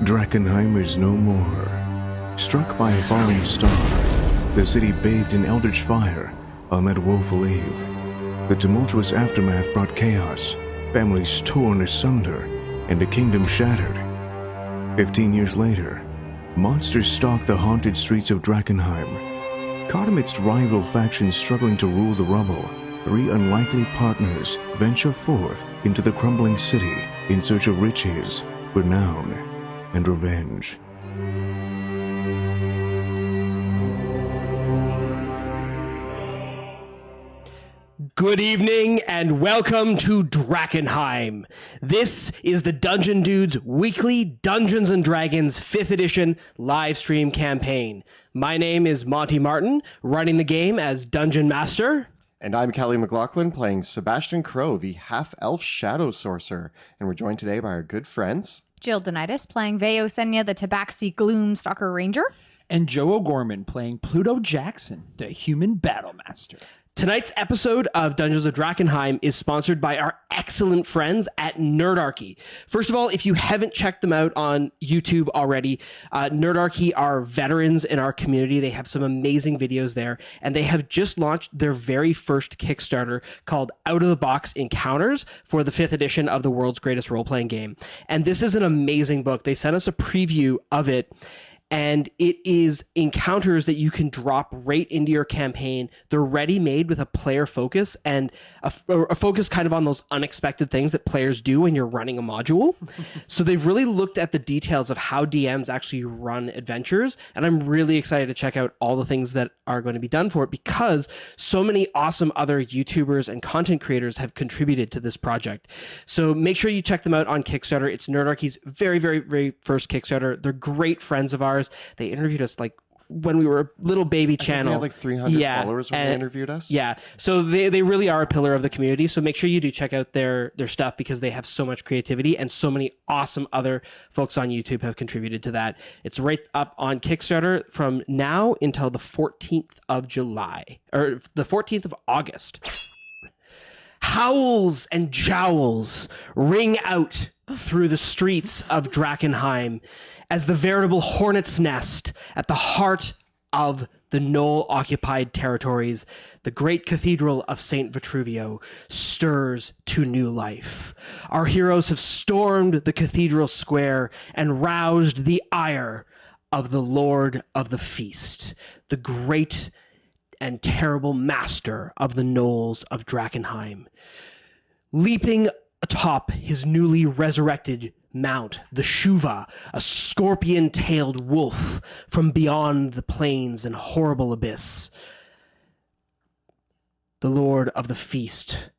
Drakkenheim is no more. Struck by a falling star, the city bathed in eldritch fire on that woeful eve. The tumultuous aftermath brought chaos, families torn asunder, and a kingdom shattered. 15 years later, monsters stalk the haunted streets of Drakkenheim. Caught amidst rival factions struggling to rule the rubble, three unlikely partners venture forth into the crumbling city in search of riches, renown, and revenge. Good evening and welcome to Drakkenheim. This is the Dungeon Dudes weekly Dungeons & Dragons 5th edition live stream campaign. My name is Monty Martin, running the game as Dungeon Master. And I'm Kelly McLaughlin, playing Sebastian Crow, the half-elf shadow sorcerer. And we're joined today by our good friends Jill Denitis, playing Veo Senya, the Tabaxi Gloom Stalker Ranger. And Joe O'Gorman, playing Pluto Jackson, the human battle master. Tonight's episode of Dungeons of Drakkenheim is sponsored by our excellent friends at Nerdarchy. First of all, if you haven't checked them out on YouTube already, Nerdarchy are veterans in our community. They have some amazing videos there, and they have just launched their very first Kickstarter called Out of the Box Encounters for the 5th edition of the world's greatest role-playing game. And this is an amazing book. They sent us a preview of it, and it is encounters that you can drop right into your campaign. They're ready-made with a player focus and a focus kind of on those unexpected things that players do when you're running a module. So they've really looked at the details of how DMs actually run adventures, and I'm really excited to check out all the things that are going to be done for it because so many awesome other YouTubers and content creators have contributed to this project. So make sure you check them out on Kickstarter. It's Nerdarchy's very, very, very first Kickstarter. They're great friends of ours. They interviewed us like when we were a little baby channel. We had like 300 followers when they interviewed us. Yeah. So they really are a pillar of the community. So make sure you do check out their stuff because they have so much creativity and so many awesome other folks on YouTube have contributed to that. It's right up on Kickstarter from now until the 14th of July or the 14th of August. Howls and jowls ring out through the streets of Drakkenheim as the veritable hornet's nest at the heart of the Knoll-occupied territories, the great cathedral of St. Vitruvio stirs to new life. Our heroes have stormed the cathedral square and roused the ire of the Lord of the Feast, the great and terrible master of the Knolls of Drakkenheim. Leaping atop his newly resurrected mount, the Shuva, a scorpion-tailed wolf from beyond the plains and horrible abyss. The Lord of the Feast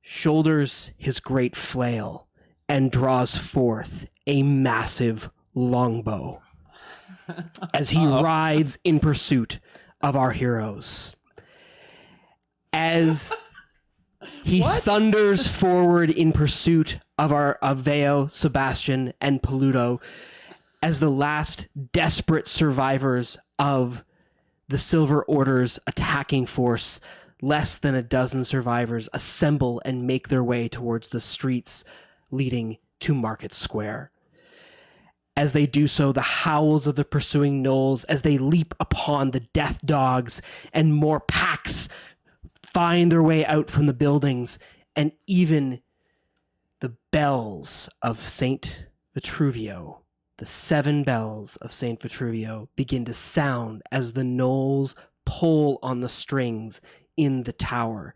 shoulders his great flail and draws forth a massive longbow as he rides in pursuit of our heroes. As he thunders forward in pursuit of Veo, Sebastian, and Pluto as the last desperate survivors of the Silver Order's attacking force. Less than a dozen survivors assemble and make their way towards the streets leading to Market Square. As they do so, the howls of the pursuing gnolls as they leap upon the death dogs and more packs find their way out from the buildings, and even the bells of St. Vitruvio, the 7 bells of St. Vitruvio, begin to sound as the gnolls pull on the strings in the tower.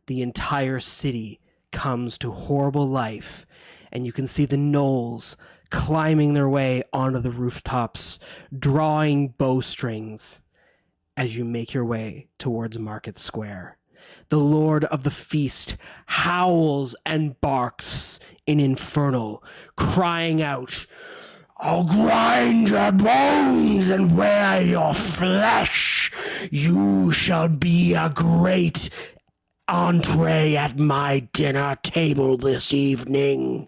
The entire city comes to horrible life, and you can see the gnolls climbing their way onto the rooftops, drawing bowstrings as you make your way towards Market Square. The Lord of the Feast howls and barks in infernal, crying out, "I'll grind your bones and wear your flesh. You shall be a great entree at my dinner table this evening."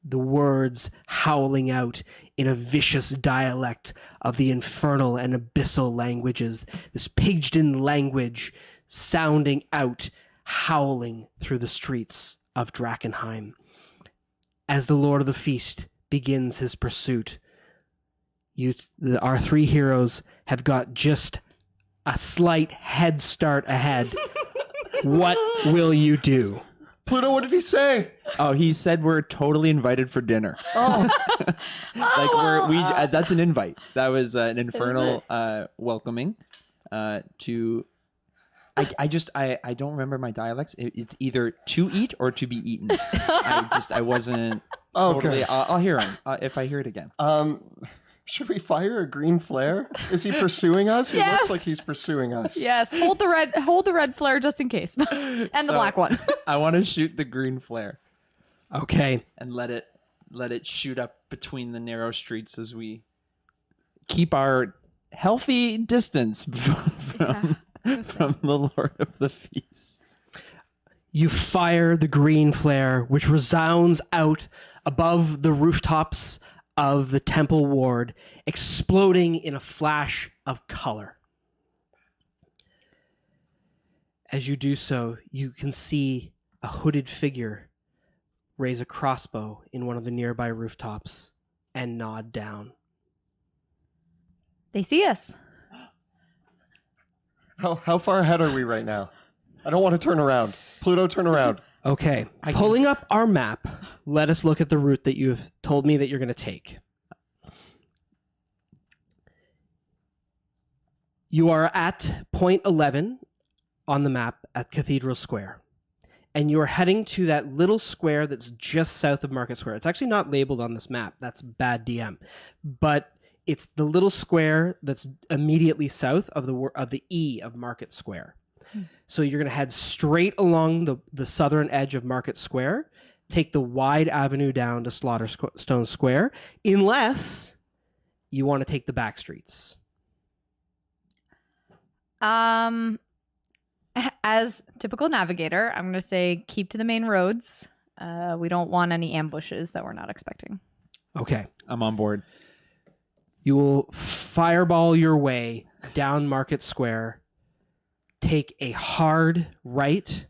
The words howling out in a vicious dialect of the infernal and abyssal languages, this Pidgin language sounding out, howling through the streets of Drakkenheim. As the Lord of the Feast begins his pursuit. Our three heroes have got just a slight head start ahead. What will you do? Pluto, what did he say? Oh, he said we're totally invited for dinner. Oh, That's an invite. That was an infernal welcoming to. I don't remember my dialects. It's either to eat or to be eaten. I wasn't totally. Okay. I'll hear him if I hear it again. Should we fire a green flare? Is he pursuing us? He Yes. looks like he's pursuing us. Yes, hold the red flare just in case, and the black one. I want to shoot the green flare Okay. and let it shoot up between the narrow streets as we keep our healthy distance from the Lord of the Feast. You fire the green flare, which resounds out above the rooftops of the temple ward, exploding in a flash of color. As you do so, you can see a hooded figure raise a crossbow in one of the nearby rooftops and nod down. They see us. How far ahead are we right now? I don't want to turn around. Pluto, turn around. Okay, pulling up our map, let us look at the route that you've told me that you're going to take. You are at point 11 on the map at Cathedral Square, and you are heading to that little square that's just south of Market Square. It's actually not labeled on this map. That's bad DM. But it's the little square that's immediately south of the E of Market Square. So you're going to head straight along the southern edge of Market Square, take the wide avenue down to Slaughterstone Square, unless you want to take the back streets. As typical navigator, I'm going to say keep to the main roads. We don't want any ambushes that we're not expecting. Okay. I'm on board. You will fireball your way down Market Square, take a hard right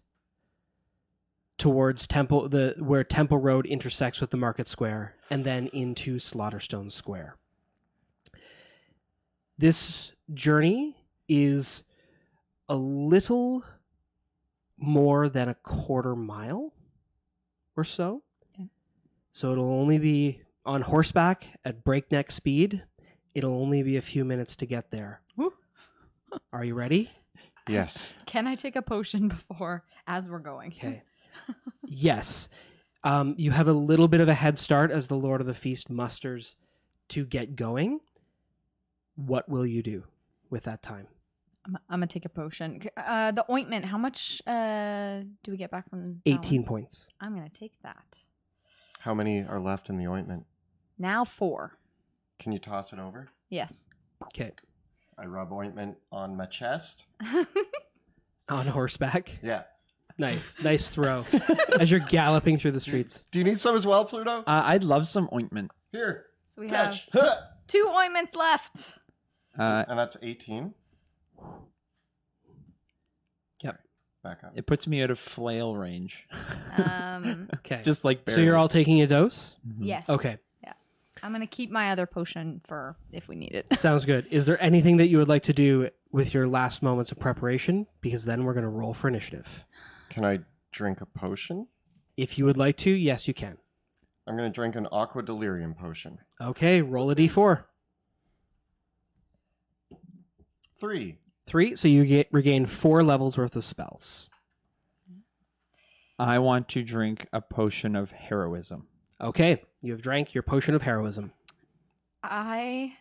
towards where Temple Road intersects with the Market Square, and then into Slaughterstone Square. This journey is a little more than a quarter mile or so. Okay. So it'll only be on horseback at breakneck speed. It'll only be a few minutes to get there. Woo. Are you ready? Yes. Can I take a potion before as we're going? Okay. Yes. You have a little bit of a head start as the Lord of the Feast musters to get going. What will you do with that time? I'm gonna take a potion. The ointment. How much do we get back from? that 18 one? points. I'm gonna take that. How many are left in the ointment? Now 4. Can you toss it over? Yes. Okay. I rub ointment on my chest. On horseback. Yeah. Nice. Nice throw. As you're galloping through the streets. Do you need some as well, Pluto? I'd love some ointment. Here. So we Catch. have 2 ointments left. And that's 18. Yep. Back up. It puts me out of flail range. Okay. Just like So you're all taking a dose? Yes. Okay. I'm gonna keep my other potion for if we need it. Sounds good. Is there anything that you would like to do with your last moments of preparation? Because then we're going to roll for initiative. Can I drink a potion? If you would like to, yes, you can. I'm going to drink an aqua delirium potion. Okay, roll a d4. 3. 3, so you regain 4 levels worth of spells. I want to drink a potion of heroism. Okay, you have drank your potion of heroism. I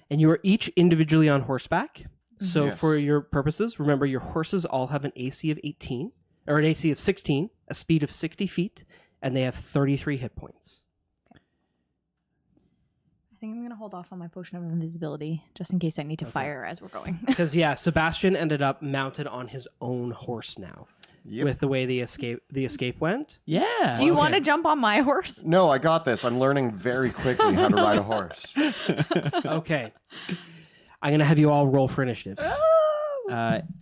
And you are each individually on horseback. So Yes. for your purposes, remember your horses all have an AC of 18, or an AC of 16, a speed of 60 feet, and they have 33 hit points. think I'm gonna hold off on my potion of invisibility just in case I need to fire as we're going. Because yeah, Sebastian ended up mounted on his own horse now. Yep. With the way the escape went. Yeah. Do you Okay. want to jump on my horse? No, I got this. I'm learning very quickly how to ride a horse. Okay. I'm going to have you all roll for initiative.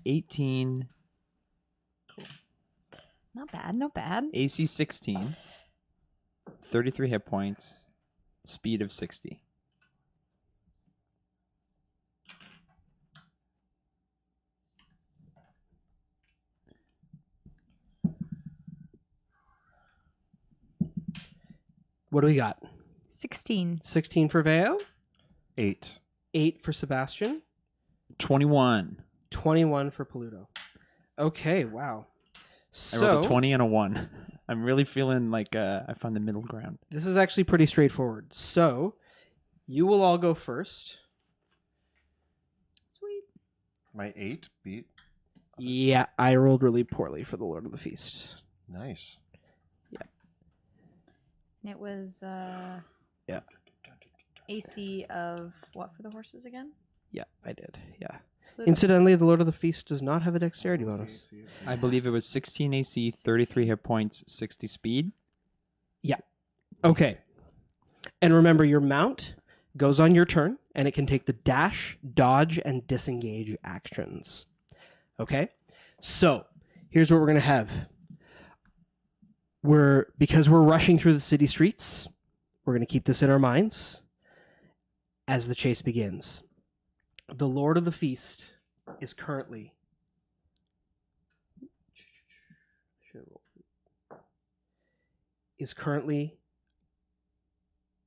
18, Not bad, not bad. AC 16. 33 hit points, speed of 60. What do we got? 16. 16 for Veo, 8. 8 for Sebastian, 21. 21 for Paluto. Okay, wow. I rolled So a 20 and a 1. I'm really feeling like I found the middle ground. this is actually pretty straightforward. So you will all go first. Sweet. My 8 beat. Yeah, I rolled really poorly for the Lord of the Feast. Nice. And it was Yeah. AC of what for the horses again? Yeah, I did. Yeah. Incidentally, the Lord of the Feast does not have a dexterity bonus. I believe it was 16 AC, 33 hit points, 60 speed. Okay. And remember, your mount goes on your turn, and it can take the dash, dodge, and disengage actions. Okay? So, here's what we're going to have. Because we're rushing through the city streets, we're going to keep this in our minds as the chase begins. The Lord of the Feast is currently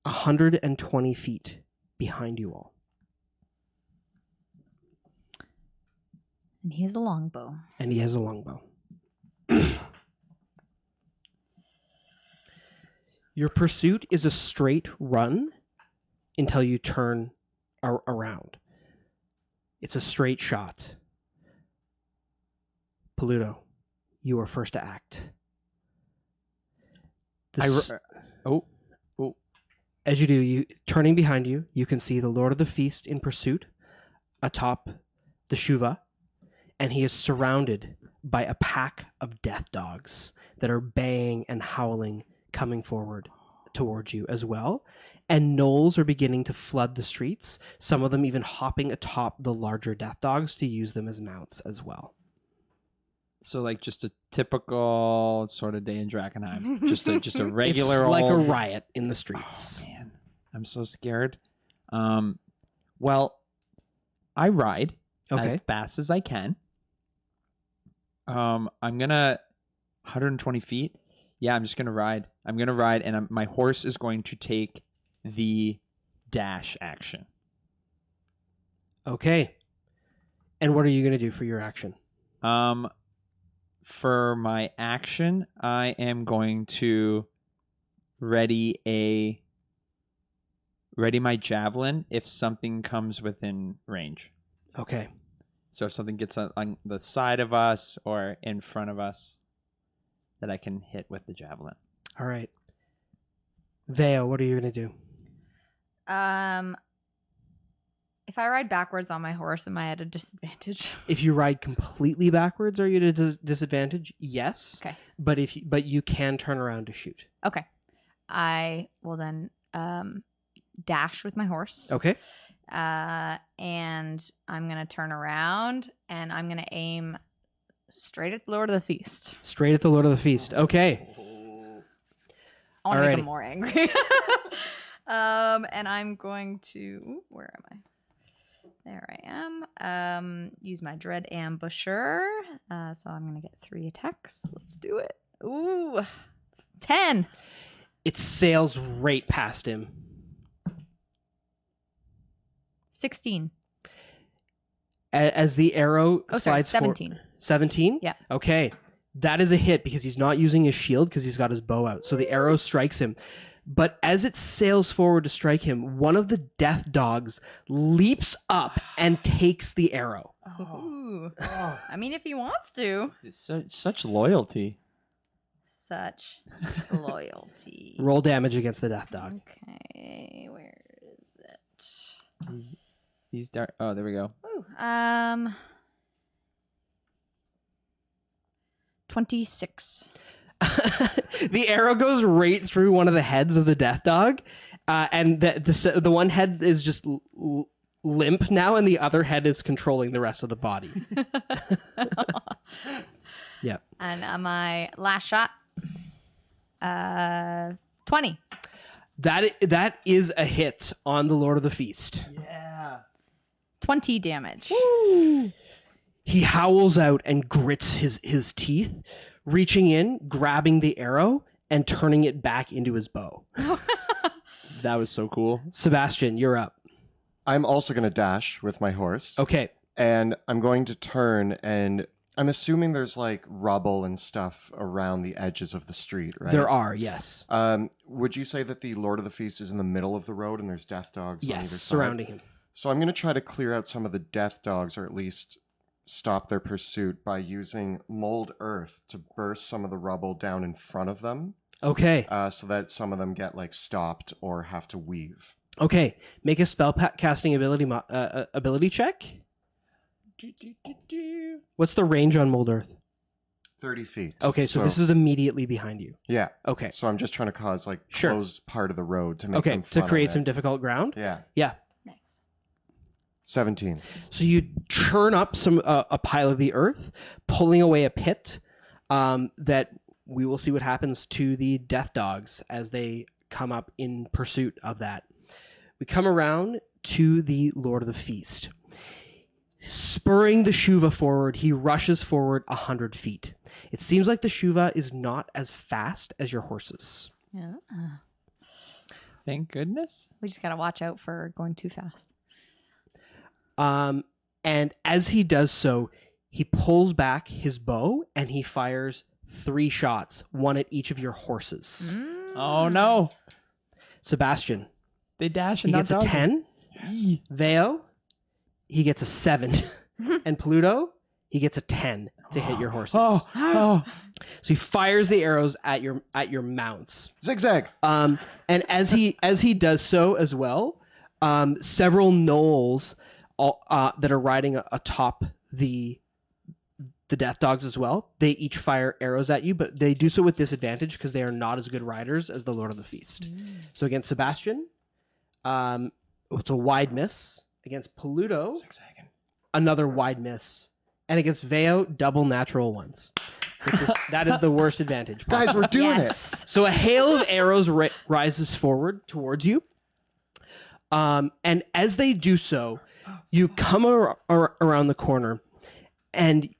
120 feet behind you all. And he has a longbow. And he has a longbow. Your pursuit is a straight run until you turn around. It's a straight shot. Paluto, you are first to act. Oh. As you do, turning behind you, you can see the Lord of the Feast in pursuit atop the Shuva, and he is surrounded by a pack of death dogs that are baying and howling, coming forward towards you as well. And gnolls are beginning to flood the streets, some of them even hopping atop the larger death dogs to use them as mounts as well. So like just a typical sort of day in Drakkenheim. Just a regular It's like a old... riot in the streets. Oh, man. I'm so scared. Well, I ride as fast as I can. I'm gonna 120 feet. Yeah, I'm just gonna ride. I'm gonna ride, and my horse is going to take the dash action. Okay. And what are you going to do for your action? For my action, I am going to ready my javelin if something comes within range. Okay. So if something gets on the side of us or in front of us, that I can hit with the javelin. All right. Veo, what are you going to do? If I ride backwards on my horse, am I at a disadvantage? If you ride completely backwards, are you at a disadvantage? Yes. Okay. But you can turn around to shoot. Okay. I will then dash with my horse. Okay. And I'm going to turn around and I'm going to aim straight at the Lord of the Feast. Straight at the Lord of the Feast. Okay. I want to make Alrighty. him more angry. And I'm going to... Where am I? There I am. Use my Dread Ambusher. So I'm going to get 3 attacks. Let's do it. Ooh. 10. It sails right past him. 16. As the arrow Oh, sorry. slides 17. forward. 17? Yeah. Okay. That is a hit because he's not using his shield because he's got his bow out. So the arrow strikes him. But as it sails forward to strike him, one of the death dogs leaps up and takes the arrow. Ooh. I mean, if he wants to. Such loyalty. Such loyalty. Roll damage against the death dog. Okay, where is it? He's dark. Oh, there we go. Ooh, 26. The arrow goes right through one of the heads of the death dog, and the one head is just limp now, and the other head is controlling the rest of the body. Yep. And my last shot, 20. That is a hit on the Lord of the Feast. Yeah. 20 damage. He howls out and grits his teeth, reaching in, grabbing the arrow, and turning it back into his bow. That was so cool. Sebastian, you're up. I'm also going to dash with my horse. Okay. And I'm going to turn, and I'm assuming there's like rubble and stuff around the edges of the street, right? There are, yes. Would you say that the Lord of the Feast is in the middle of the road and there's death dogs on either Yes, side? surrounding him. So I'm going to try to clear out some of the death dogs, or at least stop their pursuit by using mold earth to burst some of the rubble down in front of them, Okay. so that some of them get like stopped or have to weave. Okay. Make a spell casting ability check. What's the range on Mold Earth? 30 feet. Okay, so this is immediately behind you. Yeah. Okay. So I'm just trying to cause like Sure. close part of the road to make Okay, them to funnel create in. some difficult ground. Yeah. Yeah. Nice. 17. So you churn up a pile of the earth, pulling away a pit that we will see what happens to the death dogs as they come up in pursuit of that. We come around to the Lord of the Feast. Spurring the Shuva forward, he rushes forward 100 feet. It seems like the Shuva is not as fast as your horses. Yeah. Thank goodness. We just got to watch out for going too fast. And as he does so, he pulls back his bow and he fires 3 shots, one at each of your horses. Oh no. Sebastian, They dash he and gets a 10. Veo, he gets a 7. And Pluto, he gets a 10 to hit your horses. Oh. So he fires the arrows at your mounts. Zigzag. And as he does so as well, several gnolls that are riding atop the death dogs as well, they each fire arrows at you, but they do so with disadvantage because they are not as good riders as the Lord of the Feast. So against Sebastian, it's a wide miss. Against Peludo, Zigzagging. another wide miss. And against Veo, double natural ones. That is the worst advantage. Guys, we're doing it. Yes. So a hail of arrows rises forward towards you. And as they do so, you come around the corner. And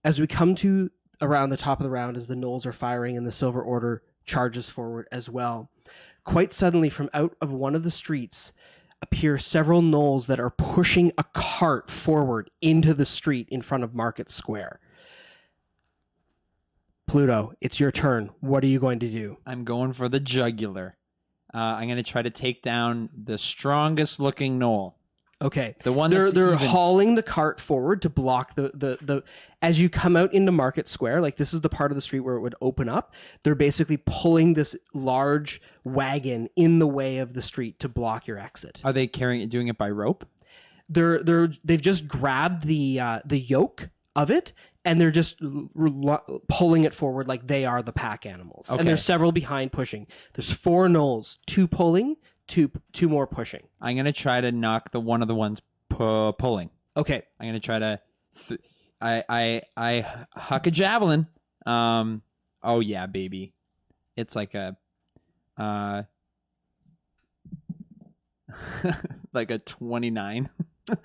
as we come to around the top of the round, as the gnolls are firing and the Silver Order charges forward as well, quite suddenly from out of one of the streets appear several gnolls that are pushing a cart forward into the street in front of Market Square. Pluto, it's your turn. What are you going to do? I'm going for the jugular. I'm going to try to take down the strongest looking gnoll. Okay. The one they're that's they're even- hauling the cart forward to block the as you come out into Market Square, like this is the part of the street where it would open up. They're basically pulling this large wagon in the way of the street to block your exit. Are they doing it by rope? They've just grabbed the yoke of it and they're just pulling it forward like they are the pack animals. Okay. And there's several behind pushing. There's 4 gnolls, 2 pulling, two more pushing. I'm going to try to knock one of the ones pulling. Okay. I'm going to try to I huck a javelin. Oh yeah, baby. It's like a like a 29.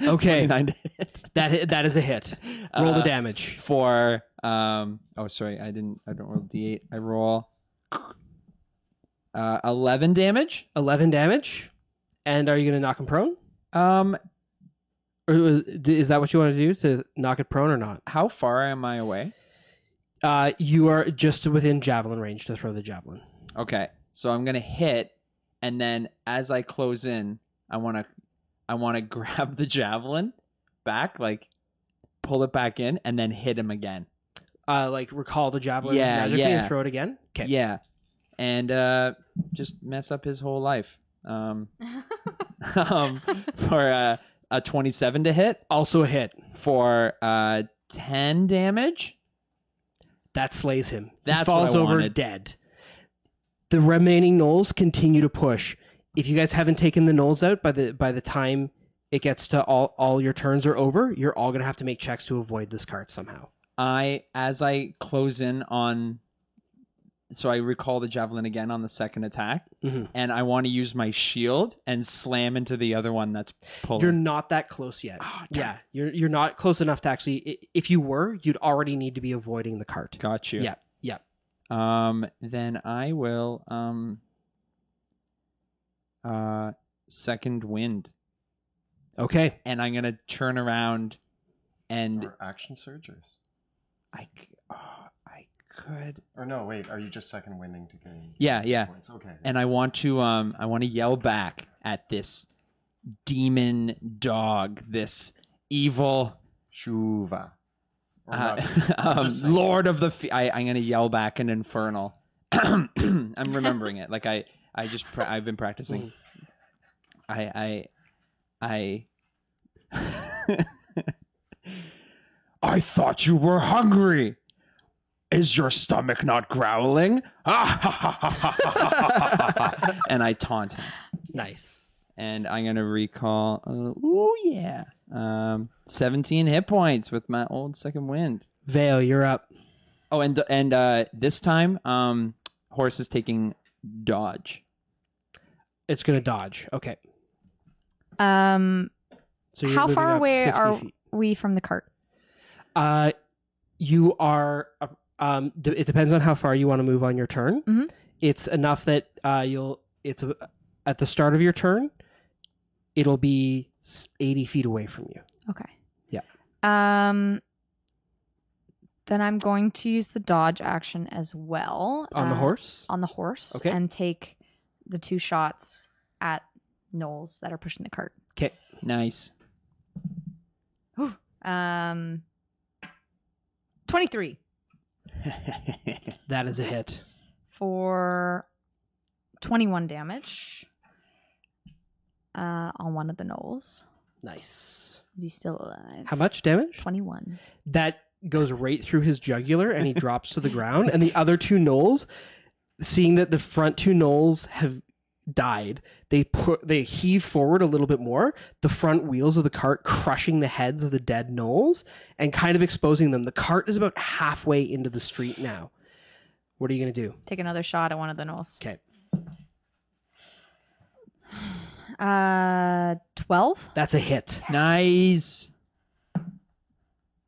Okay. 29 to hit. That is a hit. Roll the damage. For oh sorry, I don't roll D8. I roll 11 damage. 11 damage. And are you going to knock him prone? Or is that what you want to do, to knock it prone or not? How far am I away? You are just within javelin range to throw the javelin. Okay, so I'm gonna hit, and then as I close in, I want to grab the javelin back, like pull it back in, and then hit him again. Like recall the javelin Yeah, magically yeah. and throw it again? Okay. Yeah, and just mess up his whole life. For a 27 to hit, Also a hit. for 10 damage. That slays him. That's he what I falls over wanted. dead. The remaining gnolls continue to push. If you guys haven't taken the gnolls out by the time it gets to all your turns are over, you're all gonna have to make checks to avoid this cart somehow. As I close in on so I recall the javelin again on the second attack, Mhm. and I want to use my shield and slam into the other one that's pulling. You're not that close yet. Yeah, you're not close enough to actually. If you were, you'd already need to be avoiding the cart. Got you. Yeah. Then I will second wind, Okay. and I'm gonna turn around, and Or action surgers. I could. Or no, wait. Are you just second winding to gain? Yeah. Points? Okay. And I want to yell back at this demon dog, this evil Shuva. Or not. Just saying. Lord of the I'm gonna yell back an infernal. I'm remembering it. Like I've been practicing. I thought you were hungry. Is your stomach not growling? And I taunt him. Nice. And I'm gonna recall. 17 hit points with my old second wind. Vale, you're up. Oh, and this time, horse is taking dodge. It's gonna dodge. Okay. Um, So you're how moving far up away 60 are feet. we from the cart? You are. It depends on how far you want to move on your turn. Mhm. It's enough that It's at the start of your turn. It'll be 80 feet away from you. Okay. Yeah. Then I'm going to use the dodge action as well. On the horse. On the horse. Okay. And take the 2 shots at gnolls that are pushing the cart. Okay. Nice. 23 That is a hit. for 21 damage on one of the gnolls. Nice. Is he still alive? How much damage? 21. That goes right through his jugular and he drops to the ground. And the other 2 gnolls, seeing that the front 2 gnolls have died, they heave forward a little bit more, the front wheels of the cart crushing the heads of the dead gnolls and kind of exposing them. The cart is about halfway into the street now. What are you going to do? Take another shot at one of the gnolls. Okay. 12. That's a hit. Nice.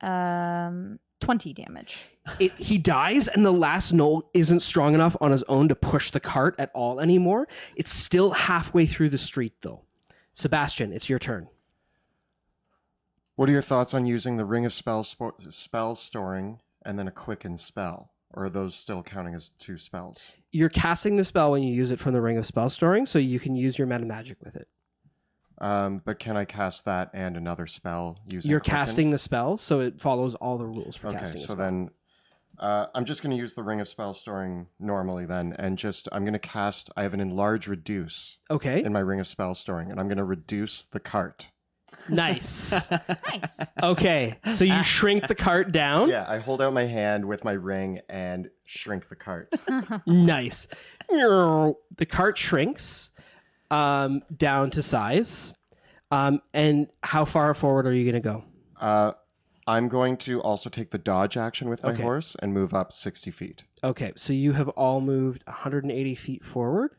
20 damage. He dies, and the last gnoll isn't strong enough on his own to push the cart at all anymore. It's still halfway through the street, though. Sebastian, it's your turn. What are your thoughts on using the Ring of Spell storing and then a quicken spell? Or are those still counting as 2 spells? You're casting the spell when you use it from the Ring of Spell Storing, so you can use your meta magic with it. But can I cast that and another spell using You're quicken? casting the spell, so it follows all the rules for Okay, casting a so spell. then I'm just going to use the Ring of Spell Storing normally then, and I'm going to cast, I have an Enlarge Reduce Okay, in my Ring of Spell Storing, and I'm going to reduce the cart. nice. Nice. Okay, so you shrink the cart down. Yeah, I hold out my hand with my ring and shrink the cart. Nice. The cart shrinks down to size. And how far forward are you going to go? I'm going to also take the dodge action with my Okay. horse and move up 60 feet. Okay, so you have all moved 180 feet forward,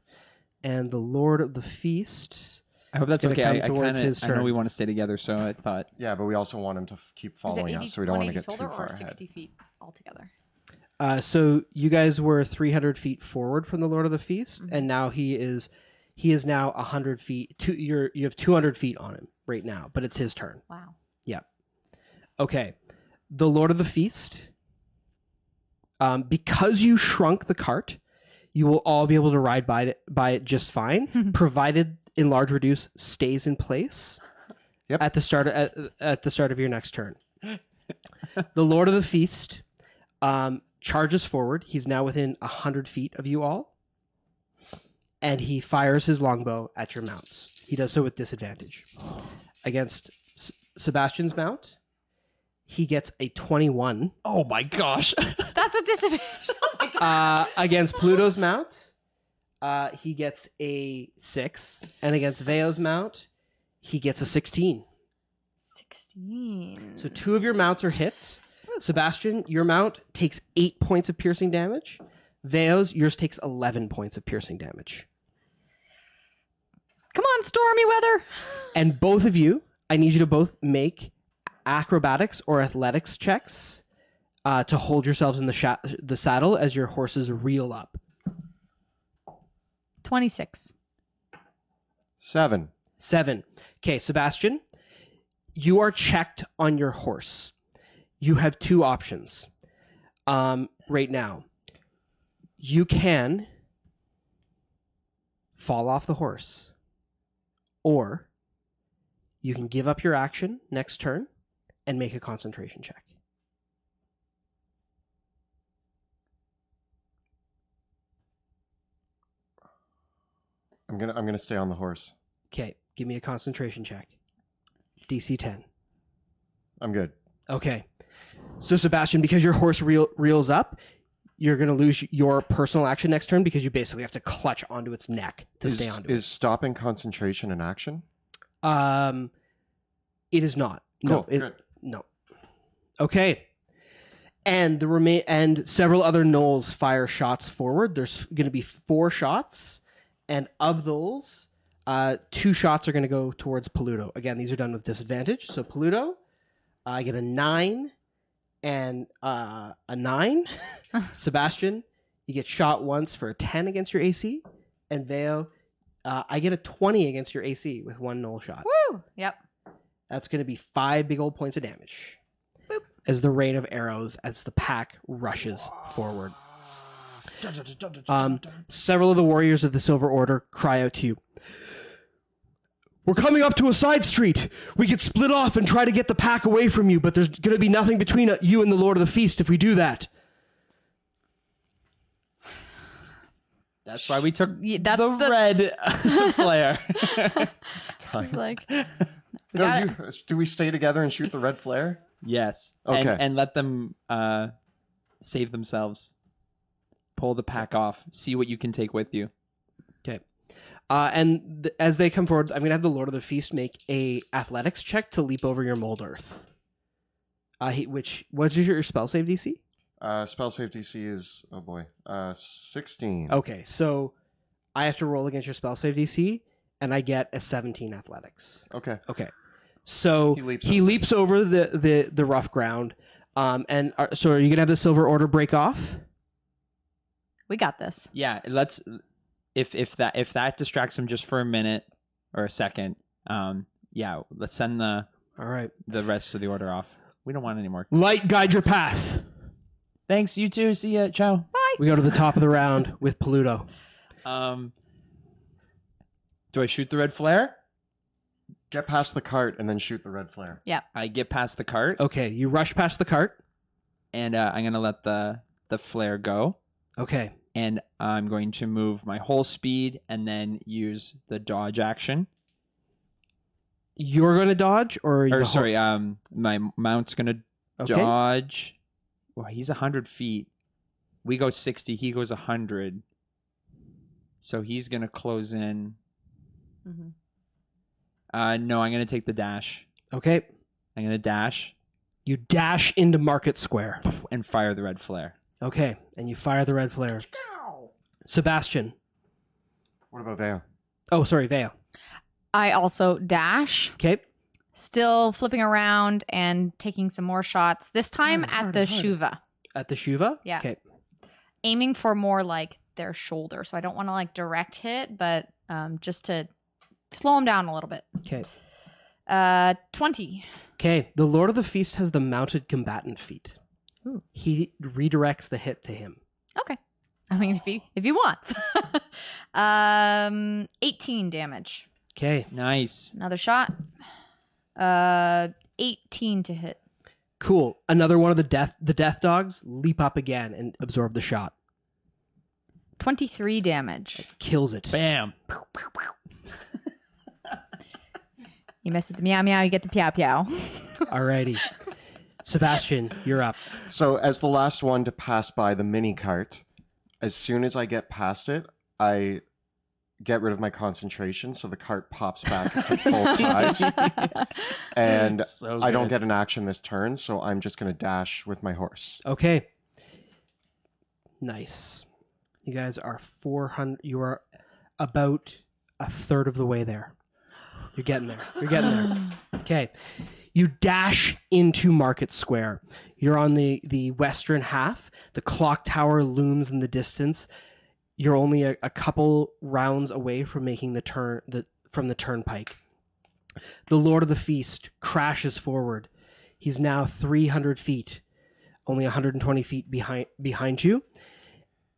and the Lord of the Feast. I hope that's gonna okay. come I towards his know turn. we want to stay together, so I thought. Yeah, but we also want him to keep following us, so we don't want to get too far ahead. 60 feet altogether? So you guys were 300 feet forward from the Lord of the Feast, and now he is now 100 feet. You have 200 feet on him right now, but it's his turn. Wow. Yeah. Okay. The Lord of the Feast. Because you shrunk the cart, you will all be able to ride by it just fine, provided Enlarge Reduce stays in place. Yep. At the start of your next turn. The Lord of the Feast charges forward. He's now within 100 feet of you all, and he fires his longbow at your mounts. He does so with disadvantage. Against Sebastian's mount, he gets a 21. Oh my gosh! That's what disadvantage. Oh my God. Against Pluto's mount, he gets a 6, and against Veo's mount, he gets a 16. 16. So 2 of your mounts are hits. Sebastian, your mount takes 8 points of piercing damage. Veo's, yours takes 11 points of piercing damage. Come on, stormy weather. And both of you, I need you to both make acrobatics or athletics checks to hold yourselves in the saddle as your horses reel up. 26. 7. 7. Okay, Sebastian, you are checked on your horse. You have two options right now. You can fall off the horse, or you can give up your action next turn and make a concentration check. I'm gonna stay on the horse. Okay, give me a concentration check. DC 10. I'm good. Okay. So, Sebastian, because your horse reels up, you're going to lose your personal action next turn because you basically have to clutch onto its neck to stay onto Is stopping concentration an action? it. It is not. Cool, No. good. No. Okay. And and several other gnolls fire shots forward. There's going to be 4 shots, and of those, 2 shots are going to go towards Paluto. Again, these are done with disadvantage. So Paluto, I get a 9 and a 9. Sebastian, you get shot once for a 10 against your AC. And Veo, I get a 20 against your AC with 1 gnoll shot. Woo! Yep. That's going to be 5 big old points of damage. Boop. As the rain of arrows as the pack rushes forward. Several of the warriors of the Silver Order cry out to you. We're coming up to a side street. We could split off and try to get the pack away from you, but there's going to be nothing between you and the Lord of the Feast if we do that. That's why we took That's the red flare. It's time. Like, Do we stay together and shoot the red flare? Yes. Okay. And let them save themselves. Pull the pack off. See what you can take with you. Okay. As they come forward, I'm going to have the Lord of the Feast make a athletics check to leap over your mold earth. What's your spell save DC? Spell save DC is, 16. Okay, so I have to roll against your spell save DC, and I get a 17 athletics. Okay. Okay. So he leaps over the rough ground. So are you going to have the Silver Order break off? we got this. Yeah, let's if that distracts him just for a minute or a second, yeah, let's send All right. the rest of the order off. We don't want any more. Light, guide your path. Thanks, you too. See ya. Ciao. Bye. We go to the top of the round with Paluto. Do I shoot the red flare? Get past the cart and then shoot the red flare. Yeah. I get past the cart, Okay, you rush past the cart. and I'm gonna let the flare go, Okay. and I'm going to move my whole speed and then use the dodge action. You're going to dodge, or Or sorry, my mount's gonna Okay. dodge. Well, he's 100 feet. We go 60. He goes 100. So he's gonna close in. Mm-hmm. No, I'm gonna take the dash. Okay. I'm gonna dash You dash into Market Square. and fire the red flare. Okay, and you fire the red flare. Sebastian. What about Veo? Oh, sorry, Veo. I also dash, Okay. still flipping around and taking some more shots. This time at the Shuva, At the Shuva? Yeah. Okay. aiming for more like their shoulder. So I don't want to like direct hit, but just to slow them down a little bit. Okay. 20. Okay. The Lord of the Feast has the mounted combatant feat. Ooh. He redirects the hit to him. Okay. I mean, if he wants. 18 damage. Okay. Nice. Another shot. 18 to hit. Cool. Another one of the death dogs leap up again and absorb the shot. 23 damage. Kills it. Bam. You mess with the meow meow, you get the pew pew. Alrighty. Sebastian, you're up. So, as the last one to pass by the mini cart, as soon as I get past it, I get rid of my concentration, so the cart pops back to full size. And So I don't good. get an action this turn, so I'm just going to dash with my horse. Okay. Nice. You guys are 400. You are about a third of the way there. You're getting there. You're getting there. Okay. You dash into Market Square. You're on the western half. The clock tower looms in the distance. You're only a couple rounds away from making the turn from the turnpike. The Lord of the Feast crashes forward. He's now 300 feet, only 120 feet behind you.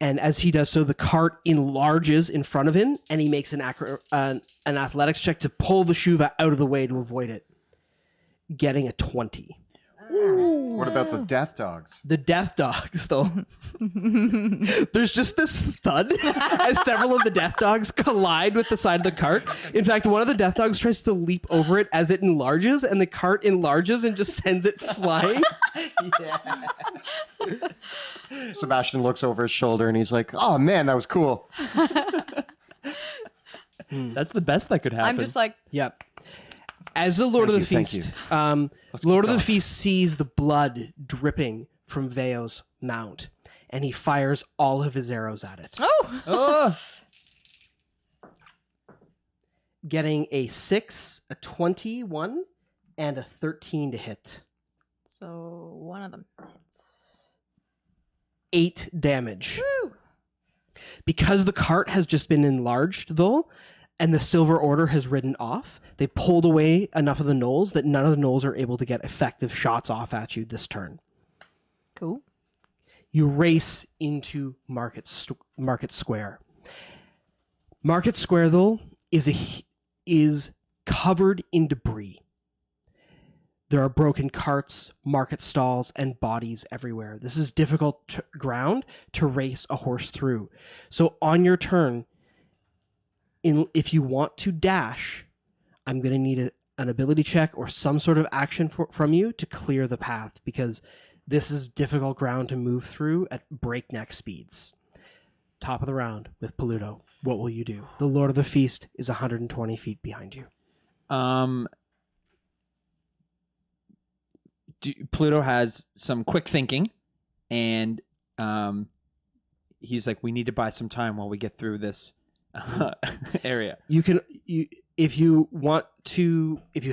And as he does so, the cart enlarges in front of him, and he makes an athletics check to pull the Shuva out of the way to avoid it, getting a 20. What about the death dogs? The death dogs, though. There's just this thud as several of the death dogs collide with the side of the cart. In fact, one of the death dogs tries to leap over it as it enlarges, and the cart enlarges and just sends it flying. Sebastian looks over his shoulder and he's like, "Oh man, that was cool." That's the best that could happen. I'm just like, Yep. As the Lord Thank of the you, Feast, Let's Lord keep of the going. Feast sees the blood dripping from Veo's mount, and he fires all of his arrows at it, oh, getting a 6, a 21, and a 13 to hit. so one of them hits. 8 damage. Woo! Because the cart has just been enlarged, though, and the Silver Order has ridden off, they pulled away enough of the gnolls that none of the gnolls are able to get effective shots off at you this turn. Cool. You race into Market Square. Market Square, though, is covered in debris. There are broken carts, market stalls, and bodies everywhere. This is difficult ground to race a horse through. So on your turn, if you want to dash, I'm going to need an ability check or some sort of action from you to clear the path, because this is difficult ground to move through at breakneck speeds. Top of the round with Paluto. What will you do? The Lord of the Feast is 120 feet behind you. Pluto has some quick thinking, and he's like, "We need to buy some time while we get through this area." If you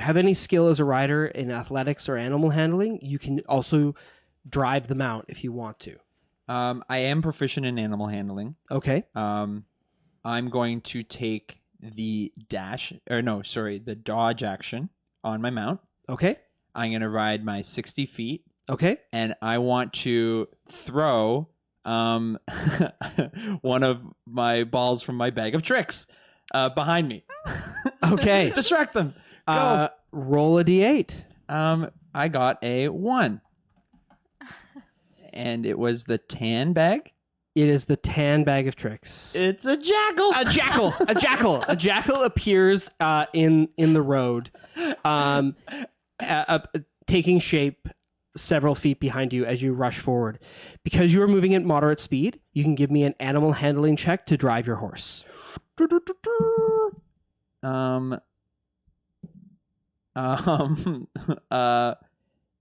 have any skill as a rider in athletics or animal handling, you can also drive the mount if you want to. I am proficient in animal handling. Okay. I'm going to take the the dodge action on my mount. Okay. I'm going to ride my 60 feet, Okay. and I want to throw one of my balls from my bag of tricks behind me. Okay. Distract them. Go. Roll a d8. I got a 1. And it was the tan bag. It is the tan bag of tricks. It's a jackal. A jackal. A jackal. A jackal appears in the road, taking shape several feet behind you as you rush forward. Because you are moving at moderate speed, you can give me an animal handling check to drive your horse.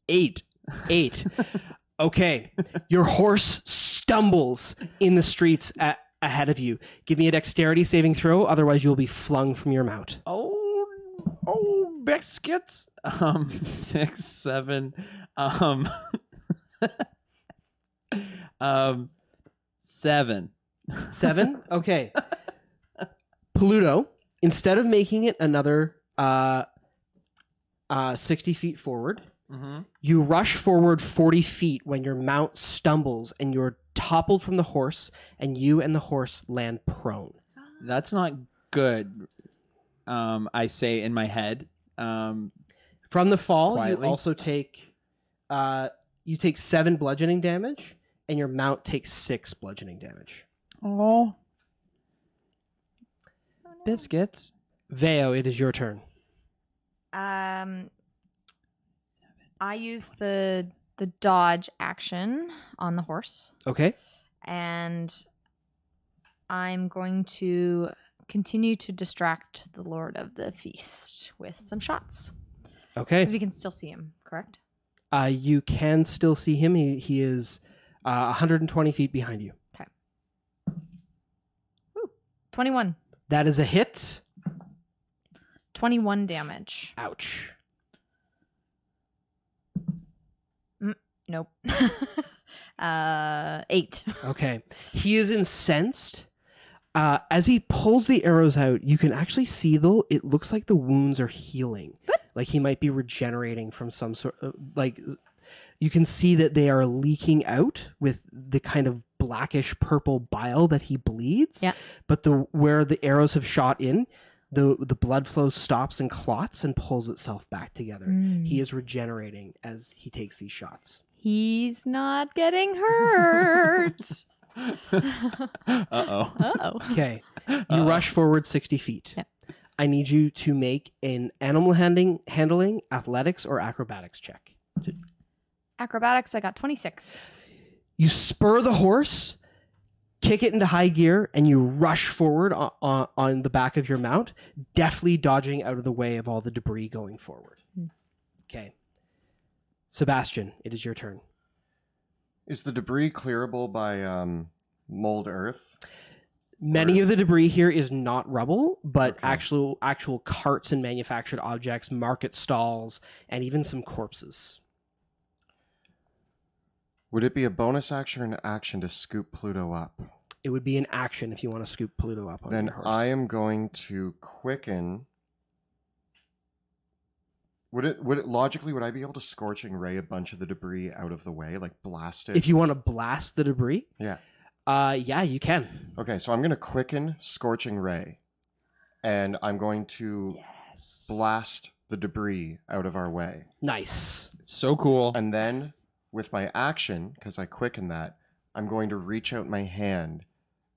8. 8. Okay. Your horse stumbles in the streets ahead of you. Give me a dexterity saving throw, otherwise you'll be flung from your mount. Oh, biscuits. 6, 7. 7. 7? Okay. Pluto, instead of making it another 60 feet forward, you rush forward 40 feet when your mount stumbles and you're toppled from the horse, and you and the horse land prone. That's not good. I say in my head. From the fall, Quietly. you also take 7 bludgeoning damage, and your mount takes 6 bludgeoning damage. Oh. Biscuits. Veo, it is your turn. I use the dodge action on the horse, Okay. and I'm going to continue to distract the Lord of the Feast with some shots. Okay. Because we can still see him, correct? You can still see him. He is 120 feet behind you. Okay. 21. That is a hit. 21 damage. Ouch. Nope. 8. Okay. He is incensed. As he pulls the arrows out, you can actually see, though, it looks like the wounds are healing. Like he might be regenerating from some sort of, like, you can see that they are leaking out with the kind of blackish purple bile that he bleeds. Yeah. But where the arrows have shot in, the blood flow stops and clots and pulls itself back together. He is regenerating as he takes these shots. He's not getting hurt. Uh-oh. Okay. You rush forward 60 feet. Yeah. I need you to make an animal handling, athletics, or acrobatics check. Acrobatics, I got 26. You spur the horse, kick it into high gear, and you rush forward on the back of your mount, deftly dodging out of the way of all the debris going forward. Okay. Sebastian, it is your turn. Is the debris clearable by mold earth? Many of the debris here is not rubble, but Okay. actual carts and manufactured objects, market stalls, and even some corpses. Would it be a bonus action or an action to scoop Pluto up? It would be an action if you want to scoop Pluto up on Then your horse. I am going to quicken. Would it logically, would I be able to scorching ray a bunch of the debris out of the way, like blast it? If you want to blast the debris, Yeah. yeah, you can. Okay, so I'm going to quicken scorching ray, and I'm going to blast the debris out of our way. Nice. So cool. And then with my action, because I quicken that, I'm going to reach out my hand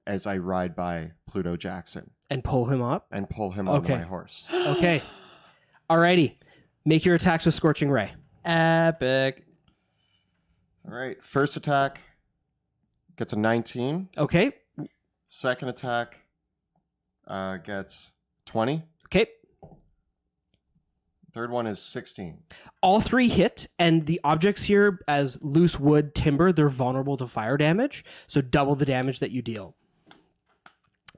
as I ride by Pluto Jackson And pull him up. and pull him onto Okay. my horse. Okay. Alrighty. Make your attacks with Scorching Ray. Epic. All right, first attack gets a 19. Okay. Second attack gets 20. Okay. Third one is 16. All three hit, and the objects here, as loose wood, timber, they're vulnerable to fire damage, so double the damage that you deal.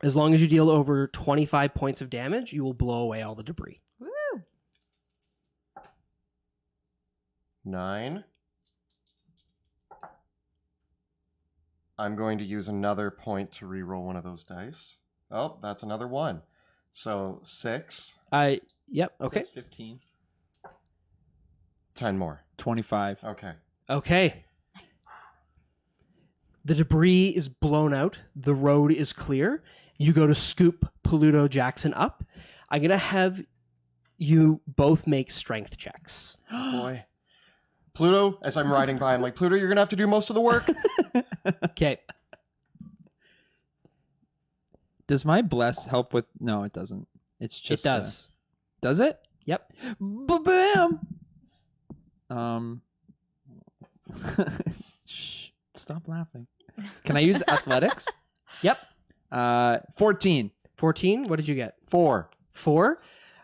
As long as you deal over 25 points of damage, you will blow away all the debris. Woo! 9. I'm going to use another point to reroll one of those dice. Oh, that's another one. So 6, Yep, okay. That's 15. 10 more. 25. Okay. Okay. The debris is blown out. The road is clear. You go to scoop Pluto Jackson up. I'm going to have you both make strength checks. Boy. Pluto, as I'm riding by, I'm like, Pluto, you're going to have to do most of the work. Okay. Does my bless help with... No, it doesn't. It's just... It does. Does it? Yep. Ba-bam! Shh. Stop laughing. Can I use athletics? Yep. 14. 14. What did you get? 4. 4.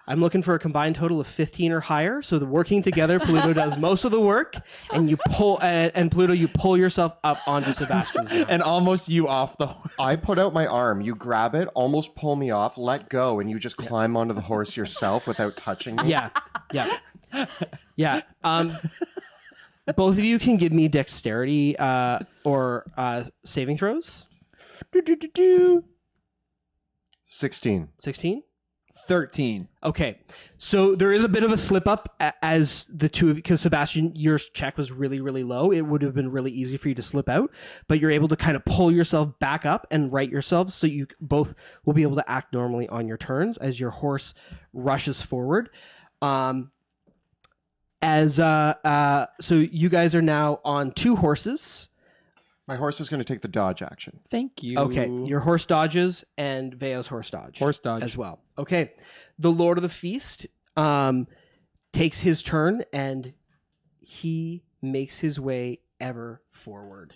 I'm looking for a combined total of 15 or higher. So the working together, Pluto does most of the work, and you pull, and Pluto, you pull yourself up onto Sebastian's mount. And almost you off the horse. I put out my arm. You grab it, almost pull me off, let go, and you just climb onto the horse yourself without touching me. Yeah. Yeah. Both of you can give me dexterity or saving throws. 16. 16. 13. Okay, so there is a bit of a slip up as the two, because Sebastian, your check was really, really low. It would have been really easy for you to slip out, but you're able to kind of pull yourself back up and right yourselves, so you both will be able to act normally on your turns as your horse rushes forward. So you guys are now on 2 horses. My horse is going to take the dodge action. Thank you. Okay, your horse dodges and Veo's horse dodge. Horse dodge. as well. Okay, the Lord of the Feast takes his turn and he makes his way ever forward.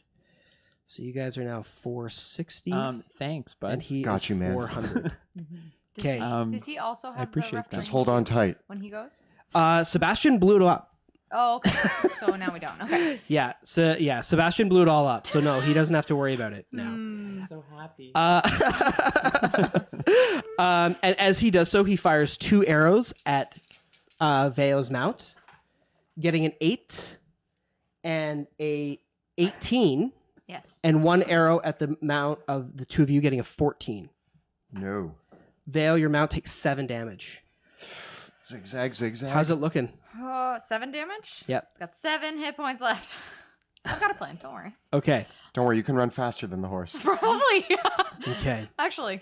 So you guys are now 460, Thanks, bud. and he Got is you, man. 400. Does, Okay. does he also have the appreciate ref that. Just training hold on too tight. when he goes? Sebastian blew it up. Oh, okay. So now we don't. Okay. Yeah, Sebastian blew it all up. So no, he doesn't have to worry about it now. Mm. so happy. And as he does so, he fires 2 arrows at Veo's mount, getting an 8 and a 18, Yes. and 1 arrow at the mount of the 2 of you, getting a 14. No. Veo, your mount takes 7 damage. Zigzag, zigzag. How's it looking? 7 damage? Yep. It's got 7 hit points left. I've got a plan. Don't worry. Okay. Don't worry, you can run faster than the horse. Probably. Okay. Actually.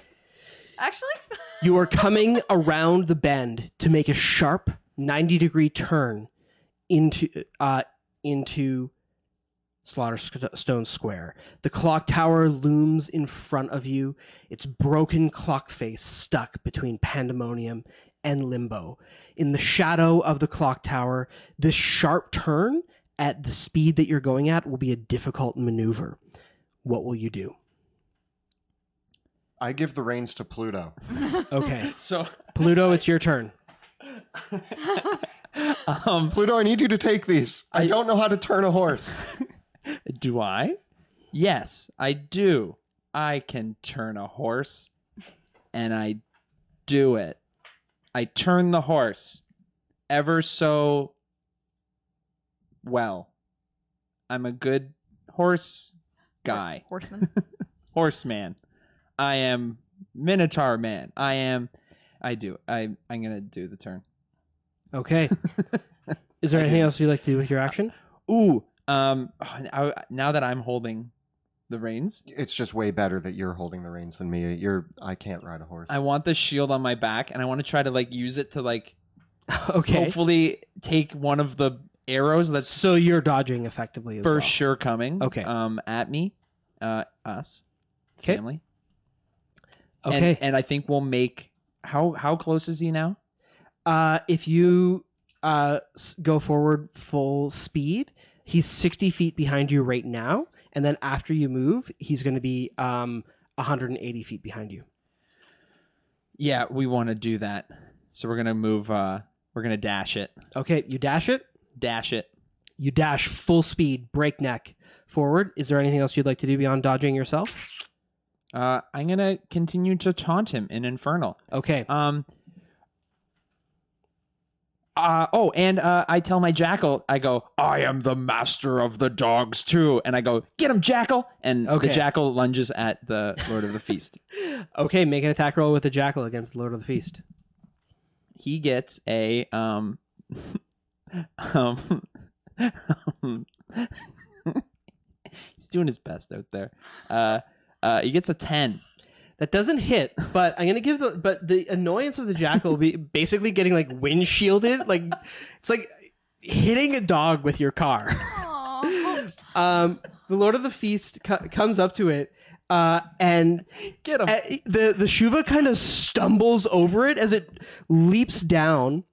You are coming around the bend to make a sharp 90-degree turn into Slaughterstone Square. The clock tower looms in front of you, its broken clock face stuck between Pandemonium and Limbo. In the shadow of the clock tower, this sharp turn at the speed that you're going at will be a difficult maneuver. What will you do? I give the reins to Pluto. Okay. So Pluto, it's your turn. Pluto, I need you to take these. I don't know how to turn a horse. do I? Yes, I do. I can turn a horse, and I do it. I turn the horse ever so well. I'm a good horse guy. Horseman. Horseman. I am Minotaur man. I'm gonna do the turn. Okay. Is there anything else you'd like to do with your action? Ooh. Now that I'm holding the reins, It's just way better that you're holding the reins than me. I can't ride a horse. I want the shield on my back, and I want to try to like use it to like Okay. hopefully take one of the arrows that's So you're dodging effectively as for well. sure coming. Okay. At me, us, Okay. family. Okay. And I think we'll make how close is he now? If you go forward full speed, he's 60 feet behind you right now, and then after you move, he's going to be 180 feet behind you. Yeah, we want to do that. So we're gonna move. We're gonna dash it. Okay, you dash it. Dash it. You dash full speed, breakneck forward. Is there anything else you'd like to do beyond dodging yourself? I'm gonna continue to taunt him in Infernal. Okay. I tell my jackal, I go, I am the master of the dogs too, and I go, get him, jackal, and Okay. the jackal lunges at the Lord of the Feast. Okay, make an attack roll with the jackal against the Lord of the Feast. He gets a he's doing his best out there. He gets a 10. That doesn't hit, but I'm gonna give the annoyance of the jackal will be basically getting like windshielded. Like it's like hitting a dog with your car. Aw. The Lord of the Feast comes up to it, and Get him. the Shuva kind of stumbles over it as it leaps down.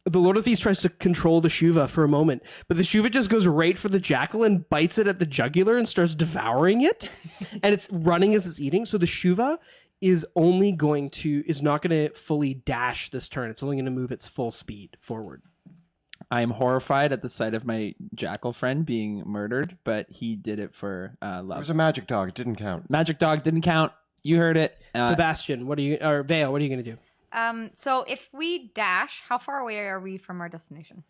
The Lord of the Feast tries to control the Shuva for a moment, but the Shuva just goes right for the jackal and bites it at the jugular and starts devouring it. And it's running as it's eating. So the Shuva is not going to fully dash this turn. It's only going to move its full speed forward. I am horrified at the sight of my jackal friend being murdered, but he did it for It love. was a magic dog. It didn't count. Magic dog didn't count. You heard it. Sebastian, Vale, what are you going to do? So if we dash, how far away are we from our destination?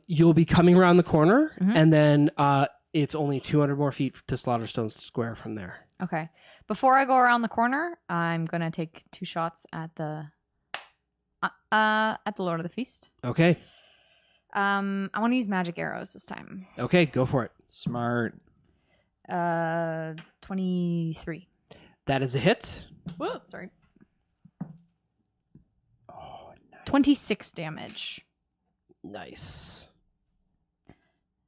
You'll be coming around the corner, Mhm. and then it's only 200 more feet to Slaughterstone Square from there. Okay. Before I go around the corner, I'm gonna take 2 shots at the Lord of the Feast. Okay. I want to use magic arrows this time. Okay, go for it. Smart. 23. That is a hit. Whoa, sorry. Oh, nice. 26 damage. Nice.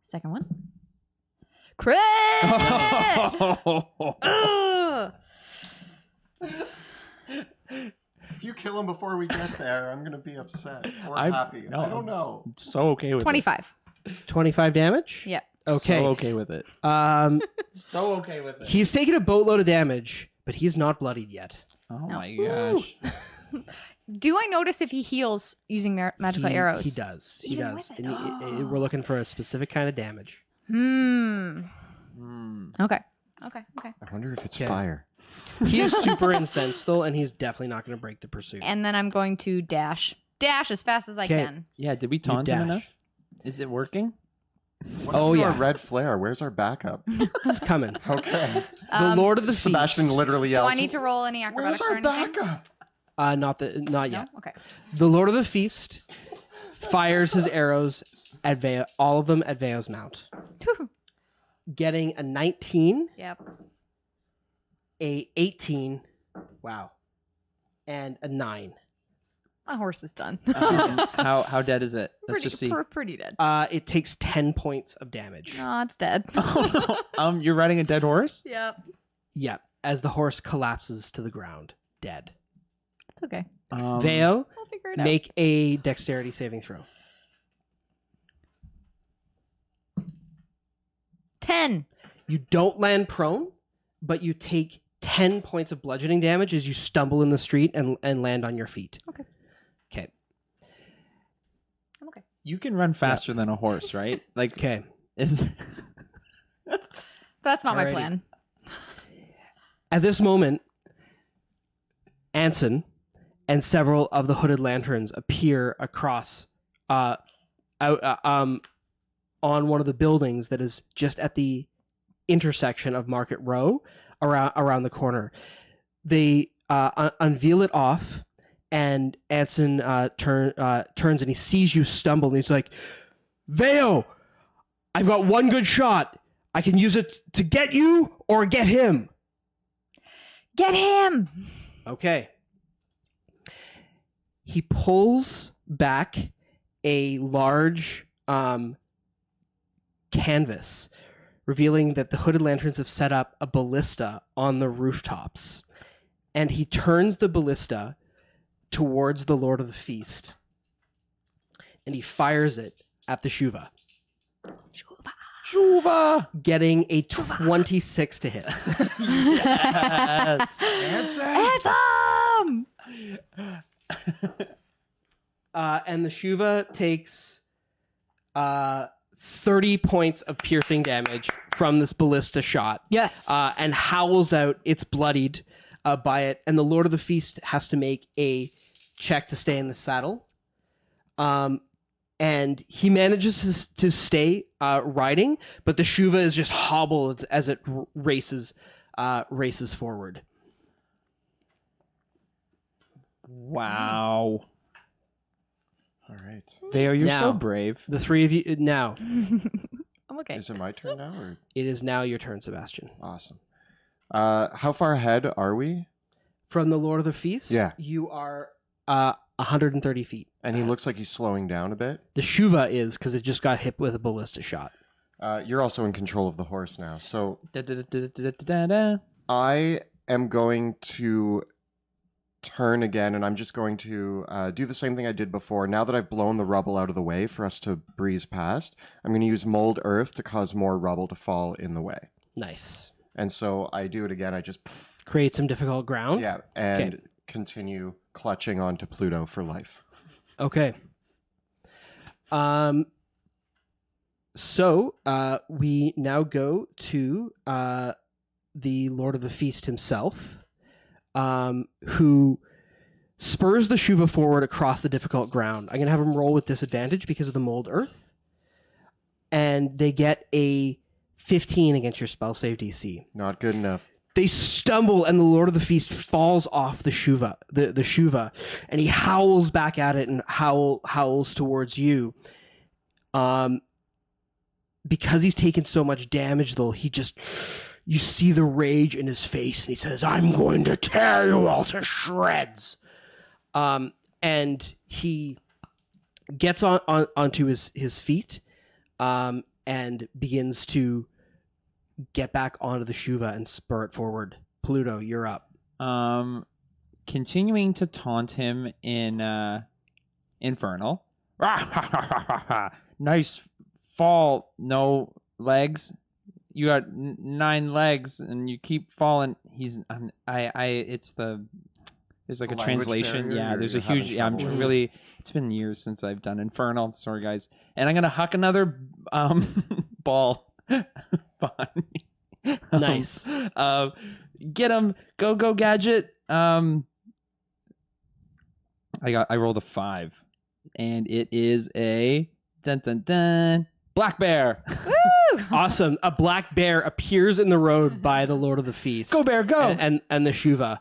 Second one. Crit! Ugh. If you kill him before we get there, I'm going to be upset or I'm- happy. no. I don't know. So okay with 25. 25 damage? Yeah. it. Okay. So okay with it. So okay with it. He's taken a boatload of damage, but he's not bloodied yet. Oh No. my gosh. Do I notice if he heals using magical arrows? He does. He Even does. with it? And we're looking for a specific kind of damage. Hmm. Hmm. Okay. Okay. Okay. I wonder if it's Okay. fire. He is super incensed still, and he's definitely not going to break the pursuit. And then I'm going to dash as fast as I Okay. can. Yeah, did we taunt him dash. enough? Is it working? What Oh, happened to yeah. our red flare. Where's our backup? He's coming. Okay. The Lord of the Sebastian Feast. literally Do yells. I need to roll any Where's acrobatics or our anything? backup? Not No? yet. Okay. The Lord of the Feast fires his arrows at Veo, all of them at Veo's mount, Whew. getting a 19, Yep. a 18, wow, and a 9. My horse is done. How dead is it? Let's just see. Pretty dead. It takes 10 points of damage. No, it's dead. Oh, no. You're riding a dead horse? Yep. Yeah, as the horse collapses to the ground, dead. It's okay. Veo, I'll figure it out. make a dexterity saving throw. 10. You don't land prone, but you take 10 points of bludgeoning damage as you stumble in the street and land on your feet. Okay. Okay. I'm okay. You can run faster than a horse, right? Like, Okay. is That's not my Alrighty. plan. At this moment, Anson and several of the hooded lanterns appear across on one of the buildings that is just at the intersection of Market Row around the corner. They unveil it off, and Anson turns and he sees you stumble, and he's like, Veo, I've got one good shot. I can use it to get you or get him. Get him! Okay. He pulls back a large canvas, revealing that the hooded lanterns have set up a ballista on the rooftops. And he turns the ballista towards the Lord of the Feast. And he fires it at the Shuva, Shuva! getting a 26 to hit. Yes. Handsome! And the Shuva takes 30 points of piercing damage from this ballista shot. Yes. And howls out. It's bloodied by it. And the Lord of the Feast has to make a check to stay in the saddle. And he manages to stay riding, but the Shuva is just hobbled as it races forward. Wow. All right. Veo, you're Now. so brave. The three of you now. I'm okay. Is it my turn now? Or? It is now your turn, Sebastian. Awesome. How far ahead are we? From the Lord of the Feast, Yeah. you are 130 feet. And he looks like he's slowing down a bit. The Shuva is because it just got hit with a ballista shot. You're also in control of the horse now. So Da-da-da-da-da-da-da. I am going to turn again, and I'm just going to do the same thing I did before. Now that I've blown the rubble out of the way for us to breeze past, I'm going to use mold earth to cause more rubble to fall in the way. Nice. And so I do it again. I just, Create some difficult ground. yeah, and continue clutching onto Pluto for life. Okay. So we now go to the Lord of the Feast himself, who spurs the Shuva forward across the difficult ground. I'm going to have him roll with disadvantage because of the mold earth. And they get a 15 against your spell save DC. Not good enough. They stumble, and the Lord of the Feast falls off the Shuva, the Shuva, and he howls back at it and howls towards you. Because he's taken so much damage, though, you see the rage in his face, and he says, "I'm going to tear you all to shreds." And he gets onto his feet, and begins to get back onto the Shuva and spur it forward. Pluto, you're up. Continuing to taunt him in Infernal. Nice fall, no legs. You got 9 legs, and you keep falling. There's like The a language translation. barrier, Yeah, there's a you're having huge. I'm trouble with it? really. It's been years since I've done Infernal. Sorry, guys. And I'm gonna huck another ball behind me. Nice. Get him. Go, gadget. I rolled a 5. And it is a black bear. Woo! Awesome. A black bear appears in the road by the Lord of the Feast. Go, bear, go. And the Shuva.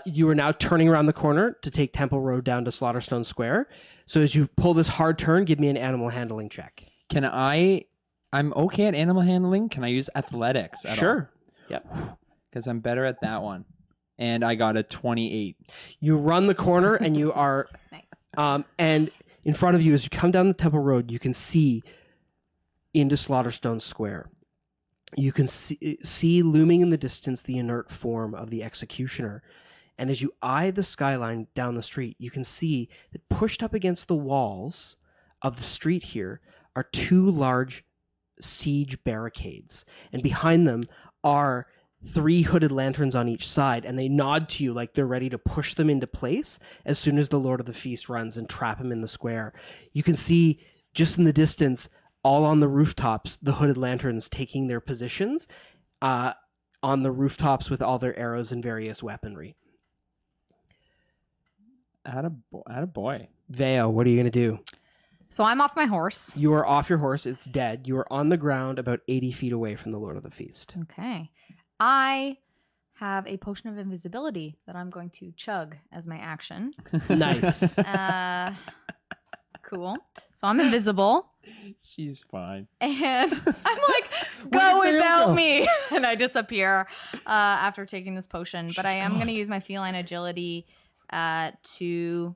You are now turning around the corner to take Temple Road down to Slaughterstone Square. So as you pull this hard turn, give me an animal handling check. I'm okay at animal handling. Can I use athletics at all? Sure. Yep. Because I'm better at that one. And I got a 28. You run the corner and you are... Nice. And in front of you, as you come down the Temple Road, you can see into Slaughterstone Square. You can see looming in the distance the inert form of the executioner. And as you eye the skyline down the street, you can see that pushed up against the walls of the street here are 2 large siege barricades. And behind them are 3 hooded lanterns on each side, and they nod to you like they're ready to push them into place as soon as the Lord of the Feast runs and trap him in the square. You can see just in the distance, all on the rooftops, the hooded lanterns taking their positions on the rooftops with all their arrows and various weaponry. Attaboy. Veo, what are you going to do? So I'm off my horse. You are off your horse. It's dead. You are on the ground about 80 feet away from the Lord of the Feast. Okay. I have a potion of invisibility that I'm going to chug as my action. Nice. Cool. So I'm invisible. She's fine. And I'm like, go without me. And I disappear after taking this potion. But I am going to use my feline agility to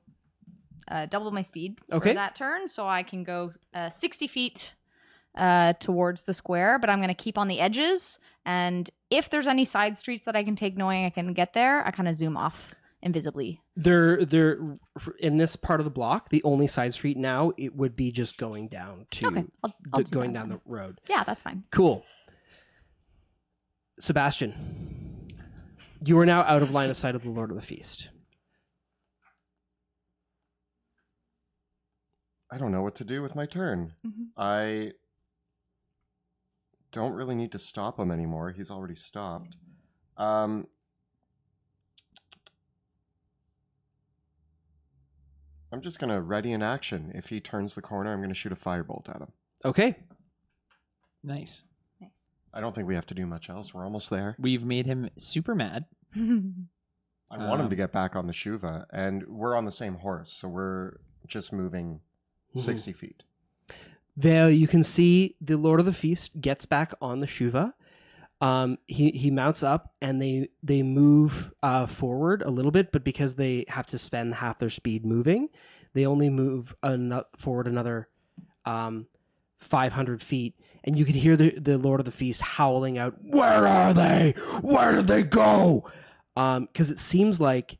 double my speed for that turn. So I can go 60 feet towards the square. But I'm going to keep on the edges. And if there's any side streets that I can take knowing I can get there, I kind of zoom off invisibly. They're in this part of the block, the only side street now, it would be just going down to I'll going down the road. Yeah, that's fine. Cool. Sebastian, you are now out of line of sight of the Lord of the Feast. I don't know what to do with my turn. Mm-hmm. I don't really need to stop him anymore. He's already stopped. I'm just going to ready in action. If he turns the corner, I'm going to shoot a firebolt at him. Okay. Nice. I don't think we have to do much else. We're almost there. We've made him super mad. I want him to get back on the Shuva, and we're on the same horse, so we're just moving 60 feet. Vale, you can see the Lord of the Feast gets back on the Shuva. He mounts up and they move forward a little bit, but because they have to spend half their speed moving, they only move forward another 500 feet, and you can hear the Lord of the Feast howling out, "Where are they? Where did they go?" Because it seems like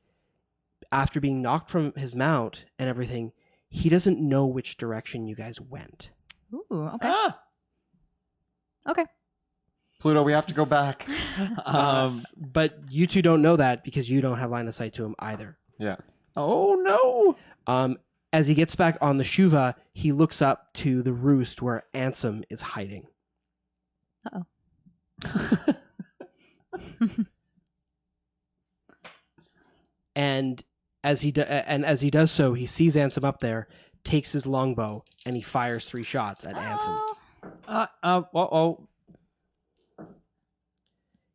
after being knocked from his mount and everything, he doesn't know which direction you guys went. Ooh, okay. Okay. Pluto, we have to go back. But you two don't know that because you don't have line of sight to him either. Yeah. Oh, no. As he gets back on the Shuva, he looks up to the roost where Ansem is hiding. Uh-oh. And as he does so, he sees Ansem up there, takes his longbow, and he fires 3 shots at Ansem.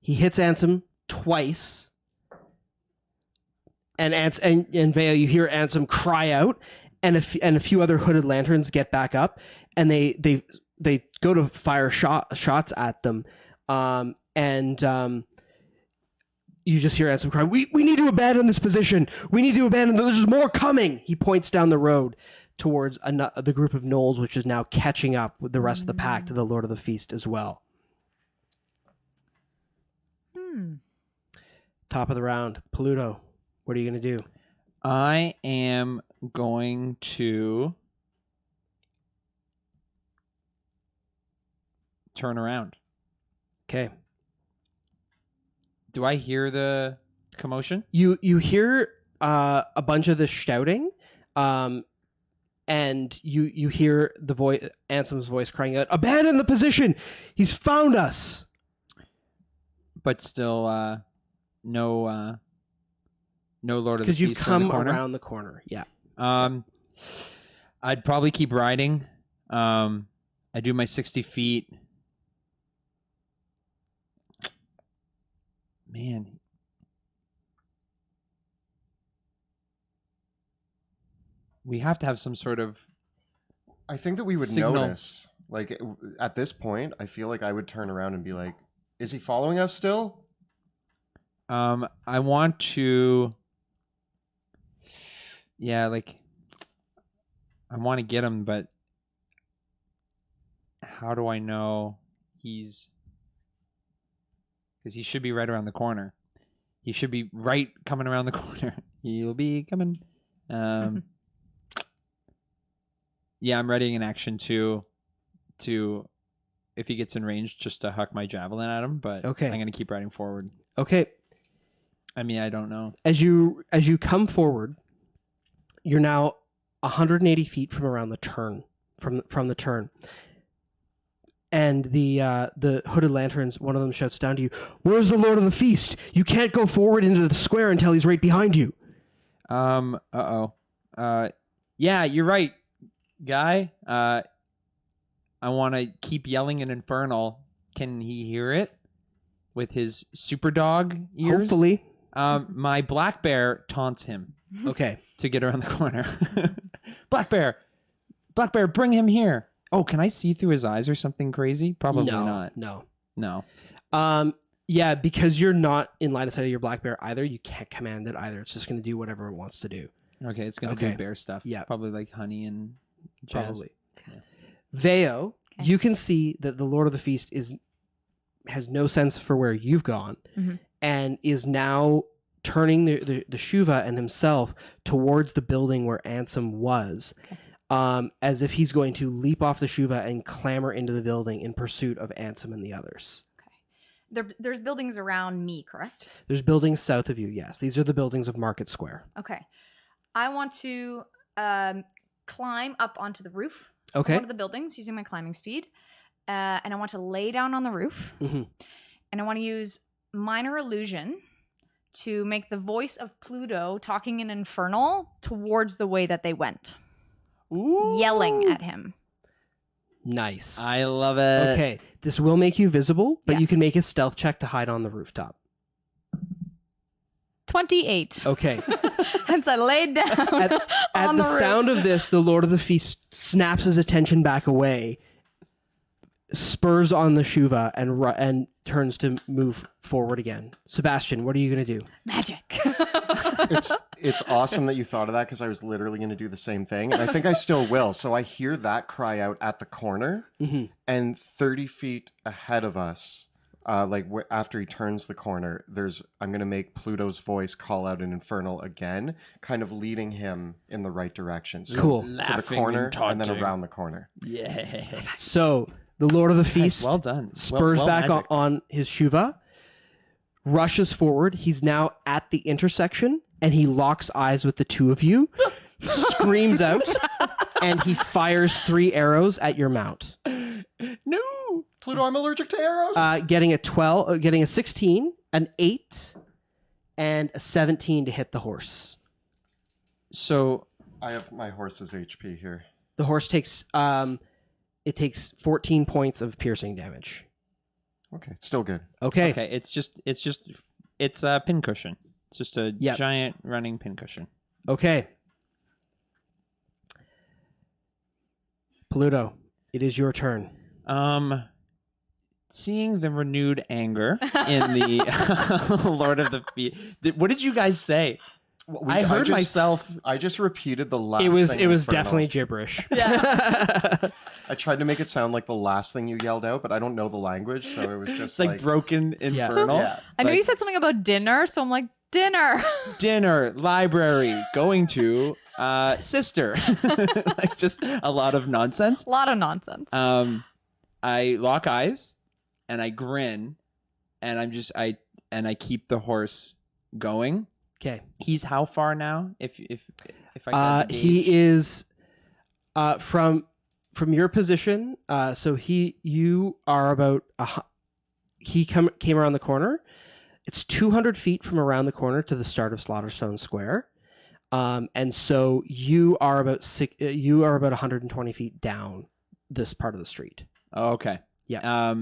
He hits Ansem twice, and Veo, you hear Ansem cry out, and a few other hooded lanterns get back up, and they go to fire shots at them, you just hear Ansem crying, "We need to abandon this position. We need to abandon. There's more coming." He points down the road towards the group of gnolls, which is now catching up with the rest of the pack to the Lord of the Feast as well. Top of the round, Pluto. What are you going to do? I am going to turn around. Okay. Do I hear the commotion? You hear a bunch of the shouting, and you hear the Ansem's voice crying out, "Abandon the position! He's found us!" but still no Lord of the Because you've Feast in the come corner. around the corner. Yeah. I'd probably keep riding. I do my 60 feet. Man. We have to have some sort of I think that we would Signal. notice. Like at this point, I feel like I would turn around and be like, "Is he following us still?" I want to like I want to get him, but how do I know because he should be right around the corner. He should be right coming around the corner. He'll be coming. Yeah, I'm readying an action to if he gets in range just to huck my javelin at him, but Okay. I'm gonna keep riding forward. Okay. I mean, I don't know. As you come forward, you're now 180 feet from around the turn, from the turn. And the hooded lanterns, one of them shouts down to you, "Where's the Lord of the Feast? You can't go forward into the square until he's right behind you." Yeah, you're right, guy. I want to keep yelling in Infernal. Can he hear it with his super dog ears? Hopefully. My black bear taunts him Okay. to get around the corner. Black bear, bring him here. Oh, can I see through his eyes or something crazy? Probably not. No. No. Yeah, because you're not in line of sight of your black bear either, you can't command it either. It's just going to do whatever it wants to do. Okay, it's gonna Okay. do bear stuff. Yeah. Probably like honey and jazz. Probably. Veo, you can see that the Lord of the Feast has no sense for where you've gone, Mhm. and is now turning the Shuva and himself towards the building where Ansem was, as if he's going to leap off the Shuva and clamber into the building in pursuit of Ansem and the others. There's buildings around me, correct? There's buildings south of you, yes. These are the buildings of Market Square. Okay. I want to climb up onto the roof Okay. of one of the buildings using my climbing speed. And I want to lay down on the roof. Mhm. And I want to use minor illusion to make the voice of Pluto talking in Infernal towards the way that they went, Ooh. yelling at him. Nice. I love it. Okay, this will make you visible, but Yeah. you can make a stealth check to hide on the rooftop. 28. Okay. Hence I laid down At on the the roof. sound of this, the Lord of the Feast snaps his attention back away, spurs on the Shuva, and turns to move forward again. Sebastian, what are you going to do? Magic. It's awesome that you thought of that because I was literally going to do the same thing, and I think I still will. So I hear that cry out at the corner, Mhm. and 30 feet ahead of us, after he turns the corner, I'm going to make Pluto's voice call out in Infernal again, kind of leading him in the right direction. So Cool. to the Laughing corner and and then taunting. around the corner. Yes. So the Lord of the Feast Well done. spurs Well back magic. on his Shuva, rushes forward. He's now at the intersection, and he locks eyes with the two of you, screams out, and he fires 3 arrows at your mount. No. Pluto, I'm allergic to arrows. Getting a 16, an 8, and a 17 to hit the horse. So I have my horse's HP here. The horse takes 14 points of piercing damage. Okay, it's still good. Okay. it's a pincushion. It's just a Yep. giant running pincushion. Okay. Pluto, it is your turn. Seeing the renewed anger in the Lord of the Feast. What did you guys say? I heard myself. I just repeated the last. It was thing Infernal. definitely gibberish. I tried to make it sound like the last thing you yelled out, but I don't know the language, so it was just It's like broken Yeah. infernal. Yeah. I know Like, you said something about dinner, so I'm like, dinner. dinner, library, going to, sister. Like just a lot of nonsense. A lot of nonsense. I lock eyes and I grin and I keep the horse going. Okay. He's how far now? If I got He is from your position. So you are about came around the corner. It's 200 feet from around the corner to the start of Slaughterstone Square. And so you are about 120 feet down this part of the street. Okay. Yeah.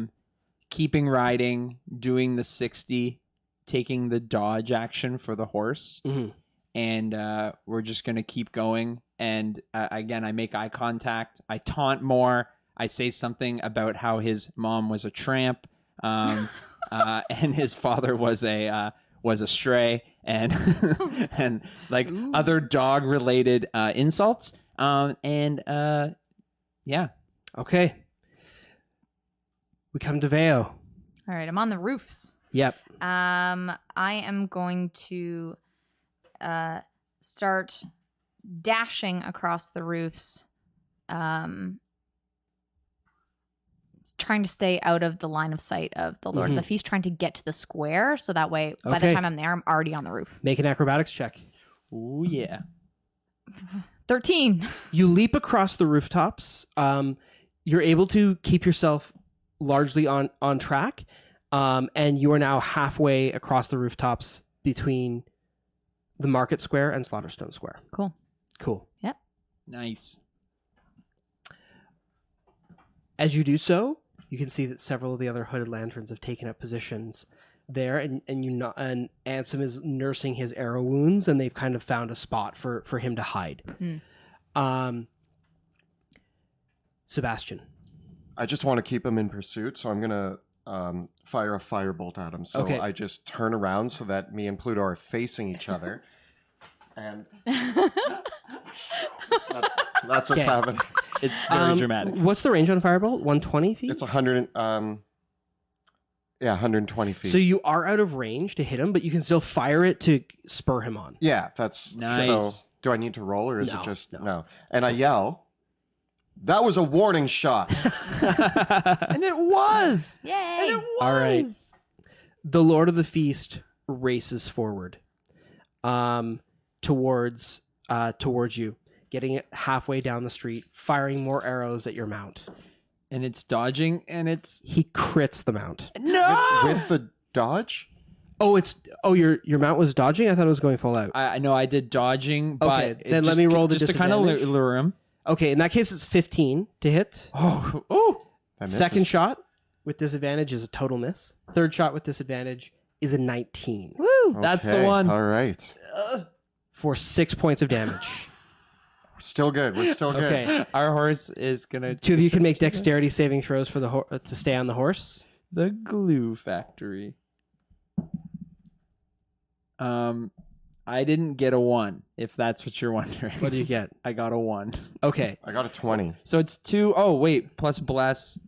Keeping riding, doing the 60, taking the dodge action for the horse, Mhm. and we're just gonna keep going. And again, I make eye contact. I taunt more. I say something about how his mom was a tramp, and his father was a stray, and and like other dog related insults. Yeah. Okay. We come to Veo. All right, I'm on the roofs. Yep. I am going to start dashing across the roofs, trying to stay out of the line of sight of the Lord of the Feast, trying to get to the square, so that way, by the Okay. time I'm there, I'm already on the roof. Make an acrobatics check. Oh yeah. 13. You leap across the rooftops. You're able to keep yourself largely on track, and you are now halfway across the rooftops between the Market Square and Slaughterstone Square. Cool. Cool. Nice. As you do so, you can see that several of the other hooded lanterns have taken up positions there, and Ansem is nursing his arrow wounds, and they've kind of found a spot for him to hide. Sebastian. I just want to keep him in pursuit, so I'm gonna fire a firebolt at him. So Okay. I just turn around so that me and Pluto are facing each other, and that's what's Okay. happening. It's very dramatic. What's the range on Firebolt? 120 feet? It's 100. 120 feet. So you are out of range to hit him, but you can still fire it to spur him on. Yeah, that's Nice. So, do I need to roll, or is No, it just no. no? And I yell, "That was a warning shot!" And it was. Yay! All right. The Lord of the Feast races forward towards you, getting it halfway down the street, firing more arrows at your mount. And it's dodging, and it's He crits the mount. no. With the dodge. Your mount was dodging? I thought it was going full out. I know I did dodging, but Okay, it then let just- me roll the just to kind of disadvantage. lure him. Okay, in that case it's 15 to hit. Oh. That misses. Second shot with disadvantage is a total miss. Third shot with disadvantage is a 19 Woo! That's the Okay, one. All right. for 6 points of damage. We're still good. We're still good. Okay. Our horse is gonna Two of you can make dexterity saving throws for the to stay on the horse. the glue factory. I didn't get a 1, if that's what you're wondering. What do you get? I got a 1. Okay. I got a 20. So it's 2. Oh wait, plus bless.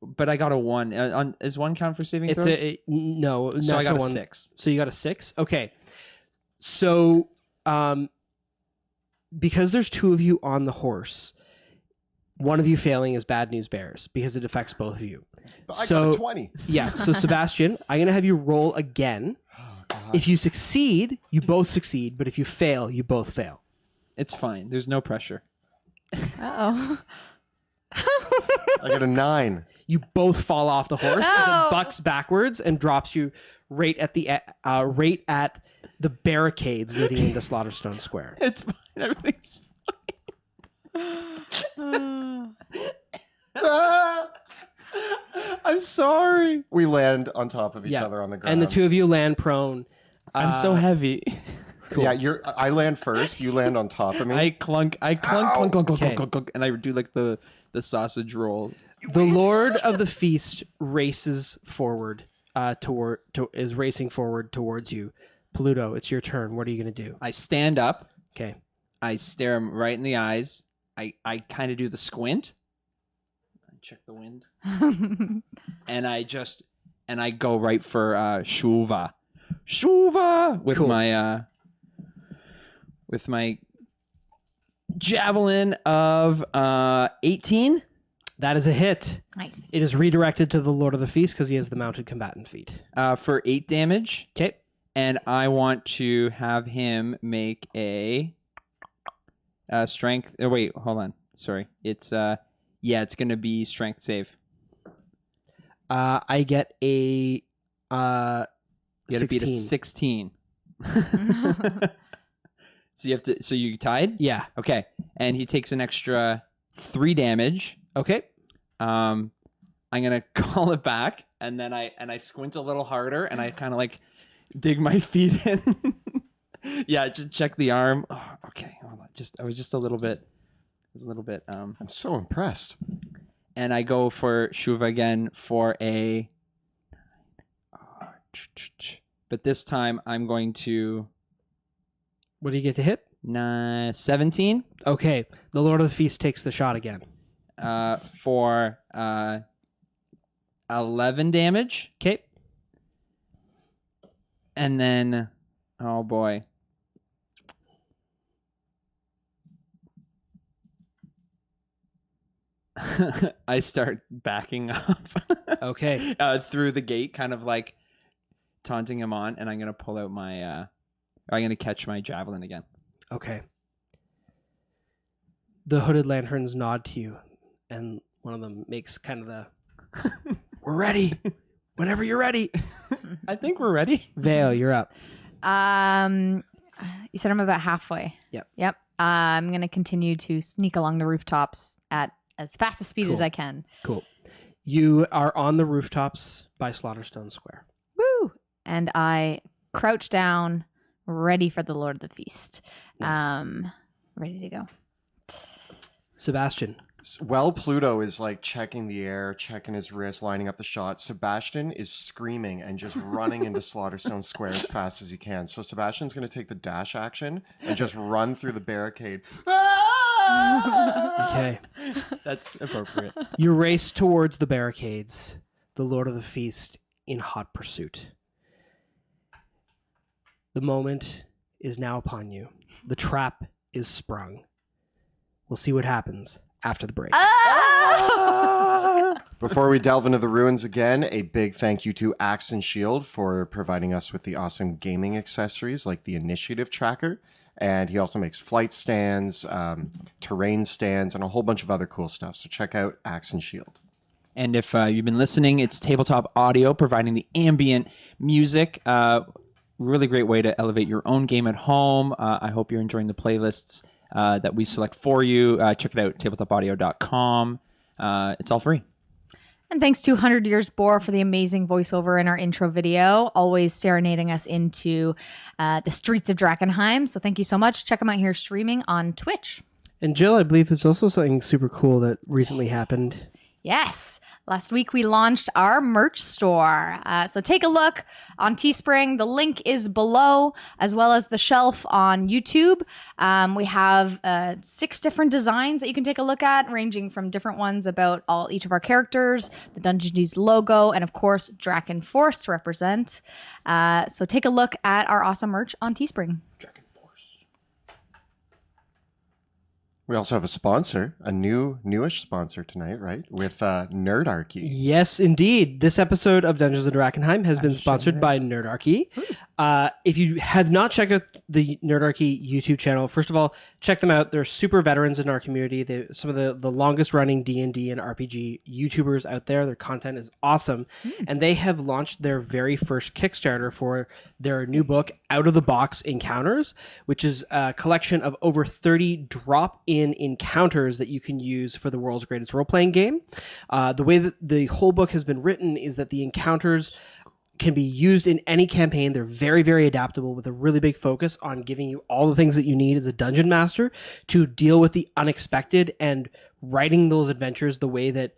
But I got a 1. Is 1 count for saving It's throws? no. So I got a natural one. 6. So you got a 6? Okay. So because there's two of you on the horse, one of you failing is bad news bears because it affects both of you. I So- got a 20. Yeah. So Sebastian, I'm gonna have you roll again. Oh, God. If you succeed, you both succeed, but if you fail, you both fail. It's fine. There's no pressure. Uh-oh. I got a 9. You both fall off the horse. No! It bucks backwards and drops you right at the barricades leading into Slaughterstone Square. It's fine. Everything's Ah! I'm sorry. We land on top of each Yeah. other on the ground. And the two of you land prone. I'm so heavy. Cool. Yeah, I land first. You land on top of me. I clunk, Ow! clunk, clunk, Okay. clunk, clunk, and I do like the sausage roll. The Lord of the Feast races forward is racing forward towards you. Pluto, it's your turn. What are you going to do? I stand up. Okay. I stare him right in the eyes. I kind of do the squint. I check the wind, and I go right for Shuva with Cool. my javelin of 18. That is a hit. Nice. It is redirected to the Lord of the Feast because he has the mounted combatant feat. For 8 damage. Okay. And I want to have him make a strength. Oh, wait, hold on. Sorry. It's it's going to be strength save. I get a You got to beat a 16. 16. So you have to. So you tied. Yeah. Okay, and he takes an extra 3 damage. Okay. I'm gonna call it back, and then I squint a little harder, and I kind of like dig my feet in. Yeah, just check the arm. Oh, okay, hold on. I was just a little bit. I'm so impressed. And I go for Shuva again for a. But this time I'm going to What do you get to hit? 17 Okay. The Lord of the Feast takes the shot again. for 11 damage. Okay. And then, oh boy. I start backing up. Okay. Through the gate, kind of like taunting him on, and I'm gonna pull out my I'm gonna catch my javelin again. Okay. The hooded lanterns nod to you, and one of them makes kind of the "We're ready. Whenever you're ready." I think we're ready. Vale, you're up. You said I'm about halfway. Yep. I'm gonna continue to sneak along the rooftops at as fast a speed as Cool. I can. Cool. You are on the rooftops by Slaughterstone Square. Woo! And I crouch down, ready for the Lord of the Feast. Nice. Ready to go. Sebastian. While Pluto is like checking the air, checking his wrist, lining up the shot, Sebastian is screaming and just running into Slaughterstone Square as fast as he can. So Sebastian's going to take the dash action and just run through the barricade. Okay. That's appropriate. You race towards the barricades, the Lord of the Feast in hot pursuit. The moment is now upon you. The trap is sprung. We'll see what happens after the break. Before we delve into the ruins again, a big thank you to Axe and Shield for providing us with the awesome gaming accessories like the Initiative Tracker. And he also makes flight stands, terrain stands, and a whole bunch of other cool stuff. So check out Axe and Shield. And if you've been listening, it's Tabletop Audio providing the ambient music. Really great way to elevate your own game at home. I hope you're enjoying the playlists that we select for you. Check it out, tabletopaudio.com. It's all free. And thanks to 100 Years Boar for the amazing voiceover in our intro video, always serenading us into the streets of Drakkenheim. So thank you so much. Check them out here streaming on Twitch. And Jill, I believe there's also something super cool that recently happened. Yes. Last week we launched our merch store. So take a look on Teespring. The link is below, as well as the shelf on YouTube. We have 6 different designs that you can take a look at, ranging from different ones about each of our characters, the Dungeon Dudes logo, and of course, Draken Force to represent. So take a look at our awesome merch on Teespring. We also have a sponsor, a newish sponsor tonight, right? With Nerdarchy. Yes, indeed. This episode of Dungeons & Drakkenheim has been sponsored by Nerdarchy. If you have not checked out the Nerdarchy YouTube channel, first of all, check them out. They're super veterans in our community. They're some of the longest running D&D and RPG YouTubers out there. Their content is awesome. And they have launched their very first Kickstarter for their new book, Out of the Box Encounters, which is a collection of over 30 drop-in encounters that you can use for the world's greatest role-playing game. The way that the whole book has been written is that the encounters can be used in any campaign. They're very, very adaptable with a really big focus on giving you all the things that you need as a dungeon master to deal with the unexpected and writing those adventures the way that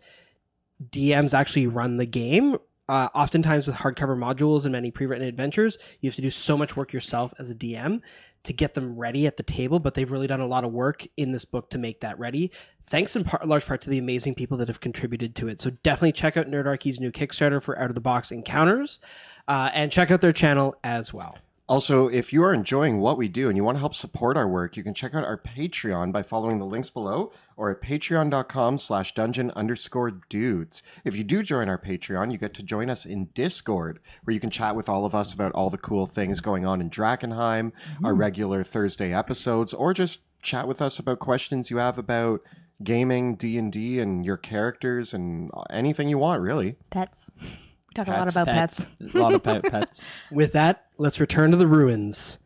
DMs actually run the game. Oftentimes with hardcover modules and many pre-written adventures, you have to do so much work yourself as a DM to get them ready at the table, but they've really done a lot of work in this book to make that ready. Thanks in large part to the amazing people that have contributed to it. So definitely check out Nerdarchy's new Kickstarter for Out of the Box Encounters, and check out their channel as well. Also, if you are enjoying what we do and you want to help support our work, you can check out our Patreon by following the links below or at patreon.com/dungeon_dudes. If you do join our Patreon, you get to join us in Discord, where you can chat with all of us about all the cool things going on in Drakkenheim, our regular Thursday episodes, or just chat with us about questions you have about gaming, D&D, and your characters and anything you want, really. Pets. We talk a lot Pets. about pets. A lot of pets. With that, let's return to the ruins,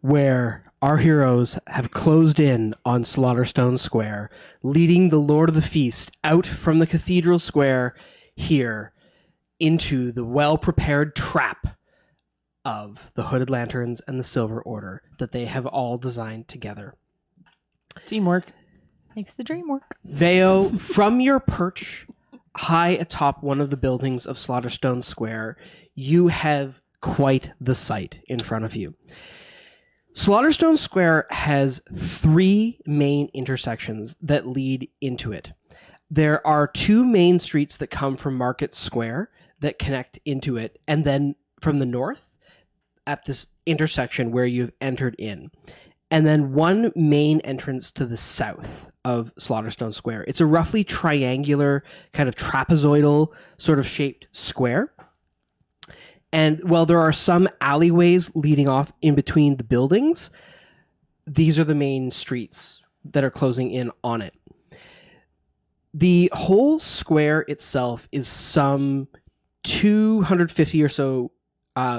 where our heroes have closed in on Slaughterstone Square, leading the Lord of the Feast out from the Cathedral Square here into the well-prepared trap of the Hooded Lanterns and the Silver Order that they have all designed together. Teamwork. Makes the dream work. Veo, from your perch high atop one of the buildings of Slaughterstone Square, you have quite the sight in front of you. Slaughterstone Square has 3 main intersections that lead into it. There are 2 main streets that come from Market Square that connect into it, and then from the north at this intersection where you've entered in. And then 1 main entrance to the south of Slaughterstone Square. It's a roughly triangular, kind of trapezoidal sort of shaped square. And while there are some alleyways leading off in between the buildings, these are the main streets that are closing in on it. The whole square itself is some 250 or so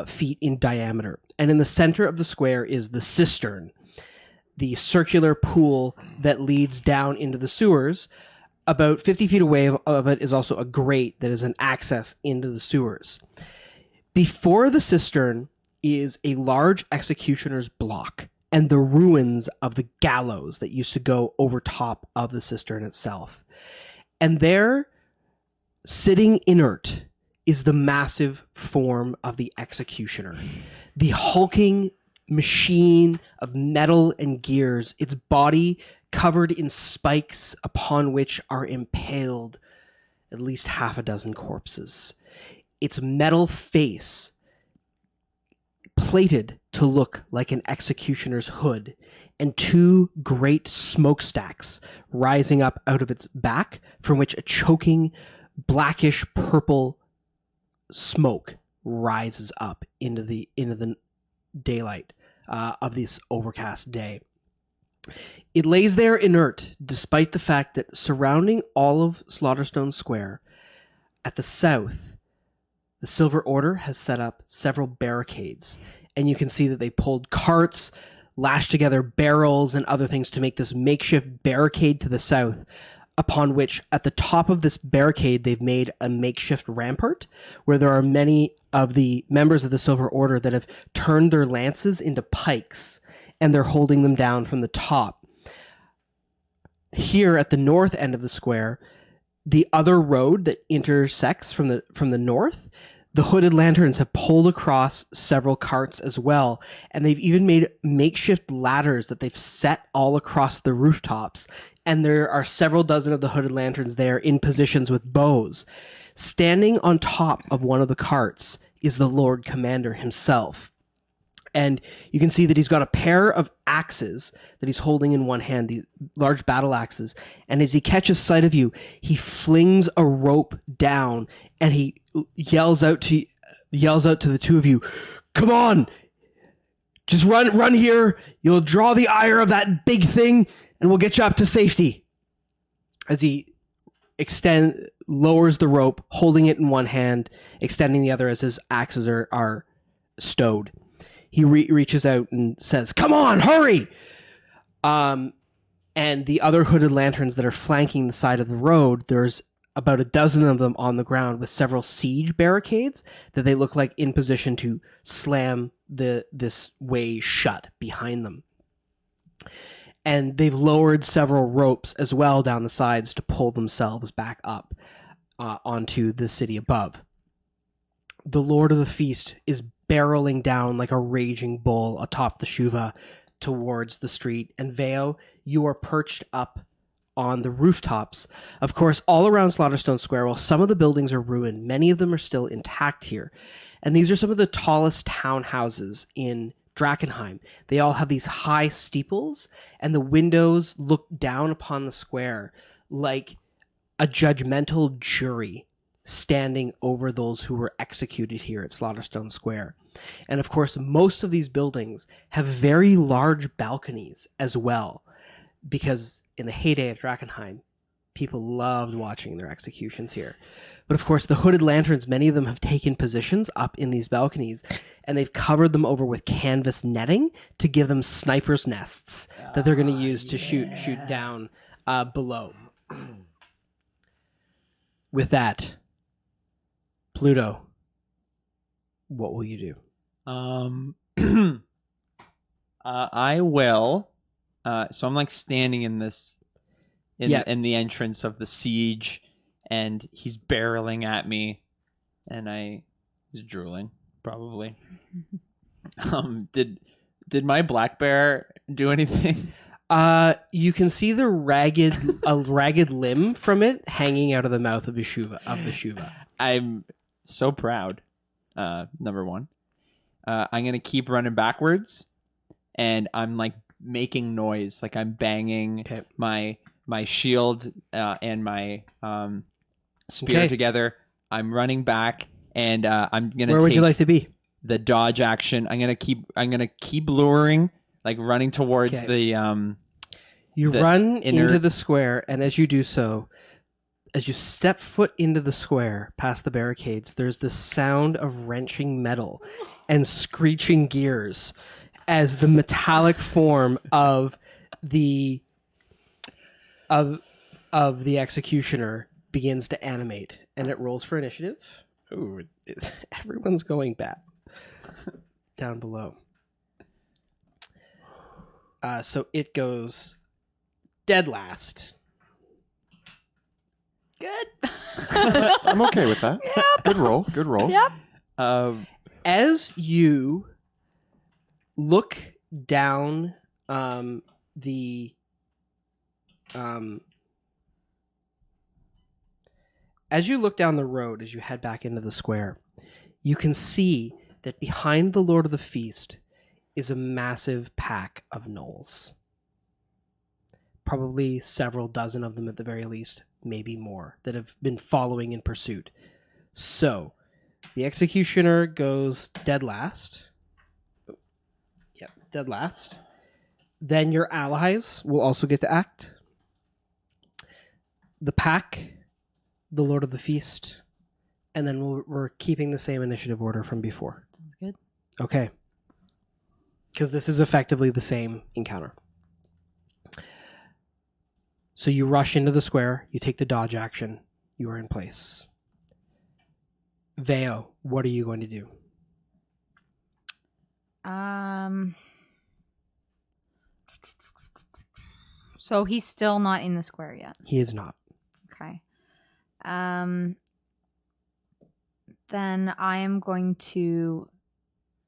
feet in diameter. And in the center of the square is the cistern, the circular pool that leads down into the sewers. About 50 feet away of it is also a grate that is an access into the sewers. Before the cistern is a large executioner's block and the ruins of the gallows that used to go over top of the cistern itself. And there, sitting inert, is the massive form of the executioner. The hulking machine of metal and gears, its body covered in spikes upon which are impaled at least half a dozen corpses. Its metal face plated to look like an executioner's hood, and 2 great smokestacks rising up out of its back, from which a choking blackish purple smoke rises up into the daylight of this overcast day. It lays there inert, despite the fact that surrounding all of Slaughterstone Square, at the south, the Silver Order has set up several barricades, and you can see that they pulled carts, lashed together barrels and other things to make this makeshift barricade to the south, upon which, at the top of this barricade, they've made a makeshift rampart, where there are many of the members of the Silver Order that have turned their lances into pikes, and they're holding them down from the top. Here, at the north end of the square, the other road that intersects from the north, the Hooded Lanterns have pulled across several carts as well, and they've even made makeshift ladders that they've set all across the rooftops, and there are several dozen of the Hooded Lanterns there in positions with bows. Standing on top of one of the carts is the Lord Commander himself. And you can see that he's got a pair of axes that he's holding in one hand, the large battle axes. And as he catches sight of you, he flings a rope down and he yells out to the 2 of you, "Come on! Just run here. You'll draw the ire of that big thing and we'll get you up to safety." As he lowers the rope, holding it in one hand, extending the other as his axes are stowed. He reaches out and says, "Come on, hurry!" And the other Hooded Lanterns that are flanking the side of the road, there's about a dozen of them on the ground with several siege barricades that they look like in position to slam this way shut behind them. And they've lowered several ropes as well down the sides to pull themselves back up onto the city above. The Lord of the Feast is barreling down like a raging bull atop the Shuva towards the street. And Veo, you are perched up on the rooftops. Of course, all around Slaughterstone Square, while some of the buildings are ruined, many of them are still intact here. And these are some of the tallest townhouses in Drakkenheim. They all have these high steeples, and the windows look down upon the square like a judgmental jury standing over those who were executed here at Slaughterstone Square. And of course, most of these buildings have very large balconies as well, because in the heyday of Drakkenheim, people loved watching their executions here. But of course, the hooded lanterns, many of them have taken positions up in these balconies, and they've covered them over with canvas netting to give them snipers' nests that they're going to use to shoot down below. With that, Pluto, what will you do? I will. So I'm like standing in this, in the entrance of the siege, and he's barreling at me, and he's drooling probably. Did my black bear do anything? You can see a ragged limb from it hanging out of the mouth of the Shuva. I'm so proud. Number one, I'm gonna keep running backwards, and I'm like making noise, like I'm banging my shield and my spear together. I'm running back, and I'm gonna. Where would you like to be? The dodge action. I'm gonna keep luring, like running towards the. You run into the square, and as you do so, as you step foot into the square past the barricades, there's the sound of wrenching metal and screeching gears as the metallic form of the executioner begins to animate, and it rolls for initiative. Ooh, everyone's going bad down below. So it goes dead last. Good. I'm okay with that. Yep. Good roll. Yep. As you look down the road as you head back into the square, you can see that behind the Lord of the Feast is a massive pack of gnolls. Probably several dozen of them at the very least, maybe more, that have been following in pursuit. So, the executioner goes dead last. Yep, dead last. Then your allies will also get to act. The pack, the Lord of the Feast, and then we're keeping the same initiative order from before. Sounds good. Okay. Because this is effectively the same encounter. So you rush into the square, you take the dodge action, you are in place. Veo, what are you going to do? So he's still not in the square yet. He is not. Okay. Then I am going to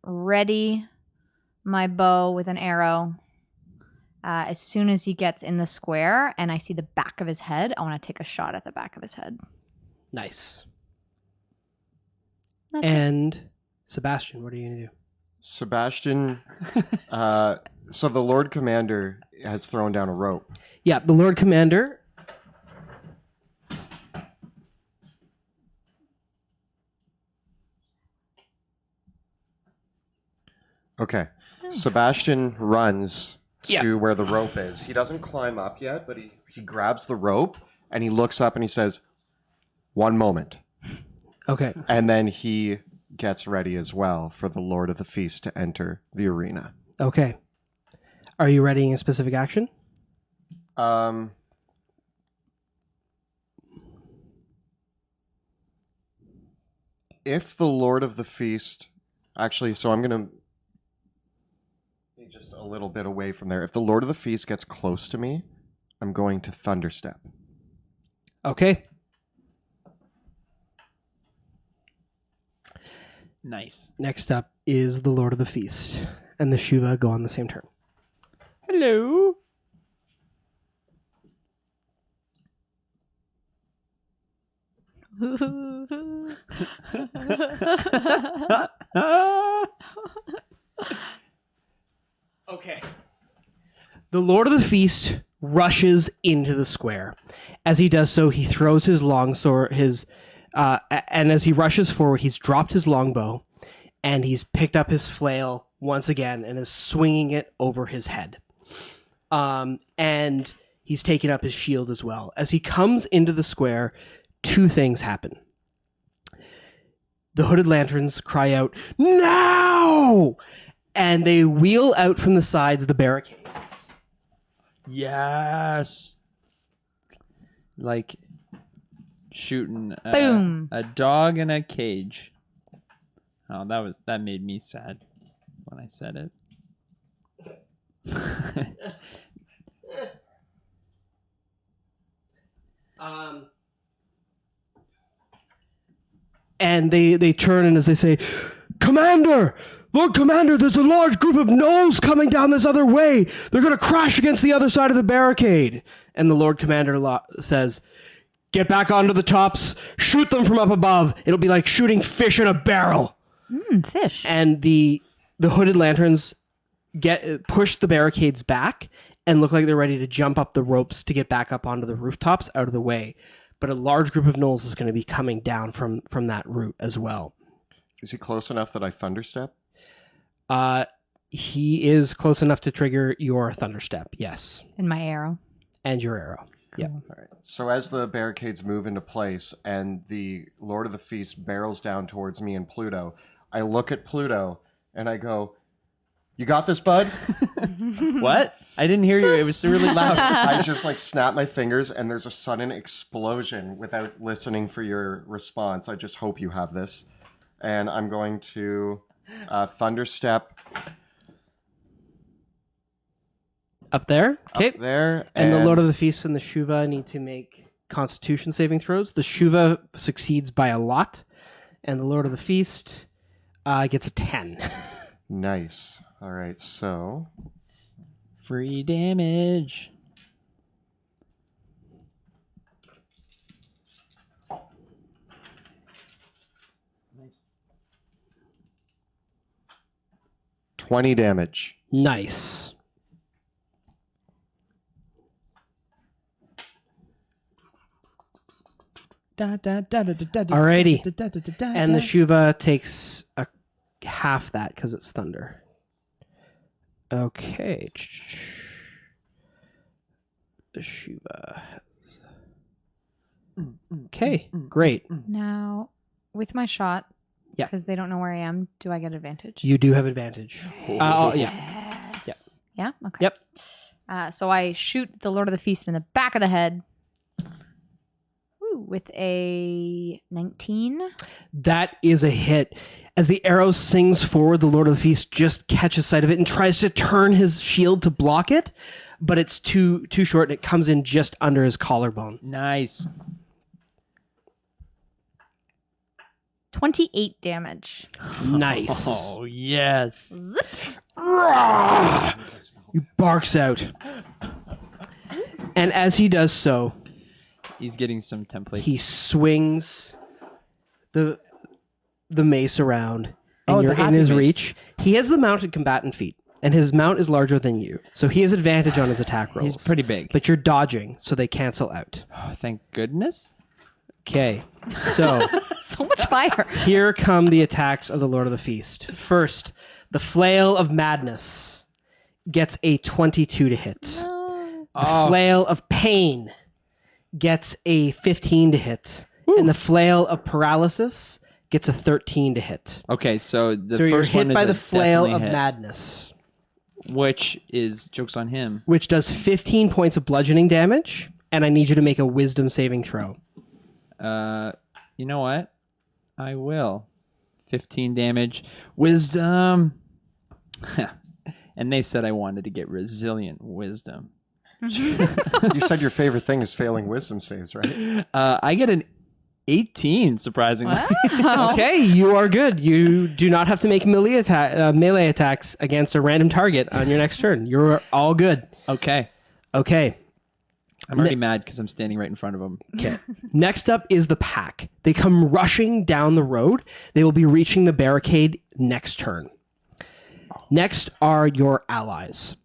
ready my bow with an arrow. As soon as he gets in the square and I see the back of his head, I want to take a shot at the back of his head. Nice. That's it. And Sebastian, what are you going to do? Sebastian, so the Lord Commander has thrown down a rope. Yeah, the Lord Commander. Okay. Sebastian runs Yeah. to where the rope is. He doesn't climb up yet, but he grabs the rope and he looks up and he says, "One moment." Okay. And then he gets ready as well for the Lord of the Feast to enter the arena. Okay. Are you readying a specific action? If the Lord of the Feast... Actually, so I'm going to be just a little bit away from there. If the Lord of the Feast gets close to me, I'm going to Thunderstep. Okay. Nice. Next up is the Lord of the Feast, and the Shuva go on the same turn. Hello. Okay. The Lord of the Feast rushes into the square. As he does so, he throws his longsword, and as he rushes forward, he's dropped his longbow, and he's picked up his flail once again and is swinging it over his head. And He's taken up his shield as well. As he comes into the square, two things happen. The hooded lanterns cry out, "Now!" And they wheel out from the sides the barricades. Yes. Like shooting Boom. a dog in a cage. Oh, that made me sad when I said it. And they turn, and as they say, "Commander! Lord Commander, there's a large group of gnolls coming down this other way. They're going to crash against the other side of the barricade." And the Lord Commander says, "Get back onto the tops. Shoot them from up above. It'll be like shooting fish in a barrel." Fish. And the hooded lanterns push the barricades back and look like they're ready to jump up the ropes to get back up onto the rooftops out of the way. But a large group of gnolls is going to be coming down from that route as well. Is he close enough that I thunderstep? He is close enough to trigger your thunderstep, yes. And my arrow. And your arrow. Yep. All right. So as the barricades move into place and the Lord of the Feast barrels down towards me and Pluto, I look at Pluto and I go, "You got this, bud?" What? I didn't hear you. It was really loud. I just like snap my fingers and there's a sudden explosion without listening for your response. I just hope you have this. And I'm going to thunderstep Up there? Okay. up there. And the Lord of the Feast and the Shuva need to make Constitution saving throws. The Shuva succeeds by a lot, and the Lord of the Feast gets a 10. Nice. All right, so Free damage. Nice. 20 damage. Nice. Alrighty. And the Shuva takes half that because it's thunder. Okay. The Shuva has... Okay, great. Now, with my shot, Yeah. because they don't know where I am, do I get advantage? You do have advantage. Yeah. Yes. Yeah? Okay. Yep. So I shoot the Lord of the Feast in the back of the head. Woo, with a 19. That is a hit. As the arrow sings forward, the Lord of the Feast just catches sight of it and tries to turn his shield to block it, but it's too short and it comes in just under his collarbone. Nice. 28 damage. Nice. Oh, yes. Zip. He barks out. And as he does so, He's getting some templates. he swings the mace around, and Oh, the you're in happy his mace. reach. He has the mounted combatant feat, and his mount is larger than you, so he has advantage on his attack rolls. He's pretty big. But you're dodging, so they cancel out. Oh, thank goodness. Okay, so So much fire. here come the attacks of the Lord of the Feast. First, the Flail of Madness gets a 22 to hit. The Flail of Pain gets a 15 to hit. And the Flail of Paralysis gets a 13 to hit. Okay, so the So you're first one hit is by a the Flail definitely of hit, Madness, which is jokes on him. which does 15 points of bludgeoning damage, and I need you to make a Wisdom saving throw. You know what? I will. 15 damage. Wisdom. And they said I wanted to get resilient wisdom. You said your favorite thing is failing wisdom saves, right? I get an 18, surprisingly. Wow. Okay, you are good. You do not have to make melee attacks against a random target on your next turn. You're all good. Okay. Okay. I'm already mad because I'm standing right in front of him. Okay. Next up is the pack. They come rushing down the road. They will be reaching the barricade next turn. Next are your allies.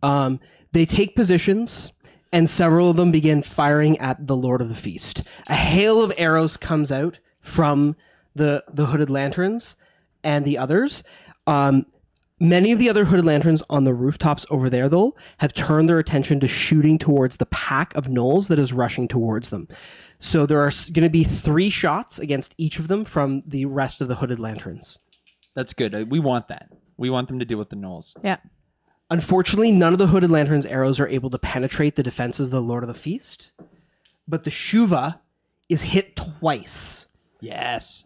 They take positions, and several of them begin firing at the Lord of the Feast. A hail of arrows comes out from the hooded lanterns and the others. Many of the other hooded lanterns on the rooftops over there, though, have turned their attention to shooting towards the pack of gnolls that is rushing towards them. So there are going to be 3 shots against each of them from the rest of the hooded lanterns. That's good. We want that. We want them to deal with the gnolls. Yeah. Unfortunately, none of the hooded lanterns' arrows are able to penetrate the defenses of the Lord of the Feast, but the Shuva is hit twice. Yes.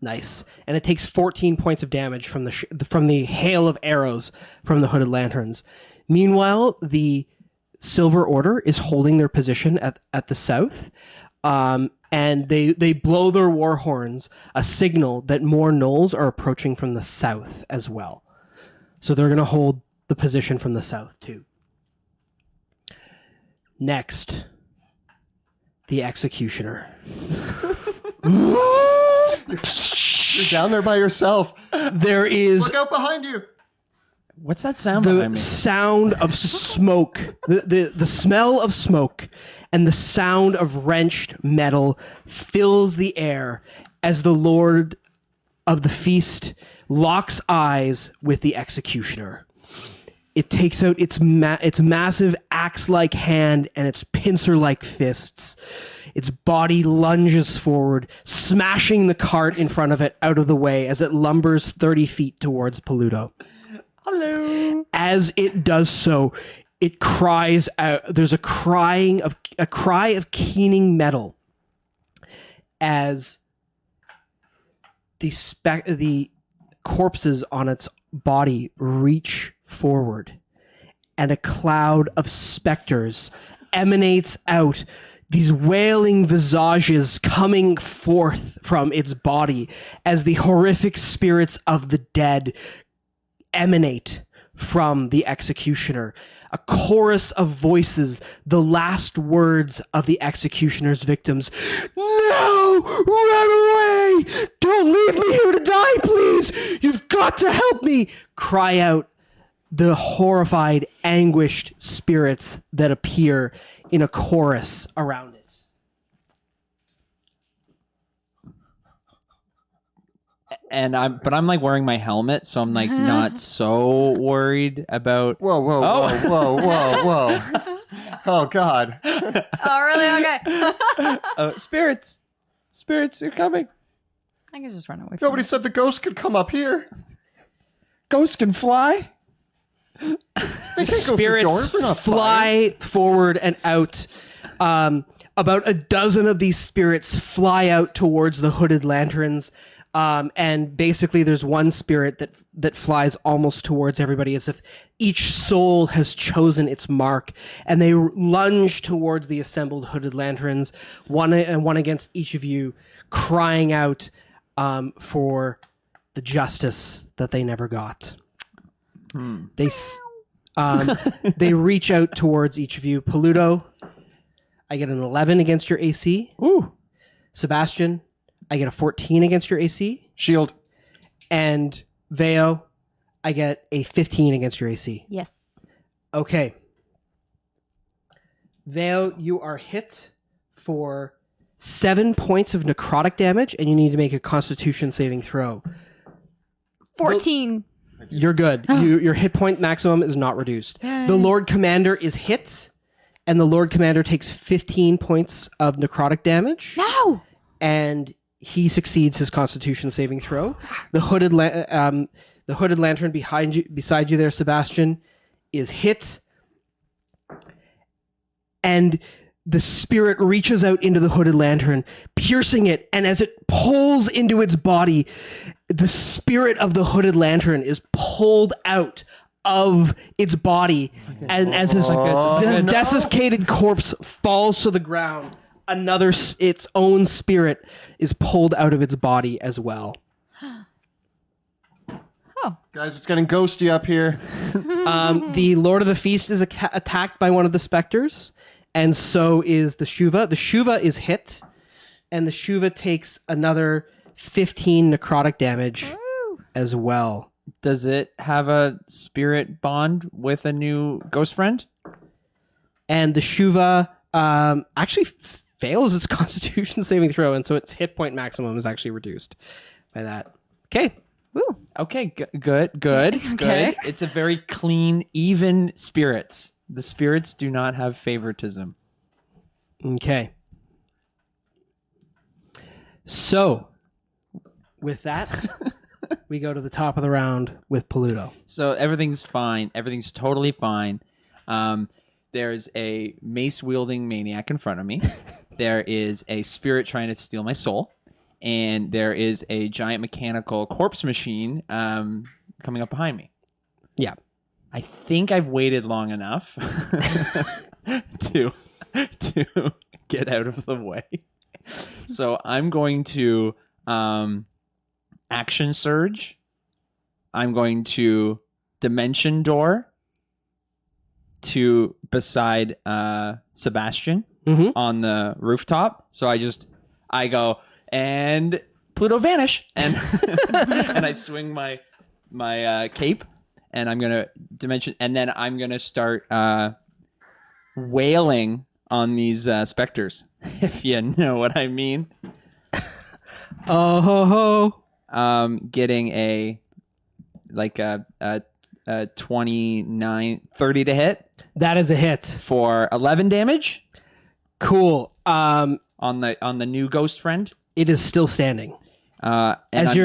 Nice. And it takes 14 points of damage from the hail of arrows from the hooded lanterns. Meanwhile, the Silver Order is holding their position at the south, and they blow their war horns, a signal that more gnolls are approaching from the south as well. So they're going to hold the position from the south too. Next, the Executioner. You're down there by yourself. There is Look out behind you. What's that sound the behind me? sound of smoke, the smell of smoke, and the sound of wrenched metal fills the air as the Lord of the Feast locks eyes with the Executioner. It takes out its massive axe-like hand and its pincer-like fists. Its body lunges forward, smashing the cart in front of it out of the way as it lumbers 30 feet towards Paluto. Hello. As it does so, it cries out. There's a cry of keening metal as the corpses on its body reach forward, and a cloud of specters emanates out, these wailing visages coming forth from its body as the horrific spirits of the dead emanate from the Executioner. A chorus of voices, the last words of the Executioner's victims. No! Run away! Don't leave me here to die, please! You've got to help me! Cry out the horrified, anguished spirits that appear in a chorus around it. And I'm like wearing my helmet, so I'm like not so worried about. Whoa, whoa, Oh. whoa, whoa, whoa, whoa. Oh, God. Oh, really? Okay. Spirits are coming. I can just run away from Nobody said the ghost could come up here. Ghosts can fly. They can't go through Spirits doors. They're not fly forward and out. About a dozen of these spirits fly out towards the hooded lanterns. And basically there's one spirit that flies almost towards everybody as if each soul has chosen its mark, and they lunge towards the assembled hooded lanterns, one against each of you, crying out for the justice that they never got. They reach out towards each of you. Paluto, I get an 11 against your AC. Ooh. Sebastian, I get a 14 against your AC. Shield. And Veo, I get a 15 against your AC. Yes. Okay. Veo, you are hit for 7 points of necrotic damage, and you need to make a Constitution saving throw. 14. You're good. Your hit point maximum is not reduced. The Lord Commander is hit, and the Lord Commander takes 15 points of necrotic damage. No! And he succeeds his Constitution saving throw. The hooded lantern beside you there, Sebastian, is hit, and the spirit reaches out into the hooded lantern, piercing it, and as it pulls into its body, the spirit of the hooded lantern is pulled out of its body, and as his desiccated corpse falls to the ground, its own spirit is pulled out of its body as well. Oh. Guys, it's getting ghosty up here. The Lord of the Feast is attacked by one of the specters, and so is the Shuva. The Shuva is hit, and the Shuva takes another 15 necrotic damage as well. Does it have a spirit bond with a new ghost friend? And the Shuva actually fails its Constitution saving throw, and so its hit point maximum is actually reduced by that. Okay. Woo. Okay, good. Okay. It's a very clean, even spirits. The spirits do not have favoritism. Okay. So, with that, we go to the top of the round with Paluto. So everything's fine. Everything's totally fine. There's a mace-wielding maniac in front of me. There is a spirit trying to steal my soul. And there is a giant mechanical corpse machine coming up behind me. Yeah. I think I've waited long enough to get out of the way. So I'm going to action surge. I'm going to dimension door to beside Sebastian on the rooftop. So I go and Pluto vanish and and I swing my cape and I'm gonna dimension and then I'm gonna start wailing on these specters, if you know what I mean. Oh ho ho! Getting a 29, 30 to hit That is a hit. for 11 damage Cool. on the new ghost friend. It is still standing. And Are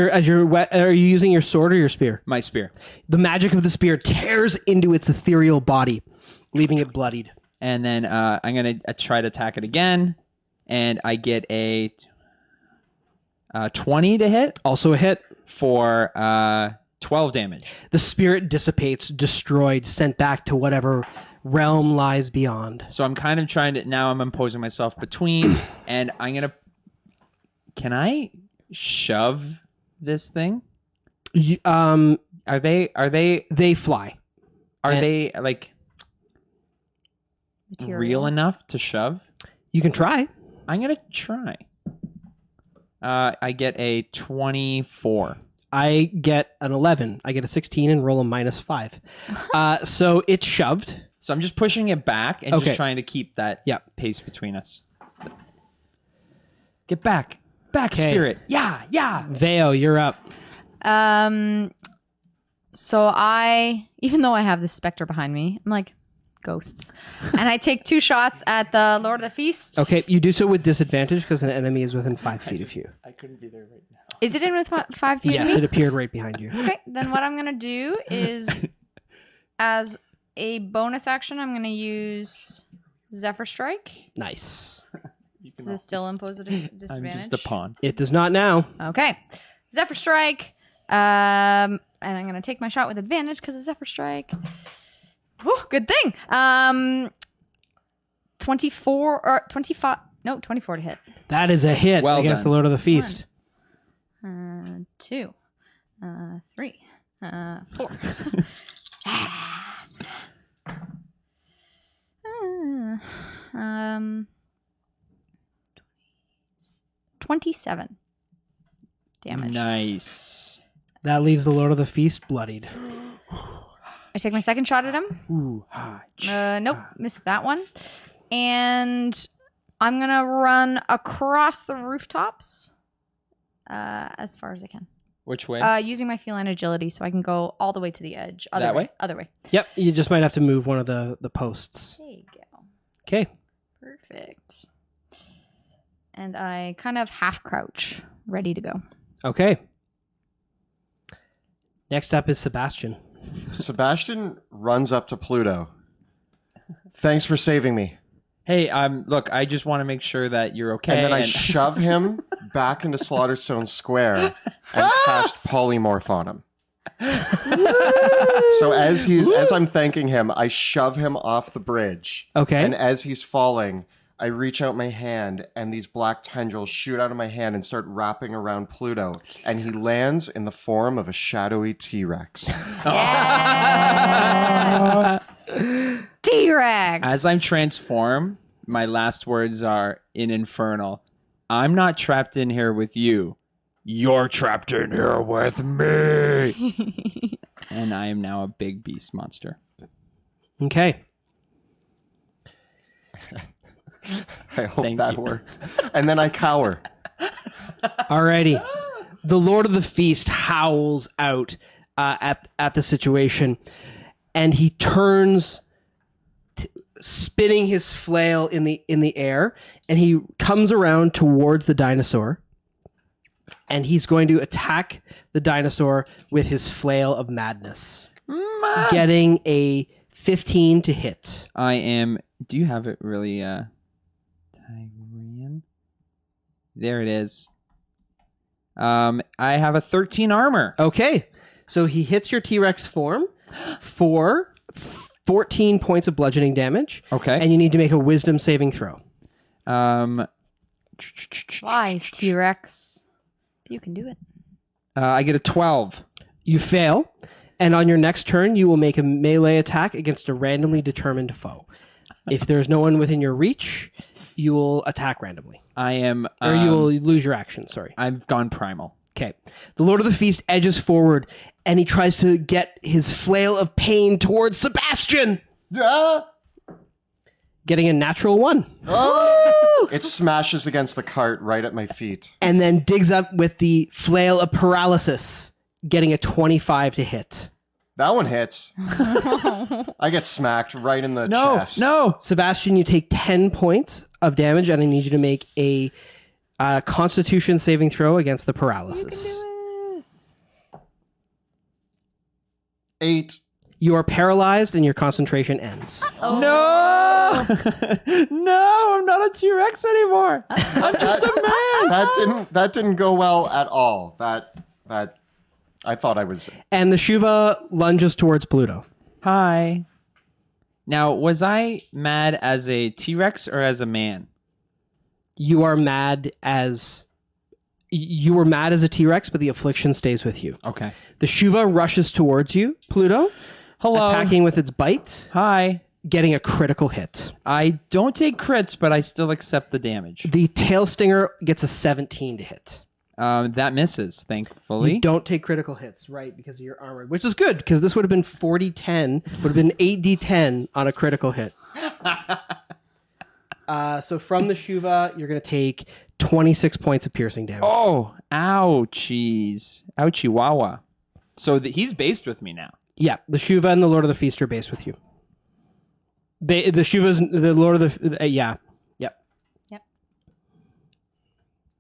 you using your sword or your spear? my spear, The magic of the spear tears into its ethereal body, leaving it bloodied. and then I'm gonna try to attack it again, and I get a 20 to hit Also a hit. for 12 damage. The spirit dissipates, destroyed, sent back to whatever realm lies beyond. So I'm kind of trying to now. I'm imposing myself between, and I'm gonna. Can I shove this thing? Are they They fly. they like Material. real enough to shove? You can try. I'm gonna try. I get a 24. I get an 11. I get a 16 and roll a -5. So it's shoved. So I'm just pushing it back and Okay. just trying to keep that Yep. pace between us. Get back, Okay. spirit. Yeah. Veo, you're up. So even though I have this specter behind me, I'm like, ghosts. And I take 2 shots at the Lord of the Feast. Okay, you do so with disadvantage because an enemy is within 5 feet of you. I couldn't be there right now. Is it in with 5 feet? Yes, it appeared right behind you. Okay, then what I'm going to do is, as a bonus action, I'm going to use Zephyr Strike. Nice. Does it still impose a disadvantage? I'm just a pawn. It does not now. Okay. Zephyr Strike. And I'm going to take my shot with advantage because of Zephyr Strike. Whew, good thing. 24 or 25. No, 24 to hit. That is a hit Well against done. the Lord of the Feast. 2, 3, 4. 27 damage. Nice. That leaves the Lord of the Feast bloodied. I take my second shot at him. Ooh, Nope, missed that one. And I'm gonna run across the rooftops as far as I can. Which way? Using my feline agility, so I can go all the way to the edge. That way? Other way. Yep, you just might have to move one of the posts. There you go. Okay. Perfect. And I kind of half crouch, ready to go. Okay. Next up is Sebastian. Sebastian runs up to Pluto. Thanks for saving me. Hey, look, I just want to make sure that you're okay. And then I shove him back into Slaughterstone Square and cast Polymorph on him. So as I'm thanking him, I shove him off the bridge. Okay. And as he's falling, I reach out my hand and these black tendrils shoot out of my hand and start wrapping around Pluto. And he lands in the form of a shadowy T-Rex. Yeah! T-Rex! As I'm transformed, my last words are in Infernal. I'm not trapped in here with you. You're trapped in here with me. And I am now a big beast monster. Okay. I hope Thank that you. works. And then I cower. Alrighty. The Lord of the Feast howls out at the situation, and he turns, spinning his flail in the air, and he comes around towards the dinosaur, and he's going to attack the dinosaur with his flail of madness, getting a 15 to hit. I am. Do you have it really? Tyrian. There it is. I have a 13 armor. Okay, so he hits your T-Rex form for 14 points of bludgeoning damage. Okay. And you need to make a wisdom saving throw. Wise T-Rex. You can do it. I get a 12. You fail, and on your next turn, you will make a melee attack against a randomly determined foe. If there's no one within your reach, you will attack randomly. I am. Or you will lose your action, sorry. I've gone primal. Okay. The Lord of the Feast edges forward, and he tries to get his flail of pain towards Sebastian, Ah! getting a natural 1. Oh! It smashes against the cart right at my feet. And then digs up with the flail of paralysis, getting a 25 to hit. That one hits. I get smacked right in the chest. No. Sebastian, you take 10 points of damage, and I need you to make a Constitution saving throw against the paralysis. 8. You are paralyzed, and your concentration ends. Oh. No. No, I'm not a T-Rex anymore. I'm just a man. That didn't go well at all. That I thought I was. And the Shuva lunges towards Pluto. Hi. Now, was I mad as a T-Rex or as a man? You are mad as... You were mad as a T-Rex, but the affliction stays with you. Okay. The Shuva rushes towards you, Pluto, Hello. attacking with its bite, Hi. getting a critical hit. I don't take crits, but I still accept the damage. The Tail Stinger gets a 17 to hit. That misses, thankfully. You don't take critical hits, right, because of your armor, which is good, because this would have been 40-10, would have been 8d10 on a critical hit. So from the Shuva, you're going to take 26 points of piercing damage. Oh, ouchies. Ouchie wawa. So he's based with me now. Yeah, the Shuva and the Lord of the Feast are based with you. The Shuva's, the Lord of the... yeah.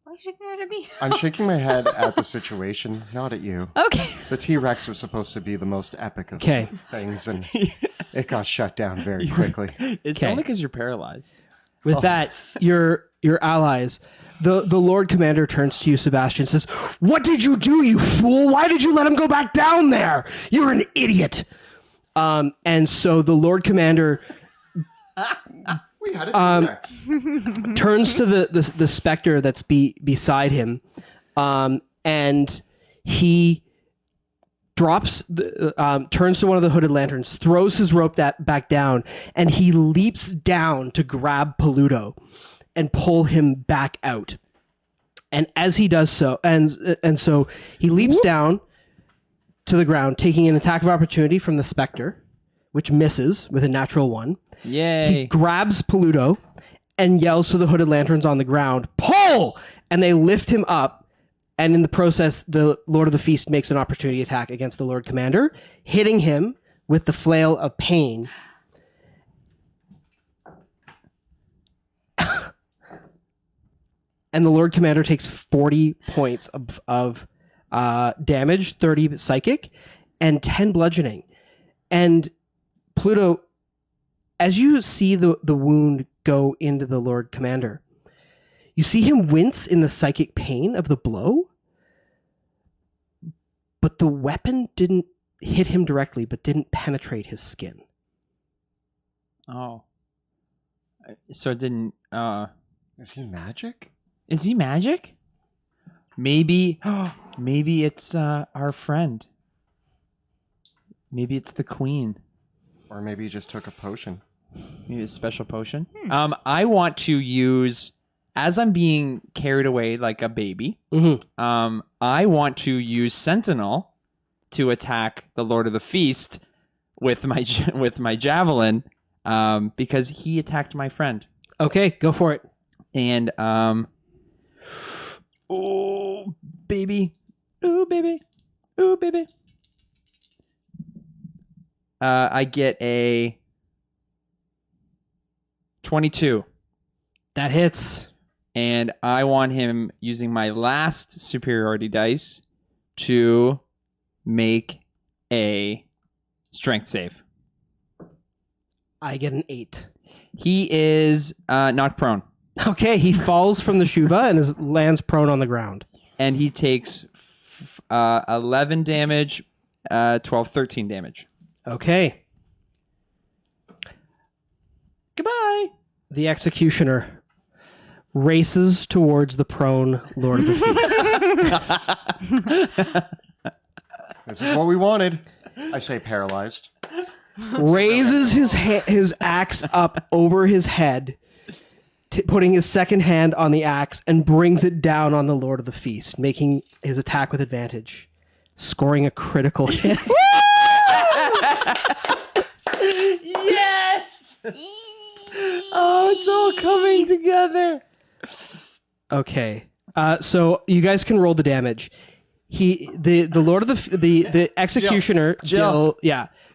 Why are you shaking your head at me? I'm shaking my head at the situation, not at you. Okay. The T-Rex was supposed to be the most epic of Okay. things, and it got shut down very quickly. It's Okay. only because you're paralyzed. With that, your allies, the Lord Commander turns to you, Sebastian, and says, "What did you do, you fool? Why did you let him go back down there? You're an idiot." And so the Lord Commander We had a T-Rex. turns to the specter that's beside him, and he drops turns to one of the hooded lanterns, throws his rope back down, and he leaps down to grab Peludo and pull him back out. And as he does so, and so he leaps down to the ground, taking an attack of opportunity from the specter, which misses with a natural 1. Yay. He grabs Peludo and yells to the hooded lanterns on the ground, "Pull!" And they lift him up. And in the process, the Lord of the Feast makes an opportunity attack against the Lord Commander, hitting him with the flail of pain. And the Lord Commander takes 40 points of damage, 30 psychic, and 10 bludgeoning. And Pluto, as you see the wound go into the Lord Commander, you see him wince in the psychic pain of the blow, but the weapon didn't hit him directly, but didn't penetrate his skin. Oh. So it didn't... Is he magic? Is he magic? Maybe... maybe it's our friend. Maybe it's the queen. Or maybe he just took a potion. Maybe a special potion. I want to use... As I'm being carried away like a baby, I want to use Sentinel to attack the Lord of the Feast with my javelin, because he attacked my friend. Okay, go for it. And oh baby, ooh baby, ooh baby. I get a 22. That hits. And I want him using my last superiority dice to make a strength save. I get an 8. He is knocked prone, Okay, he falls from the Shuva and lands prone on the ground. and he takes 11 damage, 12, 13 damage. Okay. Goodbye. The executioner races towards the prone Lord of the Feast. This is what we wanted. I say paralyzed. Raises his axe up over his head, putting his second hand on the axe, and brings it down on the Lord of the Feast, making his attack with advantage, scoring a critical hit. Yes. Oh, it's all coming together. Okay, so you guys can roll the damage. The Lord of the executioner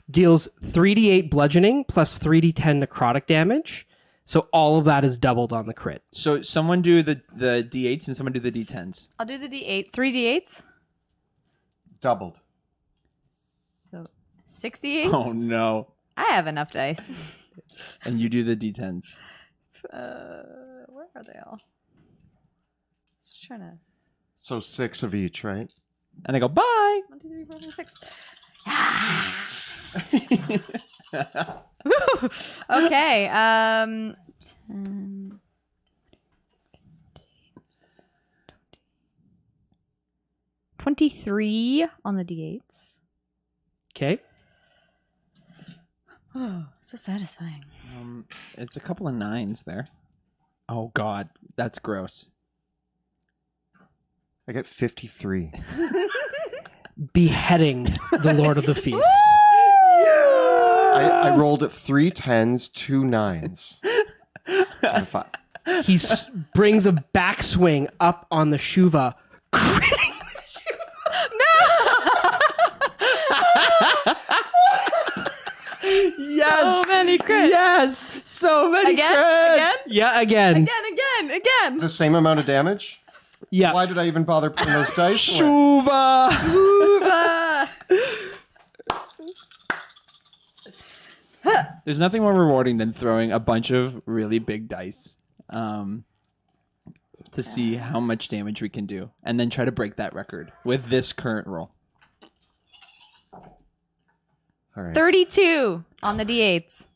deals 3d8 bludgeoning plus 3d10 necrotic damage. So all of that is doubled on the crit. So someone do the d8s and someone do the d10s. I'll do the D8s. 3 D8s. Doubled. So 6 D8s. Oh no. I have enough dice. And you do the d10s. Where are they all? Just trying to. So 6 of each, right? And I go, bye. 1, 2, 3, 4, 5, 6. Woo! Okay. 10, 23 on the D8s. Okay. Oh, so satisfying. It's a couple of 9s there. Oh god, that's gross. I get 53. Beheading the Lord of the Feast. I rolled 3 10s, 2 9s. And 5. He brings a backswing up on the Shuva, critting Yes. So many crits. Yes. So many Again? crits. Again? Yeah, again. Again. The same amount of damage? Yeah. Why did I even bother putting those dice away? Shuva. Uva. There's nothing more rewarding than throwing a bunch of really big dice to see how much damage we can do, and then try to break that record with this current roll. All right. 32 on the D8s.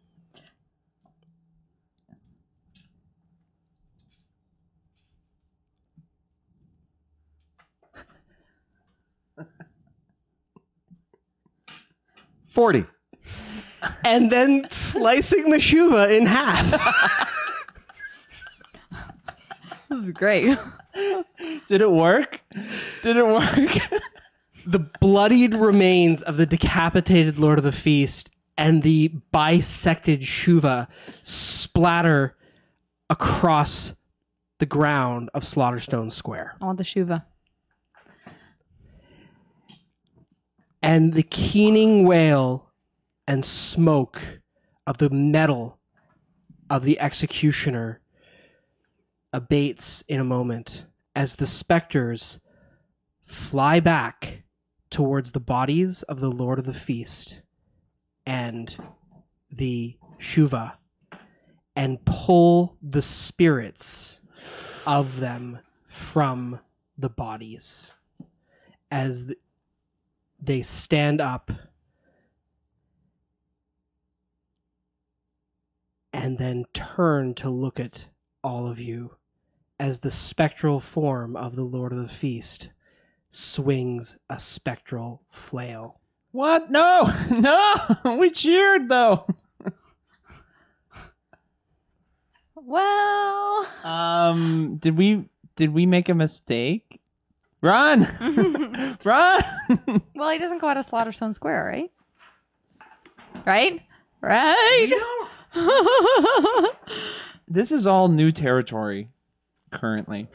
$40. And then slicing the Shuva in half. This is great. Did it work? Did it work? The bloodied remains of the decapitated Lord of the Feast and the bisected Shuva splatter across the ground of Slaughterstone Square. I want the Shuva. And the keening wail and smoke of the metal of the executioner abates in a moment as the specters fly back towards the bodies of the Lord of the Feast and the Shuva and pull the spirits of them from the bodies as they stand up and then turn to look at all of you as the spectral form of the Lord of the Feast swings a spectral flail. What? No, no. We cheered though. Well, Did we make a mistake? Run, run. well, he doesn't go out of Slaughterstone Square, right? Right? Right? This is all new territory currently.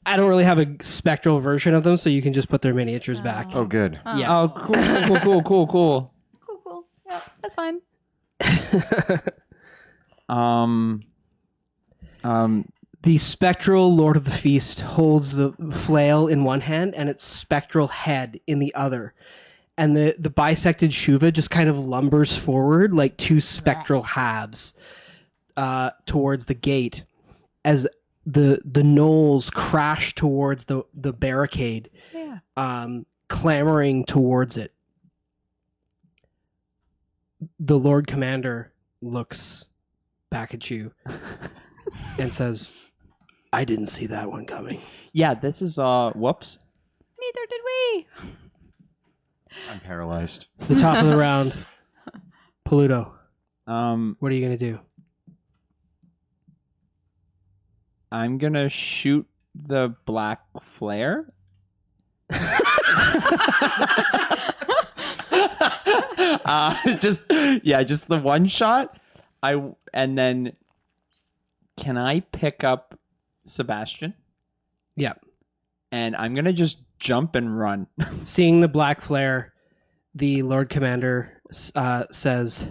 I don't really have a spectral version of them, so you can just put their miniatures back. Oh, good. Yeah. Oh, cool. Cool. Yeah, that's fine. The spectral Lord of the Feast holds the flail in one hand and its spectral head in the other. And the bisected Shuva just kind of lumbers forward like two spectral halves towards the gate as the gnolls crash towards the barricade, clamoring towards it. The Lord Commander looks back at you and says, I didn't see that one coming. Yeah, this is whoops. Neither did we. I'm paralyzed. The top of the round. Paluto, Um, what are you going to do? I'm gonna shoot the black flare. Just the one shot. And then can I pick up Sebastian? Yeah. And I'm gonna just jump and run. Seeing the black flare, the Lord Commander says,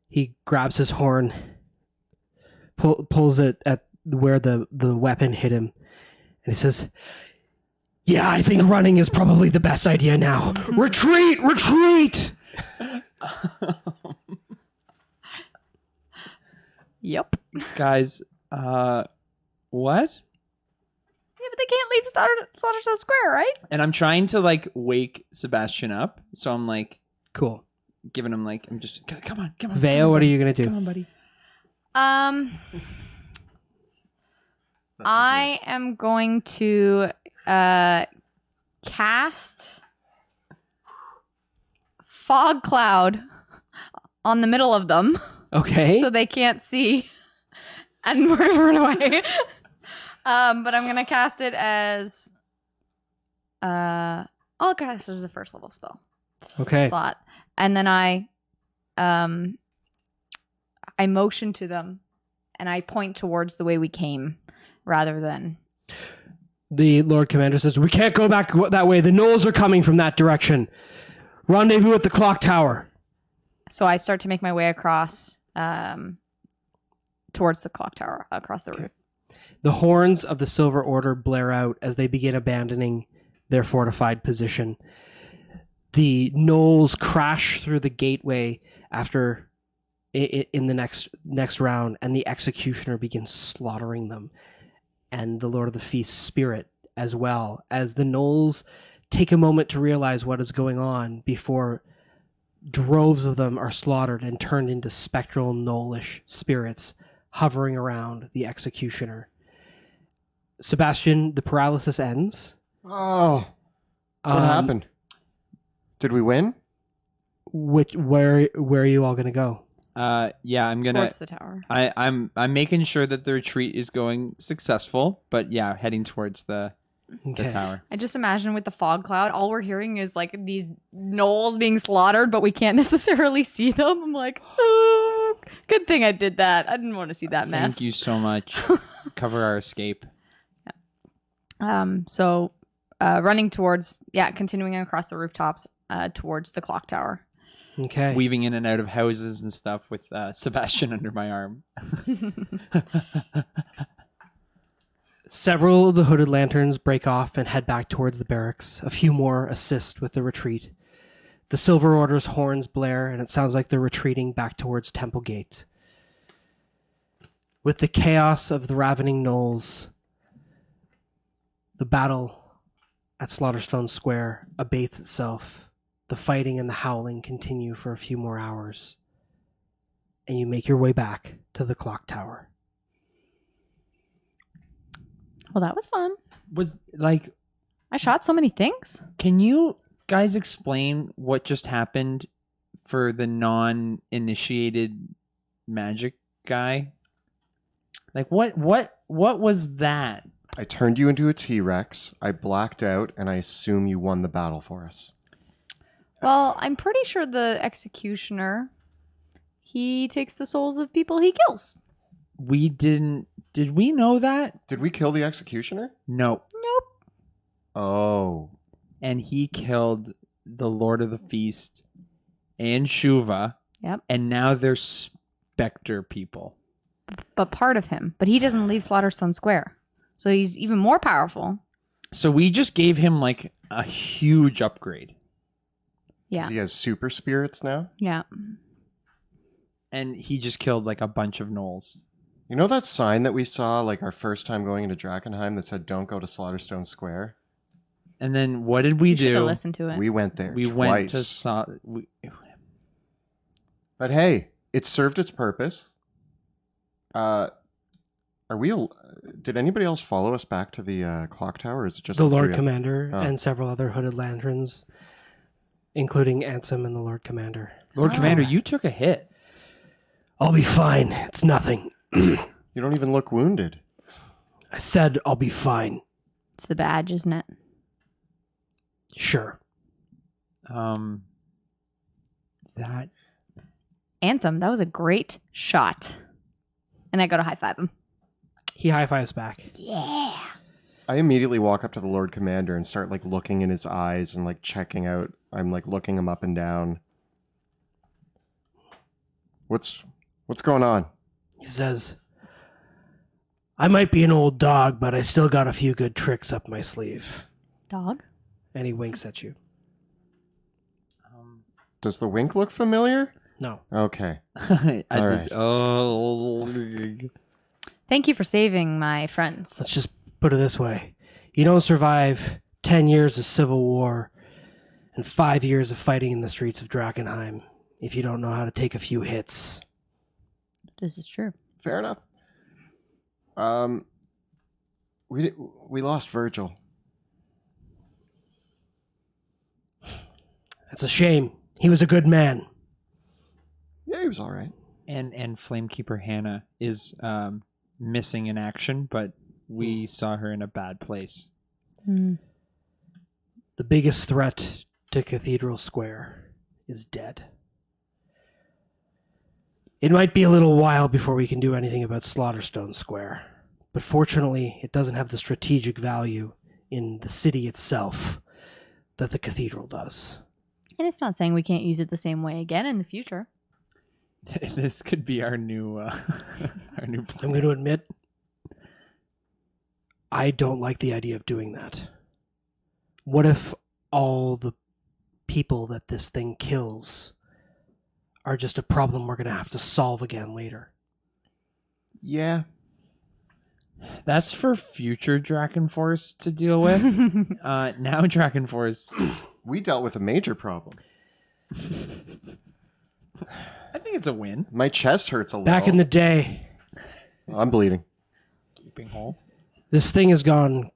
he grabs his horn, pulls it at where the weapon hit him, and he says, yeah, I think running is probably the best idea now. Retreat! Retreat! Yep. Guys, what? Yeah, but they can't leave Slaughterstone Square, right? And I'm trying to like wake Sebastian up, so I'm like Cool. giving him like I'm just come on. Veo, what are you going to Come do? on, buddy. I am going to cast fog cloud on the middle of them Okay. so they can't see, and we're gonna run away. But I'm gonna cast it as I'll cast it as a first level spell Okay. slot, and then I motion to them, and I point towards the way we came, rather than. The Lord Commander says, we can't go back that way. The gnolls are coming from that direction. Rendezvous at the clock tower. So I start to make my way across towards the clock tower, across the roof. The horns of the Silver Order blare out as they begin abandoning their fortified position. The gnolls crash through the gateway after in the next round, and the executioner begins slaughtering them. And the Lord of the Feast spirit as well, as the gnolls take a moment to realize what is going on before droves of them are slaughtered and turned into spectral gnollish spirits hovering around the executioner. Sebastian, the paralysis ends. Oh, what happened? Did we win? Where are you all going to go? Yeah, I'm gonna. Towards the tower. I'm making sure that the retreat is going successful, but yeah, heading towards the tower. I just imagine with the fog cloud, all we're hearing is like these gnolls being slaughtered, but we can't necessarily see them. I'm like, oh, good thing I did that. I didn't want to see that mess. Thank you so much. Cover our escape. So running towards, continuing across the rooftops towards the clock tower. Okay. Weaving in and out of houses and stuff with Sebastian under my arm. Several of the hooded lanterns break off and head back towards the barracks. A few more assist with the retreat. The Silver Order's horns blare, and it sounds like they're retreating back towards Temple Gate. With the chaos of the ravening gnolls, the battle at Slaughterstone Square abates itself. The fighting and the howling continue for a few more hours, and you make your way back to the clock tower. Well, that was fun. Was like, I shot so many things. can you guys explain what just happened for the non-initiated magic guy? Like, what was that? I turned you into a T-Rex. I blacked out, and I assume you won the battle for us. Well, I'm pretty sure the executioner, he takes the souls of people he kills. we didn't. Did we know that? Did we kill the executioner? No. Oh. And he killed the Lord of the Feast and Shuva. Yep. And now they're Spectre people. But part of him. But he doesn't leave Slaughterstone Square. So he's even more powerful. So we just gave him like a huge upgrade. Yeah. He has super spirits now? Yeah. And he just killed like a bunch of gnolls. You know that sign that we saw like our first time going into Drakkenheim that said don't go to Slaughterstone Square? And then what did we You should have do? listened to it. We went there We twice. went to But hey, it served its purpose. Did anybody else follow us back to the clock tower? Or is it just The the Lord three of- Commander Oh. and several other hooded lanterns, including Ansem and the Lord Commander. Lord Oh. Commander, you took a hit. I'll be fine. It's nothing. You don't even look wounded. I said I'll be fine. It's the badge, isn't it? Sure. That Ansem, that was a great shot. And I go to high five him. He high fives back. Yeah. I immediately walk up to the Lord Commander and start like looking in his eyes and like checking out. I'm like looking him up and down. What's going on? He says, I might be an old dog, but I still got a few good tricks up my sleeve. Dog? And he winks at you. Does the wink look familiar? No. Okay. I All did- right. Oh, Thank you for saving my friends. Let's just put it this way. You don't survive 10 years of civil war and 5 years of fighting in the streets of Drakkenheim if you don't know how to take a few hits. This is true. Fair enough. We lost Virgil. That's a shame. He was a good man. Yeah, he was all right. and Flamekeeper Hannah is missing in action, but we saw her in a bad place. Mm. The biggest threat to Cathedral Square is dead. It might be a little while before we can do anything about Slaughterstone Square, but fortunately it doesn't have the strategic value in the city itself that the cathedral does. And it's not saying we can't use it the same way again in the future. This could be our new our new plan. I'm going to admit, I don't like the idea of doing that. What if all the people that this thing kills are just a problem we're going to have to solve again later? Yeah. That's for future Drakenforce to deal with. Now Drakenforce, We dealt with a major problem. I think it's a win. My chest hurts a little. Back in the day, I'm bleeding. Keeping whole. this thing has gone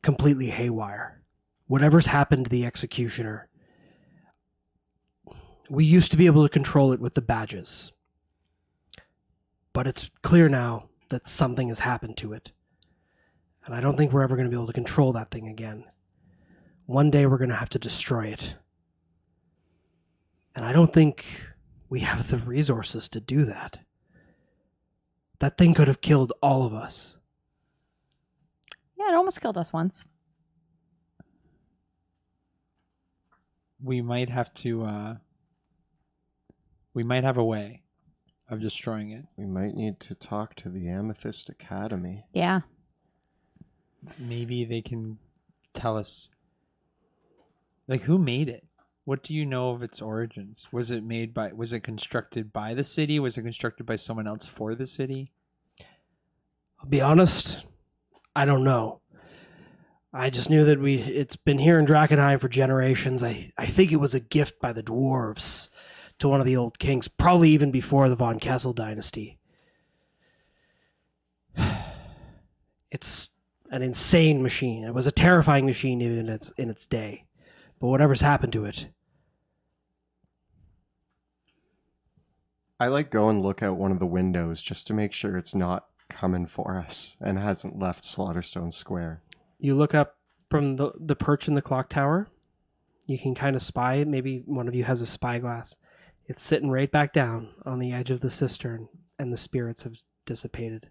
completely haywire. Whatever's happened to the executioner, we used to be able to control it with the badges. But it's clear now that something has happened to it. And I don't think we're ever going to be able to control that thing again. One day we're going to have to destroy it. And I don't think we have the resources to do that. That thing could have killed all of us. Yeah, it almost killed us once. We might have to. We might have a way of destroying it. We might need to talk to the Amethyst Academy. Yeah. Maybe they can tell us. Like, who made it? What do you know of its origins? Was it made by? Was it constructed by the city? Was it constructed by someone else for the city? I'll be honest, I don't know. I just knew that it's been here in Drakkenheim for generations. I think it was a gift by the dwarves to one of the old kings, probably even before the Von Kessel dynasty. It's an insane machine. It was a terrifying machine even in its day. But whatever's happened to it, I like go and look out one of the windows just to make sure it's not coming for us and hasn't left Slaughterstone Square. you look up from the perch in the clock tower. You can kind of spy it. Maybe one of you has a spyglass. It's sitting right back down on the edge of the cistern, and the spirits have dissipated.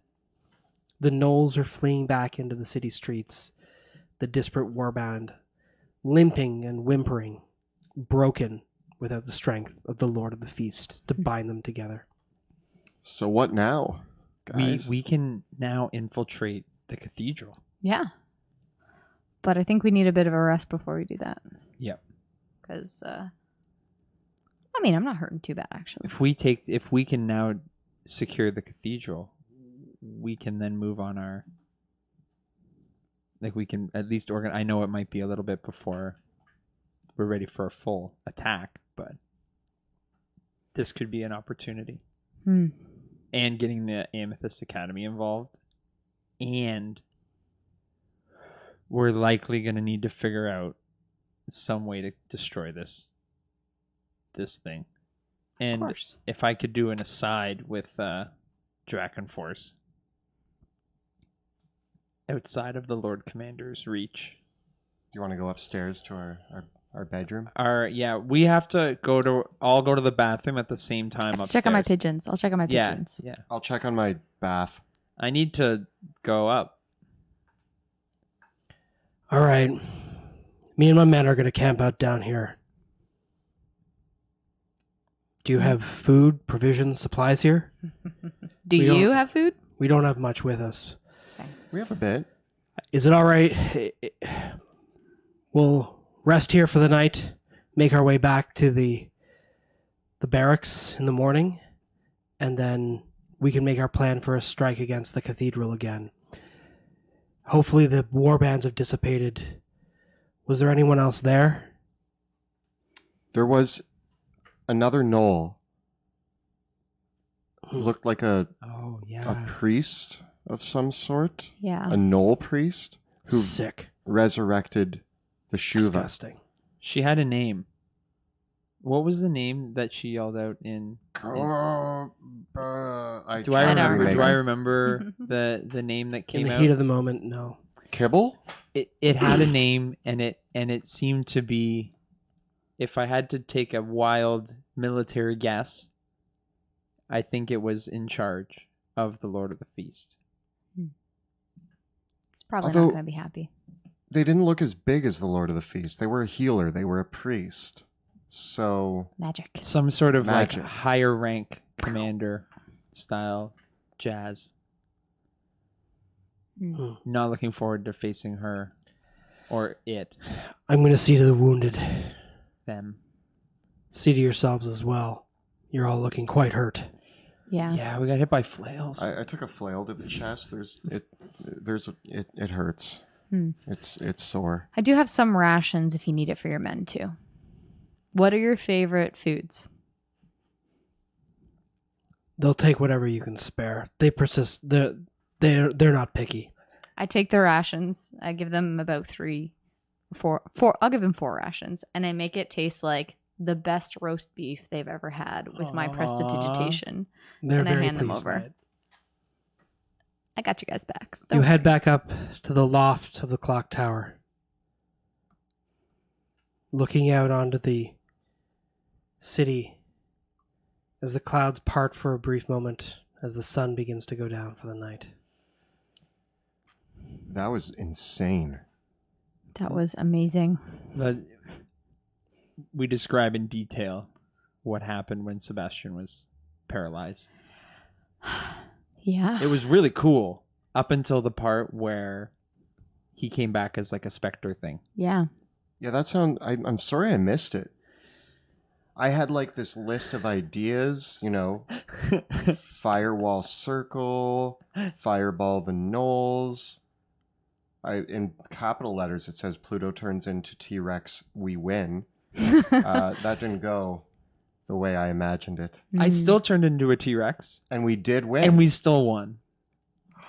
The gnolls are fleeing back into the city streets, the disparate warband, limping and whimpering, broken without the strength of the Lord of the Feast to bind them together. So what now, guys? We can now infiltrate the cathedral. Yeah. But I think we need a bit of a rest before we do that. Yep. Because, I mean, I'm not hurting too bad, actually. If we can now secure the cathedral, we can then move on our, like, we can at least I know it might be a little bit before we're ready for a full attack, but this could be an opportunity. And getting the Amethyst Academy involved, and we're likely going to need to figure out some way to destroy this thing. And Of course. if I could do an aside with Draken Force outside of the Lord Commander's reach. You want to go upstairs to our bedroom? We have to all go to the bathroom at the same time upstairs. Check on my pigeons. I'll check on my pigeons. Yeah. I'll check on my bath. I need to go up. All right. Me and my men are going to camp out down here. Do you have food, provisions, supplies here? Do We you don't- have food? We don't have much with us. We have a bit. Is it all right? We'll rest here for the night, make our way back to the barracks in the morning, and then we can make our plan for a strike against the cathedral again. Hopefully the war bands have dissipated. Was there anyone else there? There was another gnoll. Looked like a Oh, a yeah. priest of some sort. Yeah. A gnoll priest who Sick. resurrected the Shuva. Disgusting. She had a name. What was the name that she yelled out in? I Do I don't remember? Do remember. I remember the name that In came the out? heat of the moment, no. Kibble? It had a name, and it seemed to be. If I had to take a wild military guess, I think it was in charge of the Lord of the Feast. It's probably Although- not going to be happy. They didn't look as big as the Lord of the Feast. They were a healer. They were a priest. So Magic. Some sort of Magic. like higher rank commander style jazz. Not looking forward to facing her or it, I'm going to see to the wounded. them. See to yourselves as well. You're all looking quite hurt. Yeah. Yeah, we got hit by flails. I took a flail to the chest. It hurts. It's sore. I do have some rations if you need it for your men too. What are your favorite foods? They'll take whatever you can spare. They persist. They're not picky. I take their rations. I give them about four. I'll give them 4 rations, and I make it taste like the best roast beef they've ever had with my prestidigitation. They're And I very hand them pleased over. by it. I got you guys back. You head back up to the loft of the clock tower, looking out onto the city as the clouds part for a brief moment as the sun begins to go down for the night. That was insane. That was amazing. But we describe in detail what happened when Sebastian was paralyzed. Yeah. It was really cool up until the part where he came back as like a specter thing. Yeah. Yeah, I'm sorry I missed it. I had like this list of ideas, firewall circle, fireball the gnolls. In capital letters it says Pluto turns into T-Rex, we win. That didn't go the way I imagined it. I still turned into a T-Rex, And we did win. and we still won.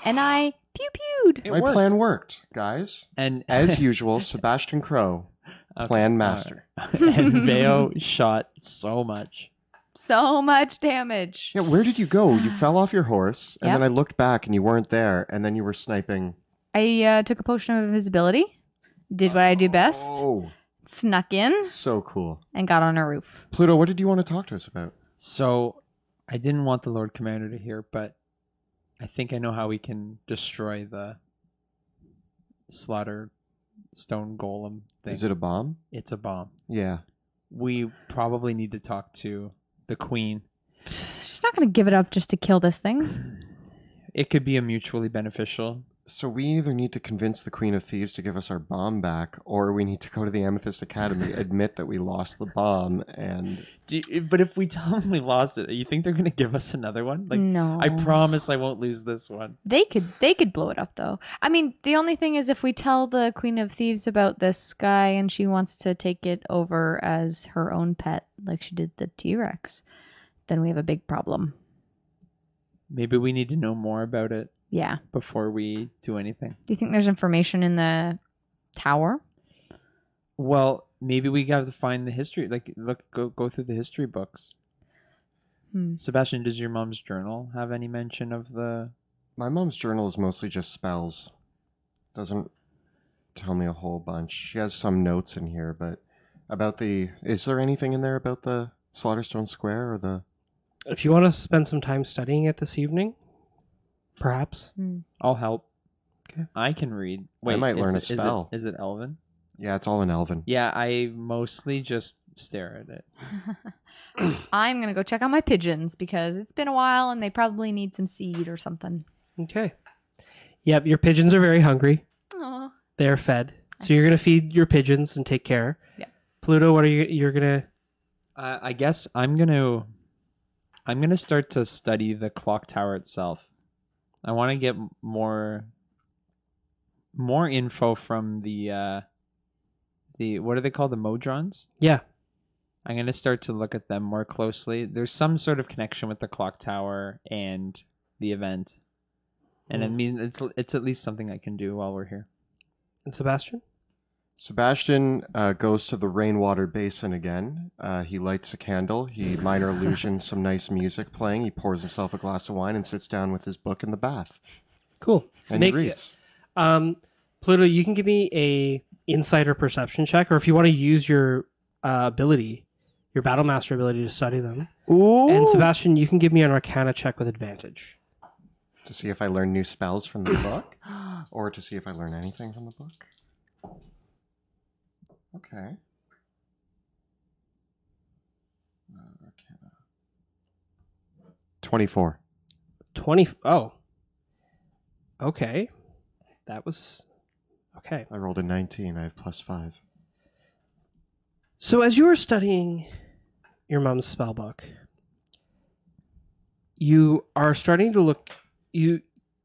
And I pew-pewed. It My worked. plan worked, guys. And As usual, Sebastian Crow, Okay, plan master. and Veo shot so much. So much damage. Yeah, where did you go? You fell off your horse, and Yep. then I looked back and you weren't there, and then you were sniping. I took a potion of invisibility, did what I do best, Oh, snuck in, so cool. and got on a roof. Pluto, what did you want to talk to us about? So I didn't want the Lord Commander to hear, but I think I know how we can destroy the Slaughterstone golem thing. Is it a bomb? It's a bomb. Yeah. We probably need to talk to the queen. She's not going to give it up just to kill this thing. It could be a mutually beneficial. So we either need to convince the Queen of Thieves to give us our bomb back, or we need to go to the Amethyst Academy, admit that we lost the bomb, and... But if we tell them we lost it, you think they're going to give us another one? Like, No. I promise I won't lose this one. They could blow it up though. I mean, the only thing is if we tell the Queen of Thieves about this guy and she wants to take it over as her own pet, like she did the T-Rex, then we have a big problem. Maybe we need to know more about it Yeah. before we do anything. Do you think there's information in the tower? Well, maybe we have to find the history. Like, go through the history books. Sebastian, does your mom's journal have any mention of the... My mom's journal is mostly just spells. Doesn't tell me a whole bunch. She has some notes in here, but about the... Is there anything in there about the Slaughterstone Square or the... If you want to spend some time studying it this evening, perhaps. I'll help. Okay. I can read. I might learn a spell. Is it Elven? Yeah, it's all in Elven. Yeah, I mostly just stare at it. I'm going to go check on my pigeons because it's been a while and they probably need some seed or something. Okay. Yep, your pigeons are very hungry. Aw. They're fed. So you're going to feed your pigeons and take care. Yeah. Pluto, what are you're going to... I guess I'm gonna start to study the clock tower itself. I want to get more info from the what are they called, the modrons? Yeah. I'm gonna start to look at them more closely. There's some sort of connection with the clock tower and the event, and I mean it's at least something I can do while we're here. And Sebastian? Sebastian goes to the rainwater basin again. He lights a candle. He minor illusions some nice music playing. He pours himself a glass of wine and sits down with his book in the bath. Cool. And he reads. Pluto, you can give me a insight or perception check, or if you want to use your ability, your battle master ability to study them. Ooh. And Sebastian, you can give me an arcana check with advantage. To see if I learn new spells from the book, or to see if I learn anything from the book. Okay. Arcana. 24. 20. Oh. Okay. That was... Okay. I rolled a 19. I have +5. So as you were studying your mom's spell book, you are starting to look... You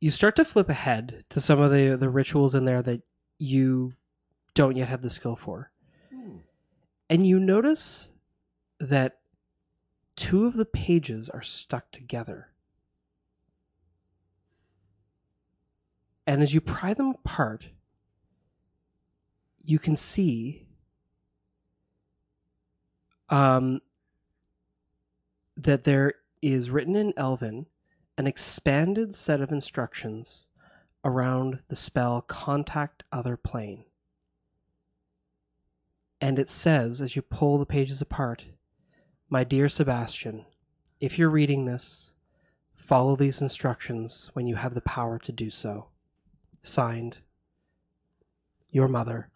start to flip ahead to some of the rituals in there that you don't yet have the skill for. And you notice that 2 of the pages are stuck together. And as you pry them apart, you can see that there is written in Elven an expanded set of instructions around the spell Contact Other Plane. And it says, as you pull the pages apart, "My dear Sebastian, if you're reading this, follow these instructions when you have the power to do so. Signed, your mother."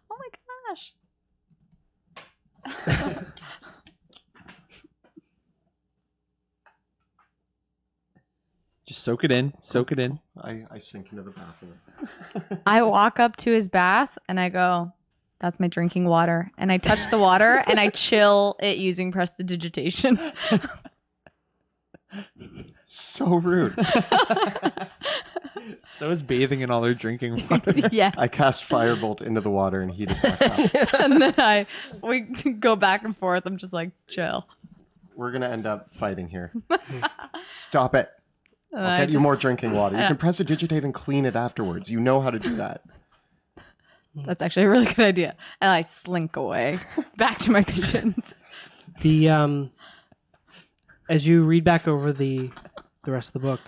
Oh my gosh. Just soak it in. Soak it in. I sink into the bathroom. I walk up to his bath and I go, "That's my drinking water." And I touch the water and I chill it using prestidigitation. So rude. So is bathing in all her drinking water. Yeah. I cast Firebolt into the water and heat it back up. And then we go back and forth. I'm just like, chill. We're going to end up fighting here. Stop it. And I'll I get you just- more drinking water. You can prestidigitate and clean it afterwards. You know how to do that. That's actually a really good idea. And I slink away back to my pigeons. The as you read back over the rest of the book,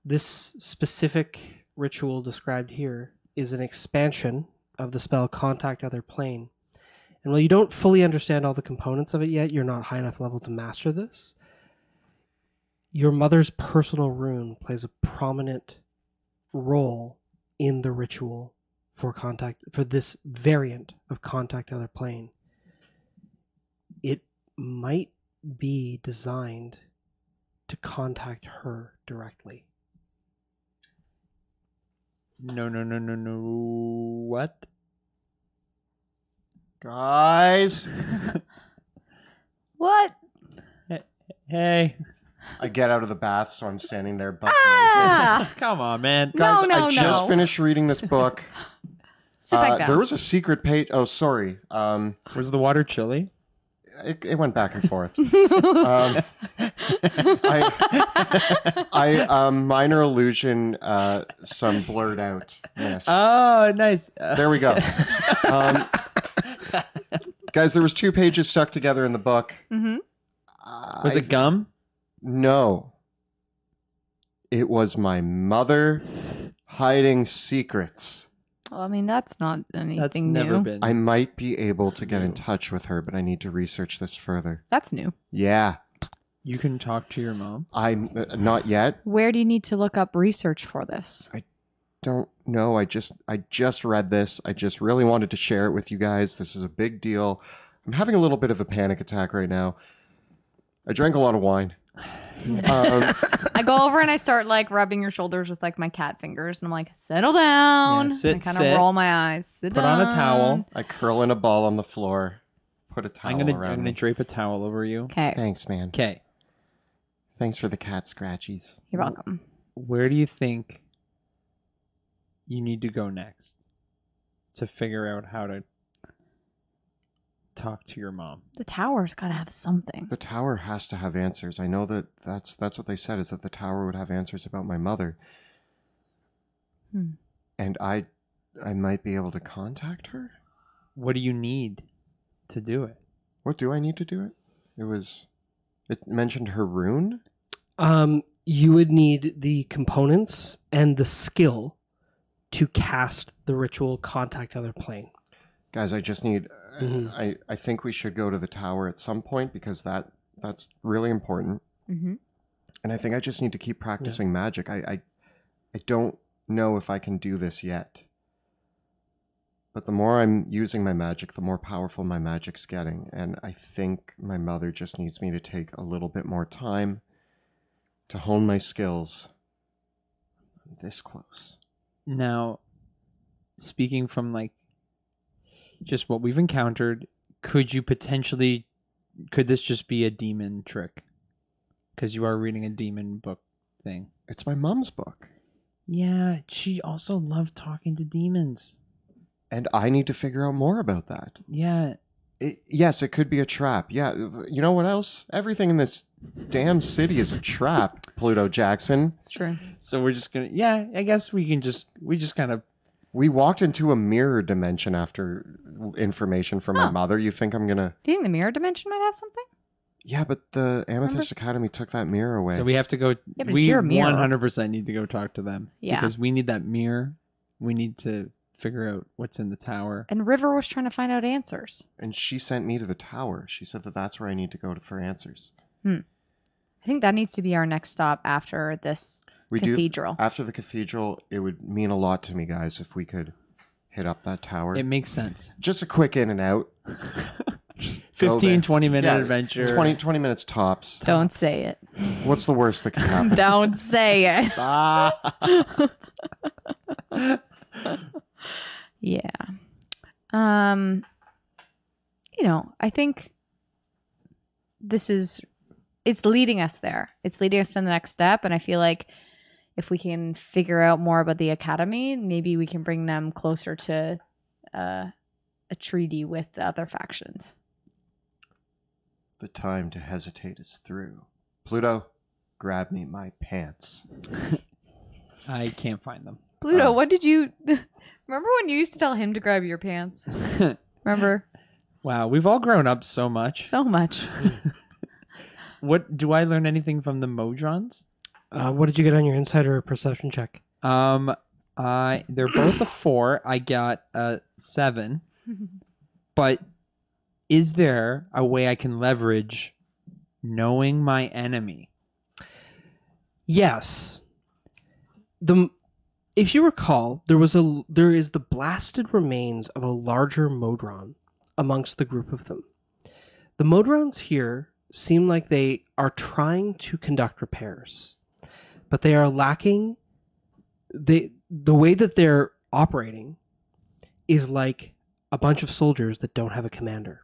this specific ritual described here is an expansion of the spell Contact Other Plane. And while you don't fully understand all the components of it yet, you're not high enough level to master this. your mother's personal rune plays a prominent role in the ritual for this variant of contact other plane. It might be designed to contact her directly. No. What? Guys, What? Hey. I get out of the bath, so I'm standing there butt naked. Ah! Come on, man. Guys, No, I just no. finished reading this book. Sit back down. There was a secret page. Oh, sorry. Was the water chilly? It went back and forth. I minor illusion, some blurred outness. Oh, nice. There we go. Guys, there was 2 pages stuck together in the book. Mm-hmm. Was it gum? No. It was my mother hiding secrets. Well, I mean, that's not anything That's new. never been. I might be able to get in touch with her, but I need to research this further. That's new. Yeah. You can talk to your mom. I'm not yet. Where do you need to look up research for this? Don't know. I just read this. I just really wanted to share it with you guys. This is a big deal. I'm having a little bit of a panic attack right now. I drank a lot of wine. I go over and I start like rubbing your shoulders with like my cat fingers, and I'm like, "Settle down." Yeah, sit, I kind sit. of roll my eyes. Sit Put down. on a towel. I curl in a ball on the floor. Put a towel I'm gonna around me. drape a towel over you. Okay, Thanks, man. Okay. Thanks for the cat scratchies. you're welcome. Where do you think you need to go next to figure out how to talk to your mom? The tower's got to have something. The tower has to have answers. I know that's what they said, is that the tower would have answers about my mother. And I might be able to contact her? What do you need to do it? What do I need to do it? It mentioned her rune? You would need the components and the skill to cast the ritual contact other plane. Guys, I just need Mhm. I think we should go to the tower at some point, because that's really important. Mm-hmm. And I think I just need to keep practicing magic. I don't know if I can do this yet. But the more I'm using my magic, the more powerful my magic's getting. And I think my mother just needs me to take a little bit more time to hone my skills. I'm this close. Now, speaking from like just what we've encountered, could this just be a demon trick? Because you are reading a demon book thing. It's my mom's book. Yeah, she also loved talking to demons. And I need to figure out more about that. Yeah. Yes, it could be a trap. Yeah, you know what else? Everything in this damn city is a trap, Pluto Jackson. It's true. So we're just gonna. Yeah, I guess we just kind of. We walked into a mirror dimension after information from my Oh. mother. You think I'm gonna... Do you think the mirror dimension might have something? Yeah, but the Amethyst Academy took that mirror away. So we have to go. but it's we your mirror. 100% need to go talk to them. Yeah. Because we need that mirror. We need to figure out what's in the tower. And River was trying to find out answers. And she sent me to the tower. She said that that's where I need to go for answers. I think that needs to be our next stop after this cathedral. After the cathedral, it would mean a lot to me, guys, if we could hit up that tower. It makes sense. Just a quick in and out. Just go 15, there. 20-minute Yeah, adventure. 20 minutes tops. Don't say it. What's the worst that can happen? Don't say it. Yeah. I think it's leading us there. It's leading us to the next step. And I feel like if we can figure out more about the academy, maybe we can bring them closer to a treaty with the other factions. The time to hesitate is through. Pluto, grab me my pants. I can't find them. Pluto, what did you... Remember when you used to tell him to grab your pants? Remember? Wow, we've all grown up so much. So much. What do I learn anything from the modrons? What did you get on your insider perception check? They're both a 4. I got a 7. But is there a way I can leverage knowing my enemy? Yes. If you recall, there is the blasted remains of a larger modron amongst the group of them. The modrons here seem like they are trying to conduct repairs, but they are lacking. The way that they're operating is like a bunch of soldiers that don't have a commander.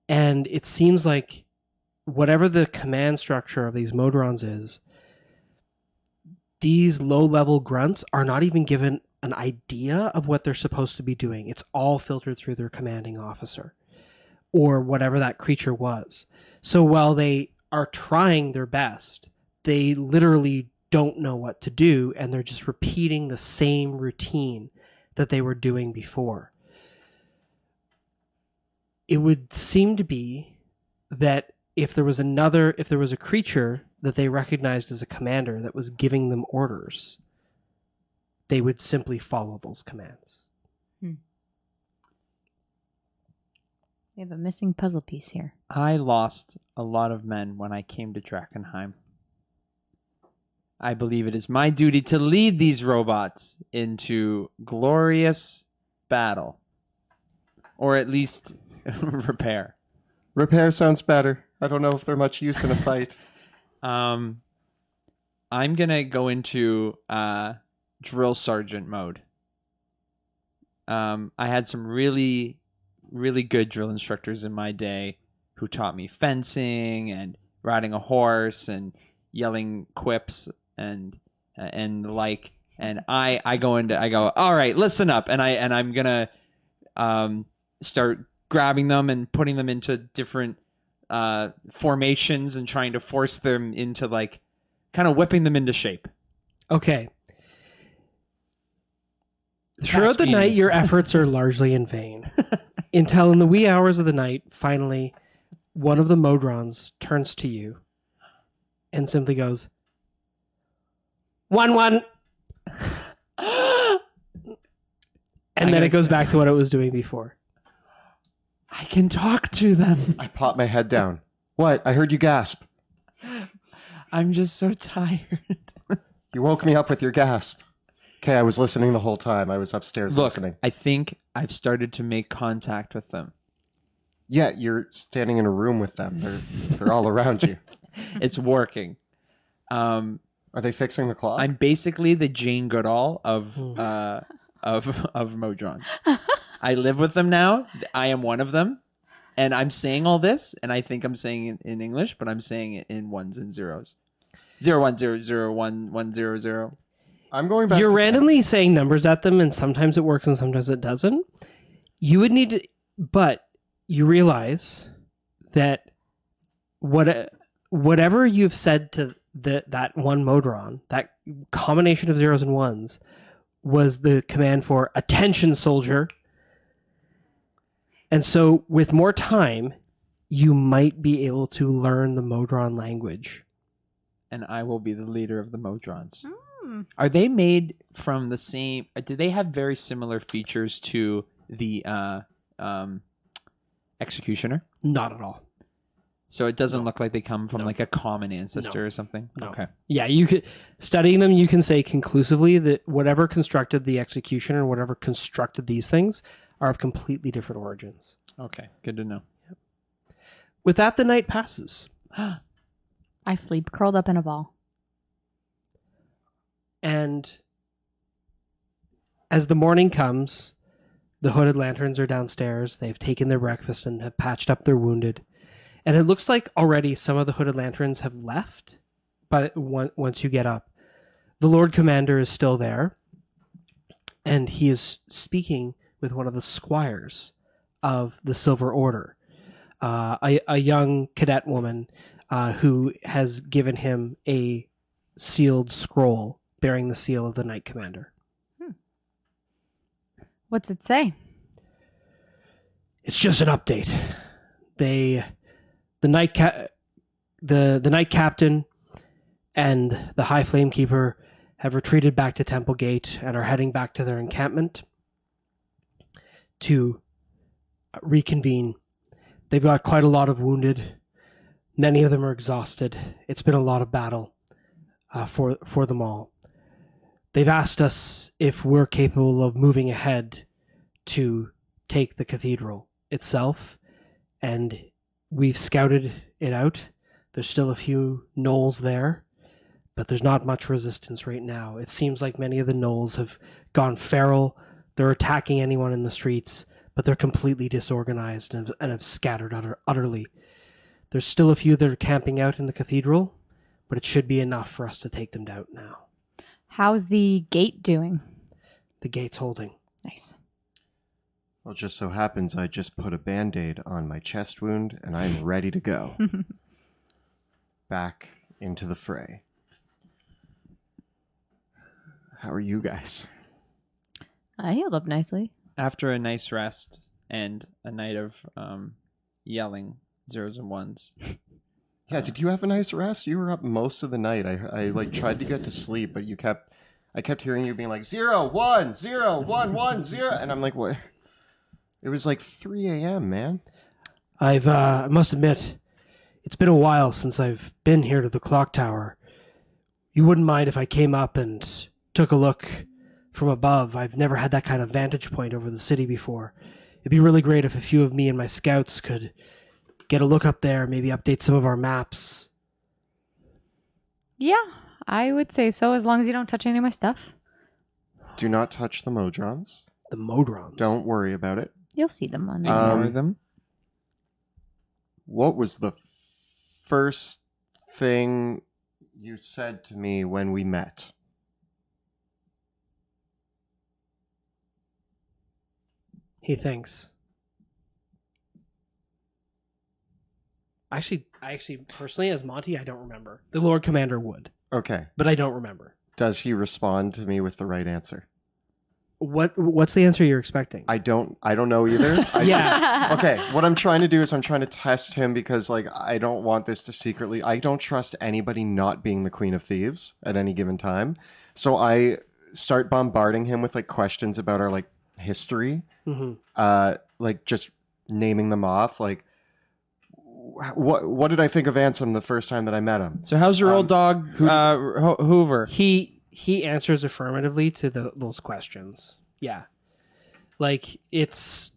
And it seems like whatever the command structure of these modrons is, these low-level grunts are not even given an idea of what they're supposed to be doing. It's all filtered through their commanding officer or whatever that creature was. So while they are trying their best, they literally don't know what to do, and they're just repeating the same routine that they were doing before. It would seem to be that if there was a creature that they recognized as a commander that was giving them orders, they would simply follow those commands. We have a missing puzzle piece here. I lost a lot of men when I came to Drakkenheim. I believe it is my duty to lead these robots into glorious battle. Or at least repair. Repair sounds better. I don't know if they're much use in a fight. I'm gonna go into drill sergeant mode. I had some really, really good drill instructors in my day who taught me fencing and riding a horse and yelling quips and the like. And I go, all right, listen up, and I'm gonna start grabbing them and putting them into different formations and trying to force them into, like, kind of whipping them into shape. Okay. Throughout the night, your efforts are largely in vain. Until in the wee hours of the night, finally, one of the modrons turns to you and simply goes, 1-1. And then it goes back to what it was doing before. I can talk to them. I pop my head down. What? I heard you gasp. I'm just so tired. You woke me up with your gasp. Okay, I was listening the whole time. I was upstairs listening. I think I've started to make contact with them. Yeah, you're standing in a room with them. They're all around you. It's working. Are they fixing the clock? I'm basically the Jane Goodall of modrons. I live with them now. I am one of them, and I'm saying all this, and I think I'm saying it in English, but I'm saying it in ones and zeros. 010011000. I'm going back. You're to randomly saying numbers at them, and sometimes it works and sometimes it doesn't. You would need to, but you realize that whatever you've said to that one modron, that combination of zeros and ones, was the command for attention, soldier. And so with more time, you might be able to learn the modron language. And I will be the leader of the modrons. Are they made from the same... Do they have very similar features to the executioner? Not at all. So it doesn't look like they come from like a common ancestor or something? No. Okay. Yeah, you could, studying them, you can say conclusively that whatever constructed the executioner and whatever constructed these things are of completely different origins. Okay, good to know. With that, the night passes. I sleep curled up in a ball. And as the morning comes, the hooded lanterns are downstairs. They've taken their breakfast and have patched up their wounded. And it looks like already some of the hooded lanterns have left, but once you get up, the Lord Commander is still there, and he is speaking with one of the squires of the Silver Order, a young cadet woman who has given him a sealed scroll bearing the seal of the Knight Commander. What's it say? It's just an update. The Knight Captain and the High Flamekeeper have retreated back to Temple Gate and are heading back to their encampment to reconvene. They've got quite a lot of wounded. Many of them are exhausted. It's been a lot of battle. for them all. They've asked us if we're capable of moving ahead to take the cathedral itself, and we've scouted it out. There's still a few gnolls there, but there's not much resistance right now. It seems like many of the gnolls have gone feral. They're attacking anyone in the streets, but they're completely disorganized and have scattered utterly. There's still a few that are camping out in the cathedral, but it should be enough for us to take them down now. How's the gate doing? The gate's holding. Nice. Well, it just so happens I just put a Band-Aid on my chest wound, and I'm ready to go. Back into the fray. How are you guys? I healed up nicely. After a nice rest and a night of yelling zeros and ones. Yeah, did you have a nice rest? You were up most of the night. I like tried to get to sleep, but I kept hearing you being like 0, 1, 0, 1, 1, 0, and I'm like, what? It was like 3 a.m., man. I must admit, it's been a while since I've been here to the clock tower. You wouldn't mind if I came up and took a look from above. I've never had that kind of vantage point over the city before. It'd be really great if a few of me and my scouts could get a look up there, maybe update some of our maps. Yeah, I would say so, as long as you don't touch any of my stuff. Do not touch the modrons. The modrons. Don't worry about it. You'll see them on Ignore them. What was the first thing you said to me when we met? He thinks. I actually, personally, as Monty, I don't remember. The Lord Commander would, Okay. but I don't remember. Does he respond to me with the right answer? What's the answer you're expecting? I don't know either. Okay, what I'm trying to do is I'm trying to test him because like I don't want this to secretly. I don't trust anybody not being the Queen of Thieves at any given time. So I start bombarding him with like questions about our like history. Mm-hmm. Like just naming them off. Like what did I think of Ansem the first time that I met him? So how's your old dog, Hoover? He answers affirmatively to those questions. Yeah. Like, it's...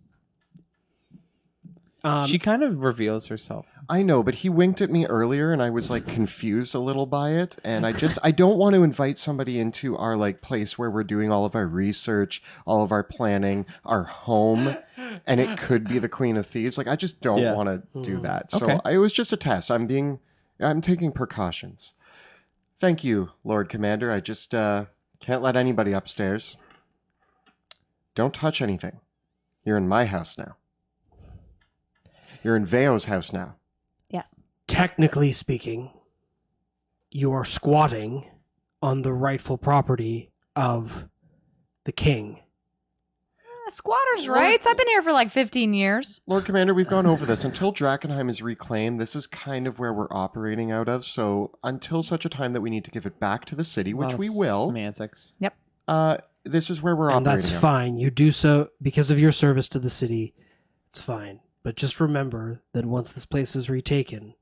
she kind of reveals herself. I know, but he winked at me earlier and I was like confused a little by it. And I don't want to invite somebody into our like place where we're doing all of our research, all of our planning, our home, and it could be the Queen of Thieves. Like, I just don't want to do that. So Okay. it was just a test. I'm taking precautions. Thank you, Lord Commander. I just can't let anybody upstairs. Don't touch anything. You're in my house now. You're in Veo's house now. Yes. Technically speaking, you are squatting on the rightful property of the king. Squatters' rights? I've been here for like 15 years. Lord Commander, we've gone over this. Until Drakkenheim is reclaimed, this is kind of where we're operating out of. So until such a time that we need to give it back to the city, which we will, Semantics. Yep. this is where we're And operating that's out of. fine. You do so because of your service to the city. It's fine. But just remember that once this place is retaken,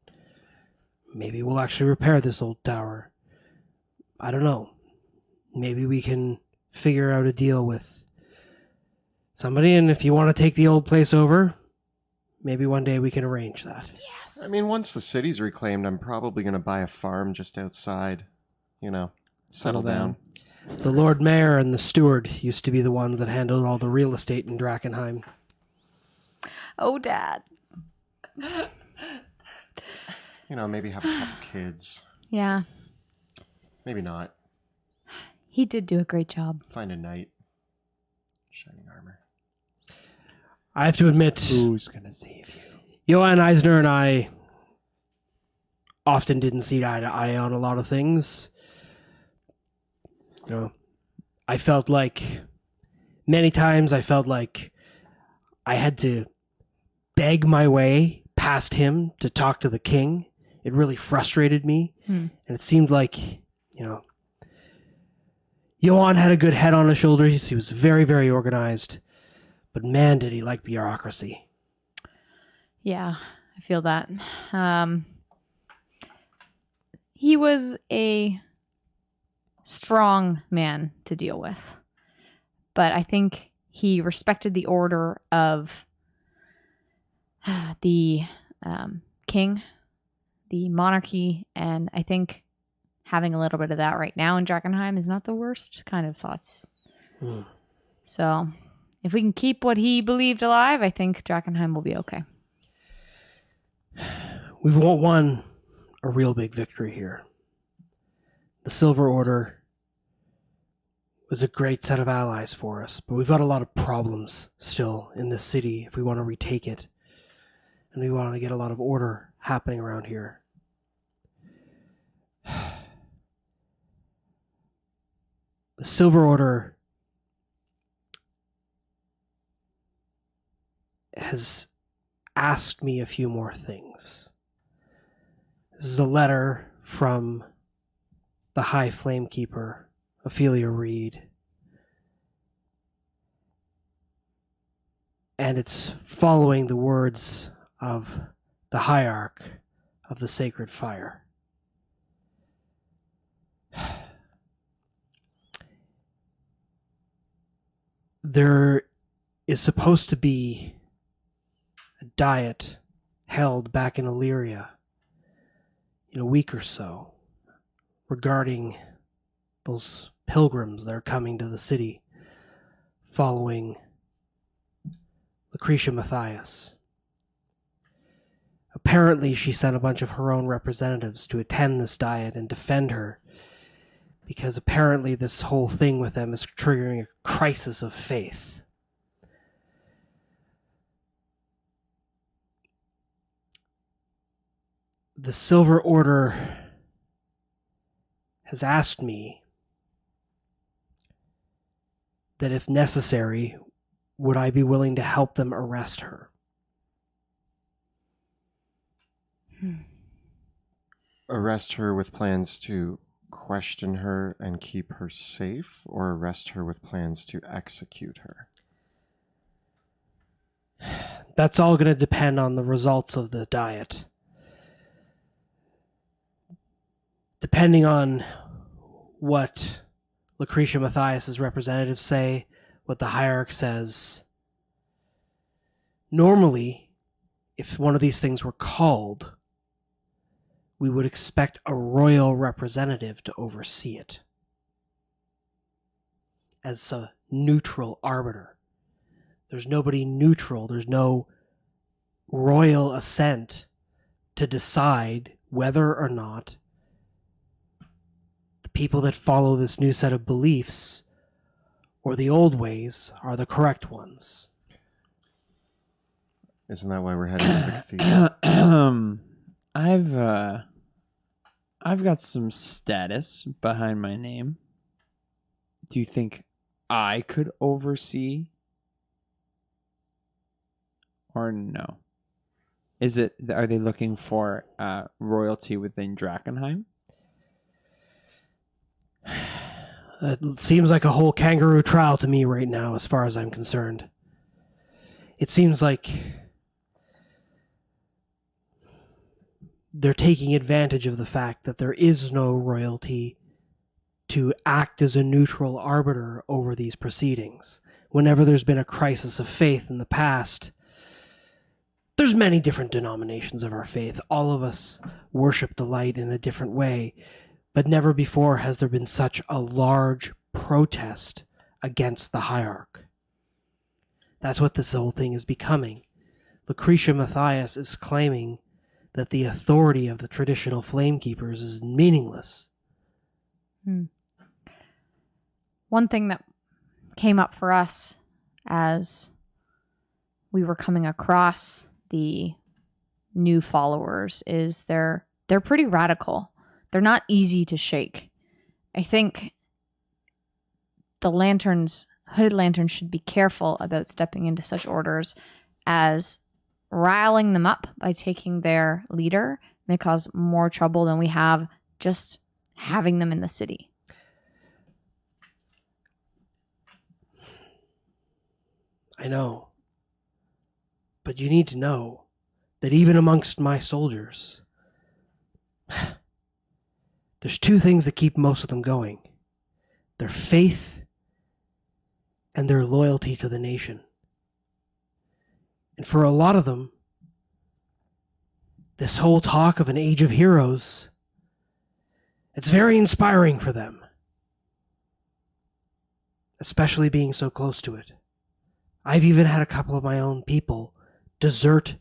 maybe we'll actually repair this old tower. I don't know. Maybe we can figure out a deal with somebody, and if you want to take the old place over, maybe one day we can arrange that. Yes. I mean, once the city's reclaimed, I'm probably going to buy a farm just outside. You know, settle down. The Lord Mayor and the Steward used to be the ones that handled all the real estate in Drakkenheim. Oh, Dad. You know, maybe have a couple kids. Yeah. Maybe not. He did do a great job. Find a knight. Shining armor. I have to admit, Who's gonna save you? Johann Eisner and I often didn't see eye to eye on a lot of things. You know, I felt like many times I had to beg my way past him to talk to the king. It really frustrated me. And it seemed like, Johann had a good head on his shoulders. He was very, very organized. But man, did he like bureaucracy. Yeah, I feel that. He was a strong man to deal with. But I think he respected the order of the king, the monarchy, and I think having a little bit of that right now in Drakkenheim is not the worst kind of thoughts. So if we can keep what he believed alive, I think Drakkenheim will be okay. We've won a real big victory here. The Silver Order was a great set of allies for us, but we've got a lot of problems still in this city if we want to retake it. And we want to get a lot of order happening around here. The Silver Order has asked me a few more things. This is a letter from the High Flamekeeper, Ophelia Reed. And it's following the words of the Hierarch of the Sacred Fire. There is supposed to be a diet held back in Illyria in a week or so regarding those pilgrims that are coming to the city following Lucretia Matthias. Apparently, she sent a bunch of her own representatives to attend this diet and defend her, because apparently this whole thing with them is triggering a crisis of faith. The Silver Order has asked me that if necessary, would I be willing to help them arrest her? Arrest her with plans to question her and keep her safe, or arrest her with plans to execute her? That's all going to depend on the results of the diet. Depending on what Lucretia Matthias' representatives say, what the Hierarch says. Normally, if one of these things were called, we would expect a royal representative to oversee it as a neutral arbiter. There's nobody neutral. There's no royal assent to decide whether or not the people that follow this new set of beliefs or the old ways are the correct ones. Isn't that why we're heading to the cathedral? I've got some status behind my name. Do you think I could oversee? Or no? Are they looking for royalty within Drakkenheim? It seems like a whole kangaroo trial to me right now, as far as I'm concerned. It seems like they're taking advantage of the fact that there is no royalty to act as a neutral arbiter over these proceedings. Whenever there's been a crisis of faith in the past, there's many different denominations of our faith. All of us worship the light in a different way, but never before has there been such a large protest against the Hierarch. That's what this whole thing is becoming. Lucretia Matthias is claiming that the authority of the traditional Flamekeepers is meaningless. One thing that came up for us as we were coming across the new followers is they're pretty radical. They're not easy to shake. I think the hooded lanterns should be careful about stepping into such orders, as riling them up by taking their leader may cause more trouble than we have just having them in the city. I know. But you need to know that even amongst my soldiers, there's two things that keep most of them going. their faith, and their loyalty to the nation. And for a lot of them, this whole talk of an age of heroes, it's very inspiring for them, especially being so close to it. I've even had a couple of my own people desert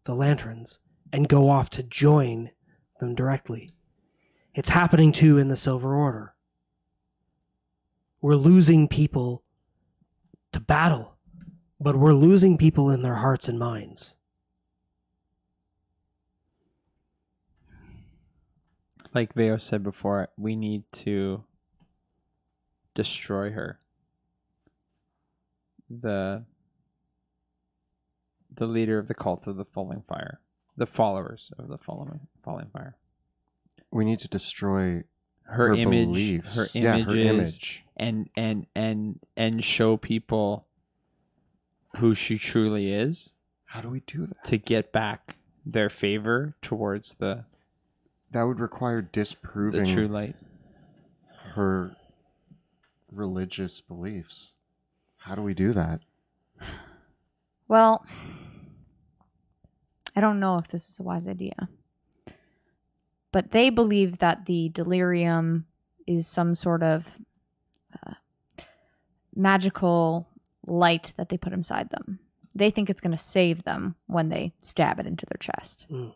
the Lanterns and go off to join them directly. It's happening too in the Silver Order. We're losing people to battle, but we're losing people in their hearts and minds. Like Veo said before, we need to destroy her. The leader of the cult of the falling fire. The followers of the falling fire. We need to destroy Her image, beliefs. her Yeah, images, her image. and show people who she truly is How do we do that? to get back their favor towards the That would require disproving true light. her religious beliefs. How do we do that? Well, I don't know if this is a wise idea. But they believe that the delirium is some sort of magical light that they put inside them. They think it's going to save them when they stab it into their chest. Mm.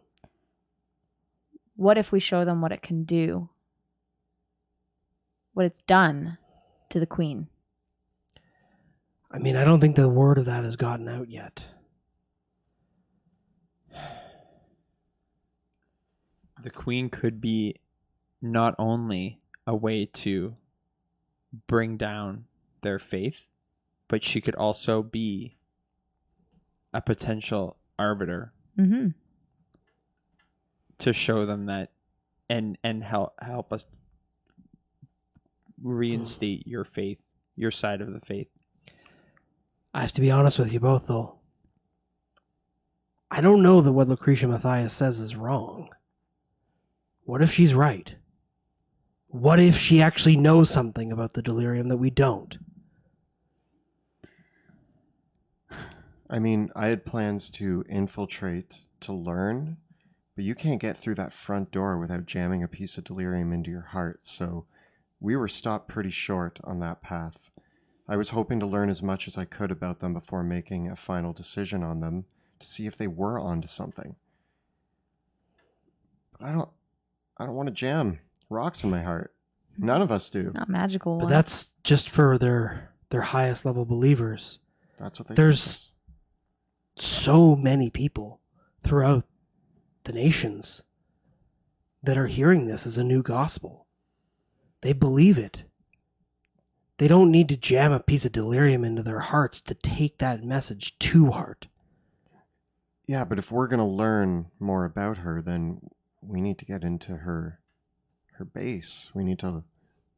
What if we show them what it can do? What it's done to the queen? I mean, I don't think the word of that has gotten out yet. The queen could be not only a way to bring down their faith, but she could also be a potential arbiter Mm-hmm. to show them that and help us reinstate your faith, your side of the faith. I have to be honest with you both, though. I don't know that what Lucretia Matthias says is wrong. What if she's right? What if she actually knows something about the delirium that we don't? I mean, I had plans to infiltrate to learn, but you can't get through that front door without jamming a piece of delirium into your heart, so we were stopped pretty short on that path. I was hoping to learn as much as I could about them before making a final decision on them to see if they were onto something. But I don't want to jam rocks in my heart. None of us do. Not magical But ones. that's just for their highest level believers. That's what they There's- teach us. So many people throughout the nations that are hearing this as a new gospel. They believe it. They don't need to jam a piece of delirium into their hearts to take that message to heart. Yeah, but if we're going to learn more about her, then we need to get into her base. We need to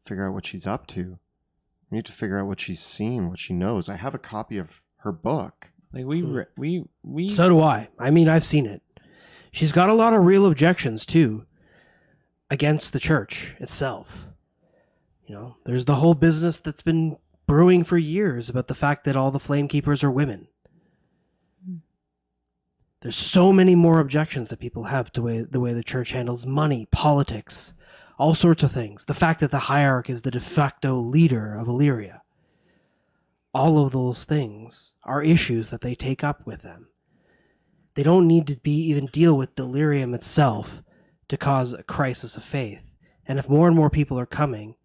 figure out what she's up to. We need to figure out what she's seen, what she knows. I have a copy of her book. Like we So do I. I mean, I've seen it. She's got a lot of real objections, too, against the church itself. You know, there's the whole business that's been brewing for years about the fact that all the flame keepers are women. There's so many more objections that people have to the way the church handles money, politics, all sorts of things. The fact that the hierarch is the de facto leader of Illyria. All of those things are issues that they take up with them. They don't need to even deal with delirium itself to cause a crisis of faith. And if more and more people are coming,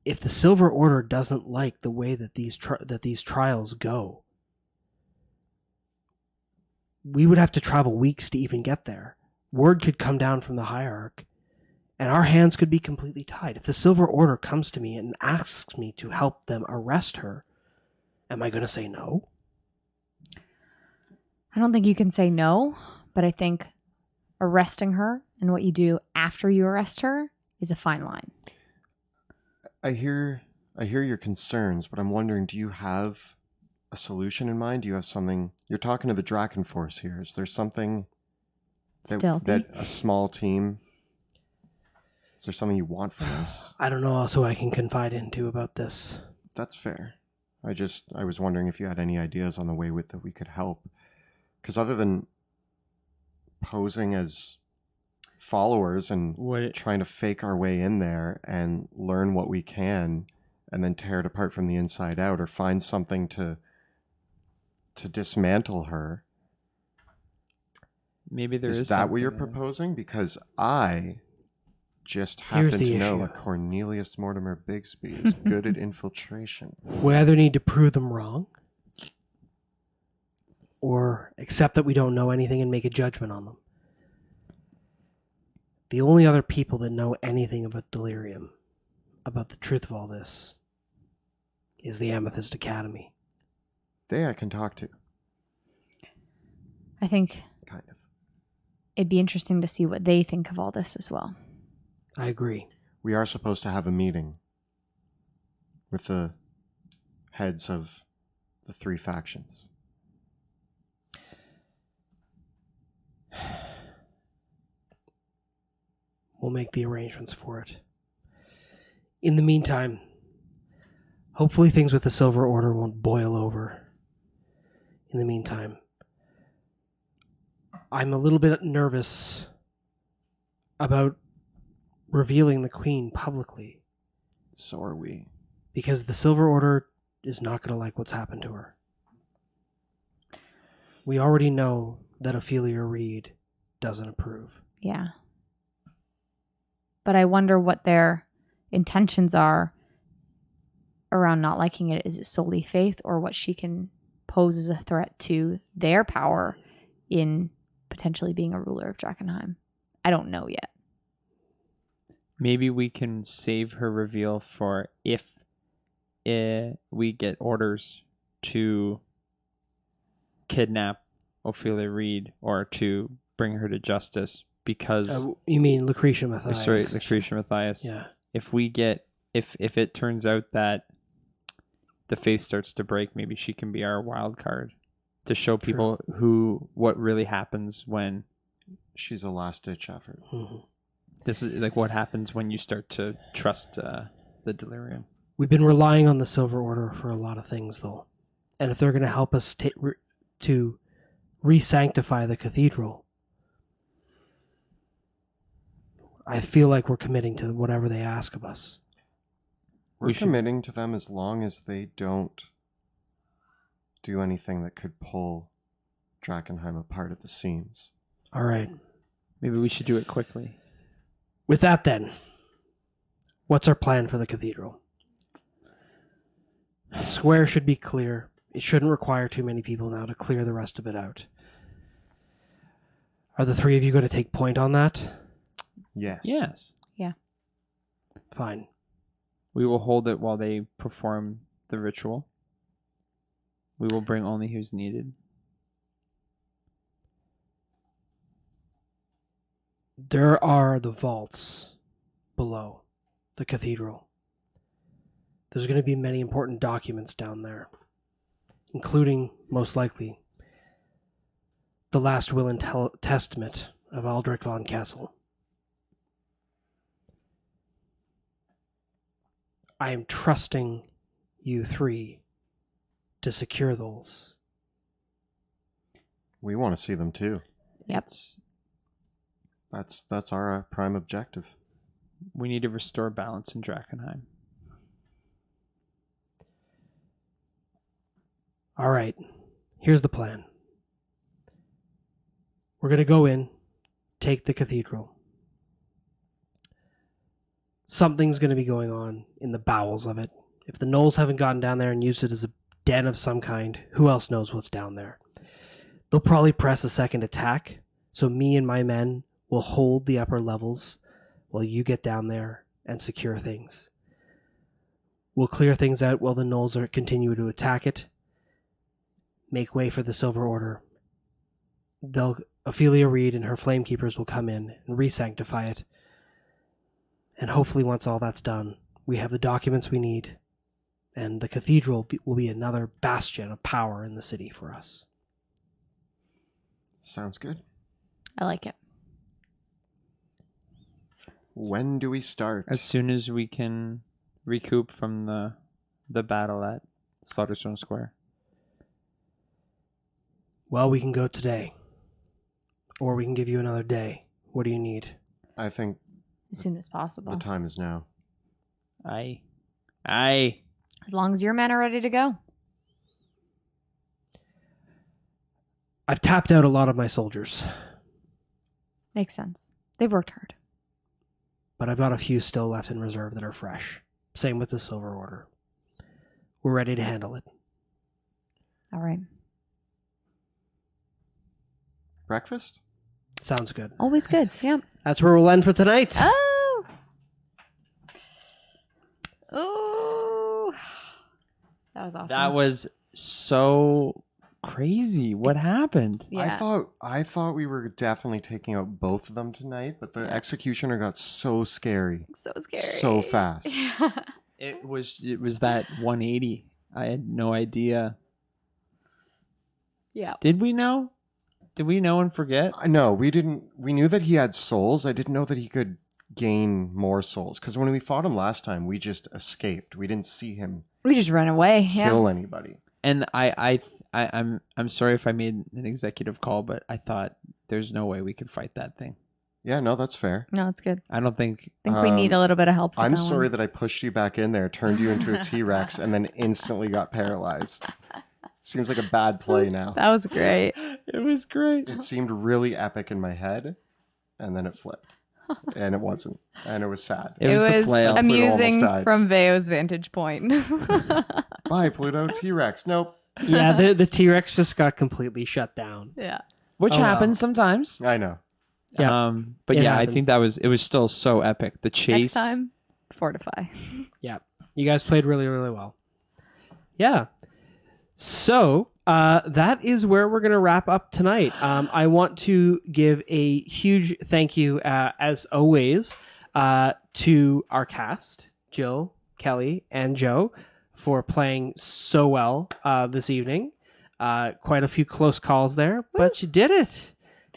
if the Silver Order doesn't like the way that these trials go, we would have to travel weeks to even get there. Word could come down from the hierarch, and our hands could be completely tied. If the Silver Order comes to me and asks me to help them arrest her, am I going to say no? I don't think you can say no, but I think arresting her and what you do after you arrest her is a fine line. I hear your concerns, but I'm wondering, do you have a solution in mind? Do you have something? You're talking to the Draken Force here. Is there something that Stealthy. a small team? Is there something you want from us? I don't know else who I can confide into about this. That's fair. I was wondering if you had any ideas on the way that we could help. Because other than posing as followers and trying to fake our way in there and learn what we can and then tear it apart from the inside out or find something to dismantle her. Maybe there is that what you're proposing? Because I just happen to know that Cornelius Mortimer Bigsby is good at infiltration. We either need to prove them wrong or accept that we don't know anything and make a judgment on them. The only other people that know anything about Delirium, about the truth of all this, is the Amethyst Academy. They I can talk to. I think kind of. It'd be interesting to see what they think of all this as well. I agree. We are supposed to have a meeting with the heads of the 3 factions. We'll make the arrangements for it. In the meantime, hopefully things with the Silver Order won't boil over. In the meantime, I'm a little bit nervous about revealing the Queen publicly. So are we. Because the Silver Order is not going to like what's happened to her. We already know that Ophelia Reed doesn't approve. Yeah. But I wonder what their intentions are around not liking it. Is it solely faith, or what she can pose as a threat to their power in potentially being a ruler of Drakkenheim? I don't know yet. Maybe we can save her reveal for if we get orders to kidnap Ophelia Reed or to bring her to justice, because you mean Lucretia Matthias? Sorry, Lucretia Matthias. Yeah. If we get if it turns out that the faith starts to break, maybe she can be our wild card to show people what really happens when she's a last-ditch effort. Mm-hmm. This is like what happens when you start to trust the Delirium. We've been relying on the Silver Order for a lot of things, though. And if they're going to help us to re-sanctify the cathedral, I feel like we're committing to whatever they ask of us. We're committing to them as long as they don't do anything that could pull Drakkenheim apart at the seams. All right. Maybe we should do it quickly. With that, then, what's our plan for the cathedral? The square should be clear. It shouldn't require too many people now to clear the rest of it out. Are the 3 of you going to take point on that? Yes. Yes. Yeah. Fine. We will hold it while they perform the ritual. We will bring only who's needed. There are the vaults below the cathedral. There's going to be many important documents down there, including, most likely, the last will and testament of Aldrich von Kessel. I am trusting you 3 to secure those. We want to see them too. Yep. That's our prime objective. We need to restore balance in Drakonheim. All right. Here's the plan. We're going to go in, take the cathedral. Something's going to be going on in the bowels of it. If the gnolls haven't gotten down there and used it as a den of some kind, who else knows what's down there? They'll probably press a second attack, so me and my men will hold the upper levels while you get down there and secure things. We'll clear things out while the gnolls continue to attack it. Make way for the Silver Order. Ophelia Reed and her Flamekeepers will come in and re-sanctify it. And hopefully once all that's done, we have the documents we need, and the cathedral will be another bastion of power in the city for us. Sounds good. I like it. When do we start? As soon as we can recoup from the battle at Slaughterstone Square. Well, we can go today. Or we can give you another day. What do you need? I think As soon as possible. the time is now. Aye. As long as your men are ready to go. I've tapped out a lot of my soldiers, Makes sense. They've worked hard. but I've got a few still left in reserve that are fresh. Same with the Silver Order. We're ready to handle it. All right. Breakfast? Sounds good. Always good. Yeah. That's where we'll end for tonight. Oh. Oh. That was awesome. That was so crazy. What happened? Yeah. I thought we were definitely taking out both of them tonight, but the executioner got so scary. So scary. So fast. It was that 180. I had no idea. Yeah. Did we know? Did we know and forget? No, we didn't. We knew that he had souls. I didn't know that he could gain more souls. Because when we fought him last time, we just escaped. We didn't see him We just ran away. Yeah. kill anybody. And I'm sorry if I made an executive call, but I thought there's no way we could fight that thing. Yeah, no, that's fair. No, it's good. I don't think. I think we need a little bit of help. With I'm that sorry one. that I pushed you back in there, turned you into a T-Rex, and then instantly got paralyzed. Seems like a bad play now. That was great. It was great. It seemed really epic in my head, and then it flipped. And it wasn't. And it was sad. It was the flail. amusing Pluto almost died. from Veo's vantage point. Bye, Pluto. T-Rex. Nope. Yeah, the T-Rex just got completely shut down. Yeah. Which Oh, well. happens sometimes. I know. Yeah. But It yeah, I happens. think it was still so epic. The chase. Next time, fortify. Yeah, you guys played really, really well. Yeah. So that is where we're going to wrap up tonight. I want to give a huge thank you, as always, to our cast, Jill, Kelly, and Joe, for playing so well this evening. Quite a few close calls there, but you did it.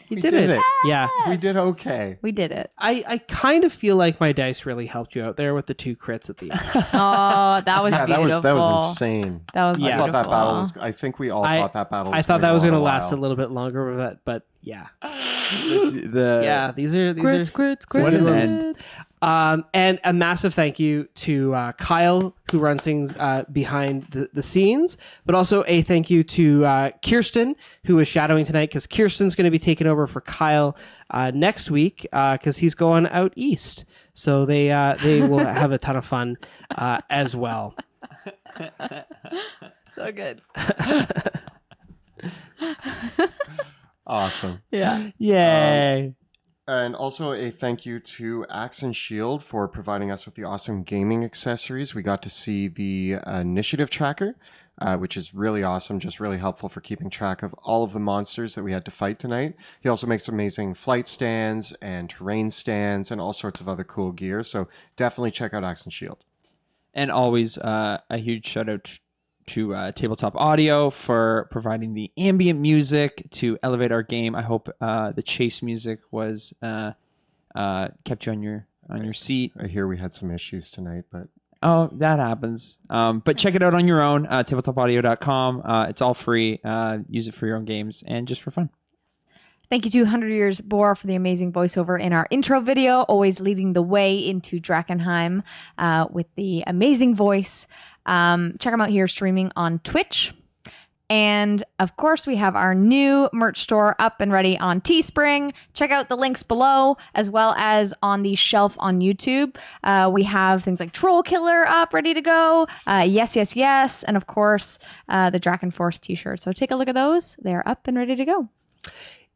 You We did did it. it. Yeah. We did okay. We did it. I kind of feel like my dice really helped you out there with the 2 crits at the end. Oh, that was Yeah, beautiful. that was insane. That was Yeah. I thought that battle was. beautiful. I think we all I- thought that battle. I was thought that was going going to to last a little bit longer, but yeah. The Yeah, these are Crits. What an end. And a massive thank you to Kyle, who runs things behind the scenes, but also a thank you to Kirsten, who is shadowing tonight, because Kirsten's going to be taking over for Kyle next week, because he's going out east. So they will have a ton of fun as well. So good. Awesome. Yeah. Yay. And also a thank you to Axe and Shield for providing us with the awesome gaming accessories. We got to see the initiative tracker, which is really awesome, just really helpful for keeping track of all of the monsters that we had to fight tonight. He also makes amazing flight stands and terrain stands and all sorts of other cool gear. So definitely check out Axe and Shield. And always a huge shout out to Tabletop Audio for providing the ambient music to elevate our game. I hope the chase music was kept you on your seat. I hear we had some issues tonight, but Oh, that happens. But check it out on your own, tabletopaudio.com. It's all free. Use it for your own games and just for fun. Thank you to 100 Years Bor for the amazing voiceover in our intro video, always leading the way into Drakkenheim with the amazing voice. Check them out here streaming on Twitch. And of course, we have our new merch store up and ready on Teespring. Check out the links below, as well as on the shelf on YouTube. We have things like Troll Killer up, ready to go. Yes, yes, yes. And of course, the Draken Force t-shirt. So take a look at those. They're up and ready to go.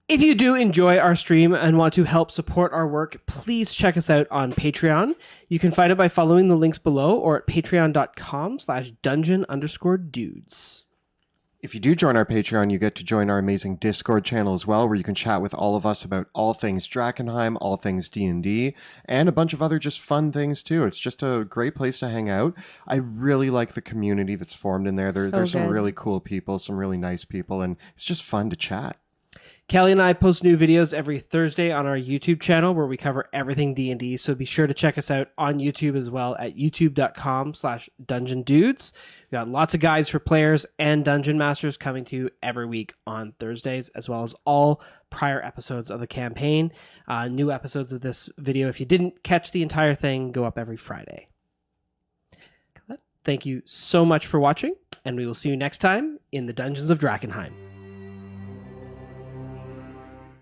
If you do enjoy our stream and want to help support our work, please check us out on Patreon. You can find it by following the links below or at patreon.com/dungeon_dudes. if you do join our Patreon, you get to join our amazing Discord channel as well, where you can chat with all of us about all things Drakkenheim, all things D&D, and a bunch of other just fun things too. It's just a great place to hang out. I really like the community that's formed in there. There's some good. really cool people, some really nice people, and it's just fun to chat. Kelly and I post new videos every Thursday on our YouTube channel where we cover everything D&D. So be sure to check us out on YouTube as well at youtube.com/dungeondudes. We got lots of guides for players and dungeon masters coming to you every week on Thursdays, as well as all prior episodes of the campaign. New episodes of this video, if you didn't catch the entire thing, go up every Friday. Thank you so much for watching, and we will see you next time in the Dungeons of Drakkenheim.